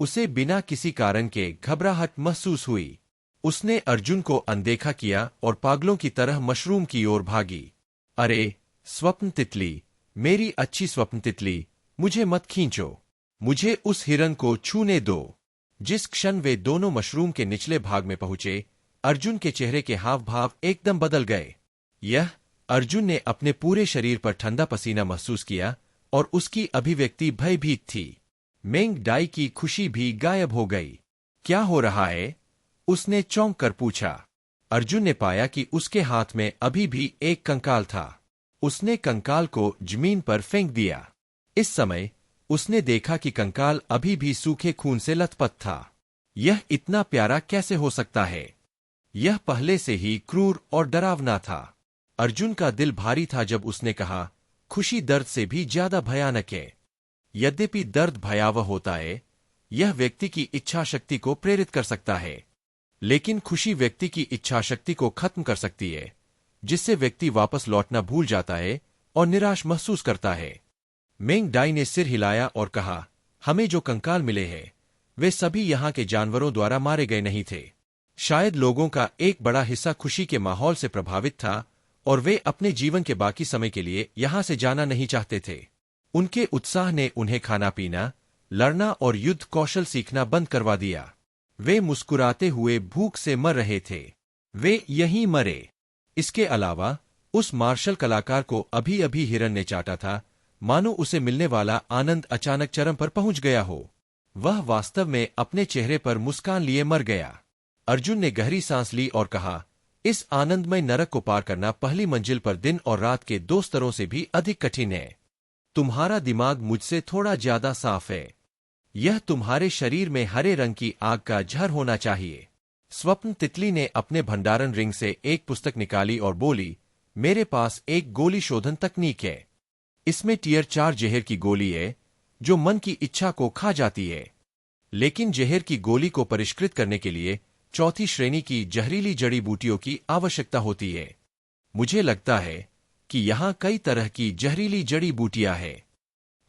उसे बिना किसी कारण के घबराहट महसूस हुई। उसने अर्जुन को अनदेखा किया और पागलों की तरह मशरूम की ओर भागी। अरे स्वप्न तितली, मेरी अच्छी स्वप्न तितली, मुझे मत खींचो, मुझे उस हिरन को छूने दो। जिस क्षण वे दोनों मशरूम के निचले भाग में पहुंचे, अर्जुन के चेहरे के हाव भाव एकदम बदल गए। अर्जुन ने अपने पूरे शरीर पर ठंडा पसीना महसूस किया और उसकी अभिव्यक्ति भयभीत थी। मेंग डाई की खुशी भी गायब हो गई। क्या हो रहा है? उसने चौंक कर पूछा। अर्जुन ने पाया कि उसके हाथ में अभी भी एक कंकाल था। उसने कंकाल को जमीन पर फेंक दिया। इस समय उसने देखा कि कंकाल अभी भी सूखे खून से लथपथ था। यह इतना प्यारा कैसे हो सकता है? यह पहले से ही क्रूर और डरावना था। अर्जुन का दिल भारी था जब उसने कहा, खुशी दर्द से भी ज्यादा भयानक है। यद्यपि दर्द भयावह होता है, यह व्यक्ति की इच्छा शक्ति को प्रेरित कर सकता है, लेकिन खुशी व्यक्ति की इच्छा शक्ति को खत्म कर सकती है, जिससे व्यक्ति वापस लौटना भूल जाता है और निराश महसूस करता है। मेंग डाई ने सिर हिलाया और कहा, हमें जो कंकाल मिले हैं वे सभी यहाँ के जानवरों द्वारा मारे गए नहीं थे। शायद लोगों का एक बड़ा हिस्सा खुशी के माहौल से प्रभावित था और वे अपने जीवन के बाकी समय के लिए यहाँ से जाना नहीं चाहते थे। उनके उत्साह ने उन्हें खाना पीना, लड़ना और युद्ध कौशल सीखना बंद करवा दिया। वे मुस्कुराते हुए भूख से मर रहे थे। वे यहीं मरे। इसके अलावा उस मार्शल कलाकार को अभी अभी हिरन ने चाटा था, मानो उसे मिलने वाला आनंद अचानक चरम पर पहुंच गया हो। वह वास्तव में अपने चेहरे पर मुस्कान लिए मर गया। अर्जुन ने गहरी सांस ली और कहा, इस आनंदमय नरक को पार करना पहली मंजिल पर दिन और रात के 2 स्तरों से भी अधिक कठिन है। तुम्हारा दिमाग मुझसे थोड़ा ज्यादा साफ है। यह तुम्हारे शरीर में हरे रंग की आग का झर होना चाहिए। स्वप्न तितली ने अपने भंडारण रिंग से एक पुस्तक निकाली और बोली, मेरे पास एक गोली शोधन तकनीक है। इसमें टियर 4 जहर की गोली है जो मन की इच्छा को खा जाती है, लेकिन जहर की गोली को परिष्कृत करने के लिए 4थी श्रेणी की जहरीली जड़ी बूटियों की आवश्यकता होती है। मुझे लगता है कि यहाँ कई तरह की जहरीली जड़ी बूटियां हैं।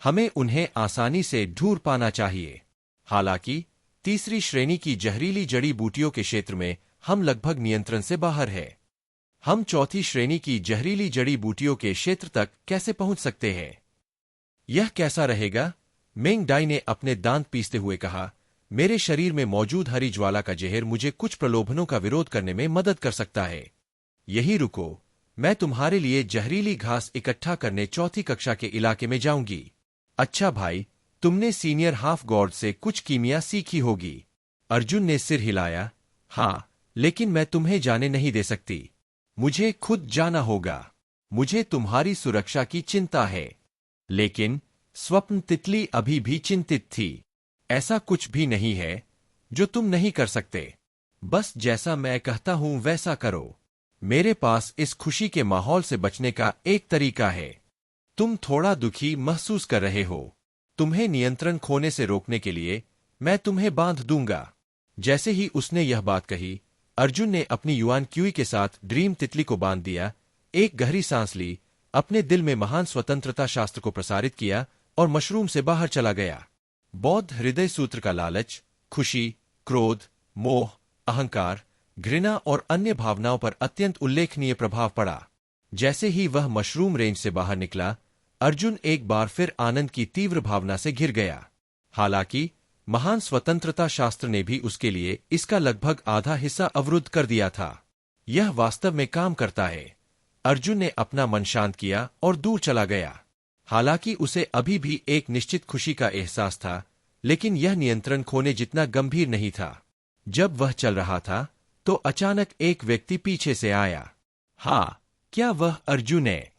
हमें उन्हें आसानी से ढूंढ पाना चाहिए। हालांकि 3री श्रेणी की जहरीली जड़ी बूटियों के क्षेत्र में हम लगभग नियंत्रण से बाहर है। हम 4थी श्रेणी की जहरीली जड़ी बूटियों के क्षेत्र तक कैसे पहुंच सकते हैं? यह कैसा रहेगा? मेंग डाई ने अपने दांत पीसते हुए कहा, मेरे शरीर में मौजूद हरी ज्वाला का जहर मुझे कुछ प्रलोभनों का विरोध करने में मदद कर सकता है। यही रुको, मैं तुम्हारे लिए जहरीली घास इकट्ठा करने 4थी कक्षा के इलाके में जाऊंगी। अच्छा भाई, तुमने सीनियर हाफ गॉड से कुछ कीमिया सीखी होगी। अर्जुन ने सिर हिलाया। हाँ, लेकिन मैं तुम्हें जाने नहीं दे सकती। मुझे खुद जाना होगा। मुझे तुम्हारी सुरक्षा की चिंता है। लेकिन स्वप्न तितली अभी भी चिंतित थी। ऐसा कुछ भी नहीं है जो तुम नहीं कर सकते। बस जैसा मैं कहता हूं वैसा करो। मेरे पास इस खुशी के माहौल से बचने का एक तरीका है। तुम थोड़ा दुखी महसूस कर रहे हो। तुम्हें नियंत्रण खोने से रोकने के लिए मैं तुम्हें बांध दूंगा। जैसे ही उसने यह बात कही, अर्जुन ने अपनी युआन क्यूई के साथ ड्रीम तितली को बांध दिया, एक गहरी सांस ली, अपने दिल में महान स्वतंत्रता शास्त्र को प्रसारित किया और मशरूम से बाहर चला गया। बौद्ध हृदय सूत्र का लालच, खुशी, क्रोध, मोह, अहंकार, घृणा और अन्य भावनाओं पर अत्यंत उल्लेखनीय प्रभाव पड़ा। जैसे ही वह मशरूम रेंज से बाहर निकला, अर्जुन एक बार फिर आनंद की तीव्र भावना से घिर गया। हालांकि महान स्वतंत्रता शास्त्र ने भी उसके लिए इसका लगभग आधा हिस्सा अवरुद्ध कर दिया था। यह वास्तव में काम करता है। अर्जुन ने अपना मन शांत किया और दूर चला गया। हालांकि उसे अभी भी एक निश्चित खुशी का एहसास था, लेकिन यह नियंत्रण खोने जितना गंभीर नहीं था। जब वह चल रहा था तो अचानक एक व्यक्ति पीछे से आया। हाँ, क्या वह अर्जुन है?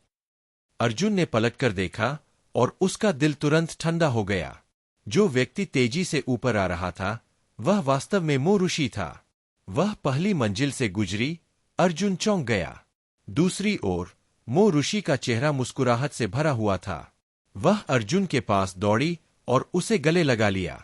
अर्जुन ने पलटकर देखा और उसका दिल तुरंत ठंडा हो गया। जो व्यक्ति तेजी से ऊपर आ रहा था वह वास्तव में मो ऋषि था। वह पहली मंजिल से गुजरी। अर्जुन चौंक गया। दूसरी ओर मो ऋषि का चेहरा मुस्कुराहट से भरा हुआ था। वह अर्जुन के पास दौड़ी और उसे गले लगा लिया।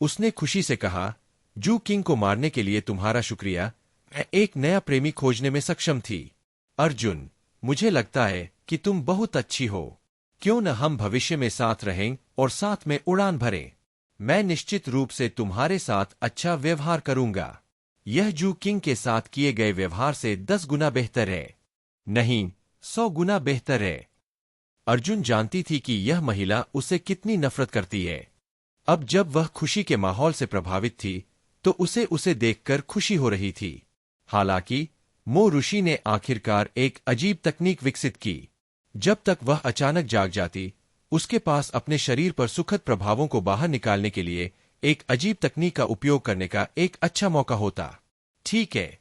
उसने खुशी से कहा, जू किंग को मारने के लिए तुम्हारा शुक्रिया। मैं एक नया प्रेमी खोजने में सक्षम थी। अर्जुन, मुझे लगता है कि तुम बहुत अच्छी हो। क्यों न हम भविष्य में साथ रहें और साथ में उड़ान भरें। मैं निश्चित रूप से तुम्हारे साथ अच्छा व्यवहार करूंगा। यह जू किंग के साथ किए गए व्यवहार से 10 गुना बेहतर है। नहीं, 100 गुना बेहतर है। अर्जुन जानती थी कि यह महिला उससे कितनी नफरत करती है। अब जब वह खुशी के माहौल से प्रभावित थी तो उसे देखकर खुशी हो रही थी। हालांकि मो ऋषि ने आखिरकार एक अजीब तकनीक विकसित की। जब तक वह अचानक जाग जाती, उसके पास अपने शरीर पर सुखद प्रभावों को बाहर निकालने के लिए एक अजीब तकनीक का उपयोग करने का एक अच्छा मौका होता। ठीक है,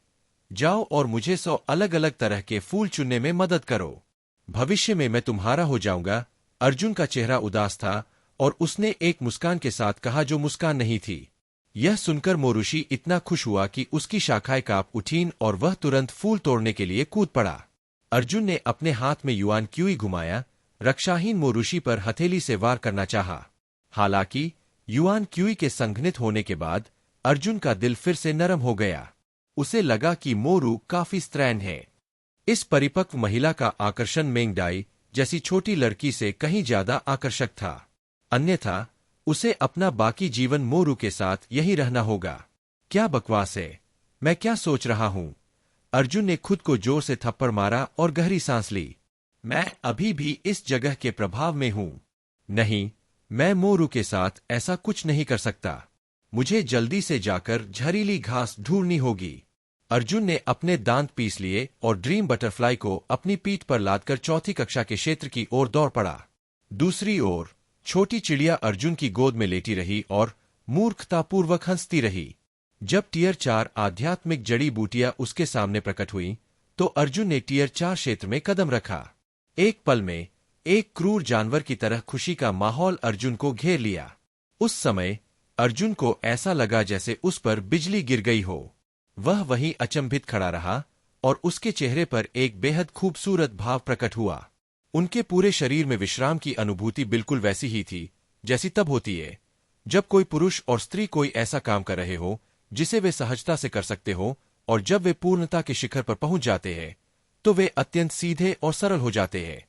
जाओ और मुझे 100 अलग अलग तरह के फूल चुनने में मदद करो। भविष्य में मैं तुम्हारा हो जाऊंगा। अर्जुन का चेहरा उदास था और उसने एक मुस्कान के साथ कहा जो मुस्कान नहीं थी। यह सुनकर मो ऋषि इतना खुश हुआ कि उसकी शाखाएं कांप उठीं और वह तुरंत फूल तोड़ने के लिए कूद पड़ा। अर्जुन ने अपने हाथ में युआन क्यूई घुमाया। रक्षाहीन मो ऋषि पर हथेली से वार करना चाहा। हालांकि युआन क्यूई के संघनित होने के बाद अर्जुन का दिल फिर से नरम हो गया। उसे लगा कि मोरू काफी स्त्रैण है। इस परिपक्व महिला का आकर्षण मेंगडाई जैसी छोटी लड़की से कहीं ज्यादा आकर्षक था। अन्यथा उसे अपना बाकी जीवन मोरू के साथ यही रहना होगा। क्या बकवास है, मैं क्या सोच रहा हूं? अर्जुन ने खुद को जोर से थप्पड़ मारा और गहरी सांस ली। मैं अभी भी इस जगह के प्रभाव में हूं। नहीं, मैं मोरू के साथ ऐसा कुछ नहीं कर सकता। मुझे जल्दी से जाकर जहरीली घास ढूंढनी होगी। अर्जुन ने अपने दांत पीस लिए और ड्रीम बटरफ्लाई को अपनी पीठ पर लादकर चौथी कक्षा के क्षेत्र की ओर दौड़ पड़ा। दूसरी ओर छोटी चिड़िया अर्जुन की गोद में लेटी रही और मूर्खतापूर्वक हंसती रही। जब टियर 4 आध्यात्मिक जड़ी बूटियां उसके सामने प्रकट हुई तो अर्जुन ने टियर 4 क्षेत्र में कदम रखा। एक पल में एक क्रूर जानवर की तरह खुशी का माहौल अर्जुन को घेर लिया। उस समय अर्जुन को ऐसा लगा जैसे उस पर बिजली गिर गई हो। वह वहीं अचंभित खड़ा रहा और उसके चेहरे पर एक बेहद खूबसूरत भाव प्रकट हुआ। उनके पूरे शरीर में विश्राम की अनुभूति बिल्कुल वैसी ही थी जैसी तब होती है जब कोई पुरुष और स्त्री कोई ऐसा काम कर रहे हो जिसे वे सहजता से कर सकते हो, और जब वे पूर्णता के शिखर पर पहुंच जाते हैं तो वे अत्यंत सीधे और सरल हो जाते हैं।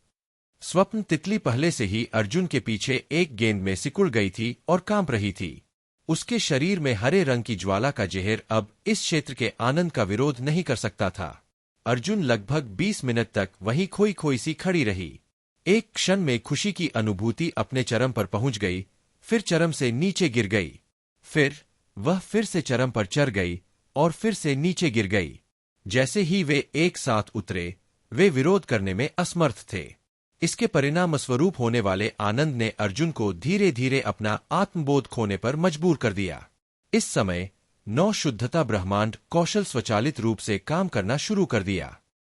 स्वप्न तितली पहले से ही अर्जुन के पीछे एक गेंद में सिकुड़ गई थी और कांप रही थी। उसके शरीर में हरे रंग की ज्वाला का जहर अब इस क्षेत्र के आनंद का विरोध नहीं कर सकता था। अर्जुन लगभग 20 मिनट तक वहीं खोई खोई सी खड़ी रही। एक क्षण में खुशी की अनुभूति अपने चरम पर पहुंच गई, फिर चरम से नीचे गिर गई। फिर वह फिर से चरम पर चढ़ गई और फिर से नीचे गिर गई। जैसे ही वे एक साथ उतरे, वे विरोध करने में असमर्थ थे। इसके परिणाम स्वरूप होने वाले आनंद ने अर्जुन को धीरे धीरे अपना आत्मबोध खोने पर मजबूर कर दिया। इस समय 9 शुद्धता ब्रह्मांड कौशल स्वचालित रूप से काम करना शुरू कर दिया।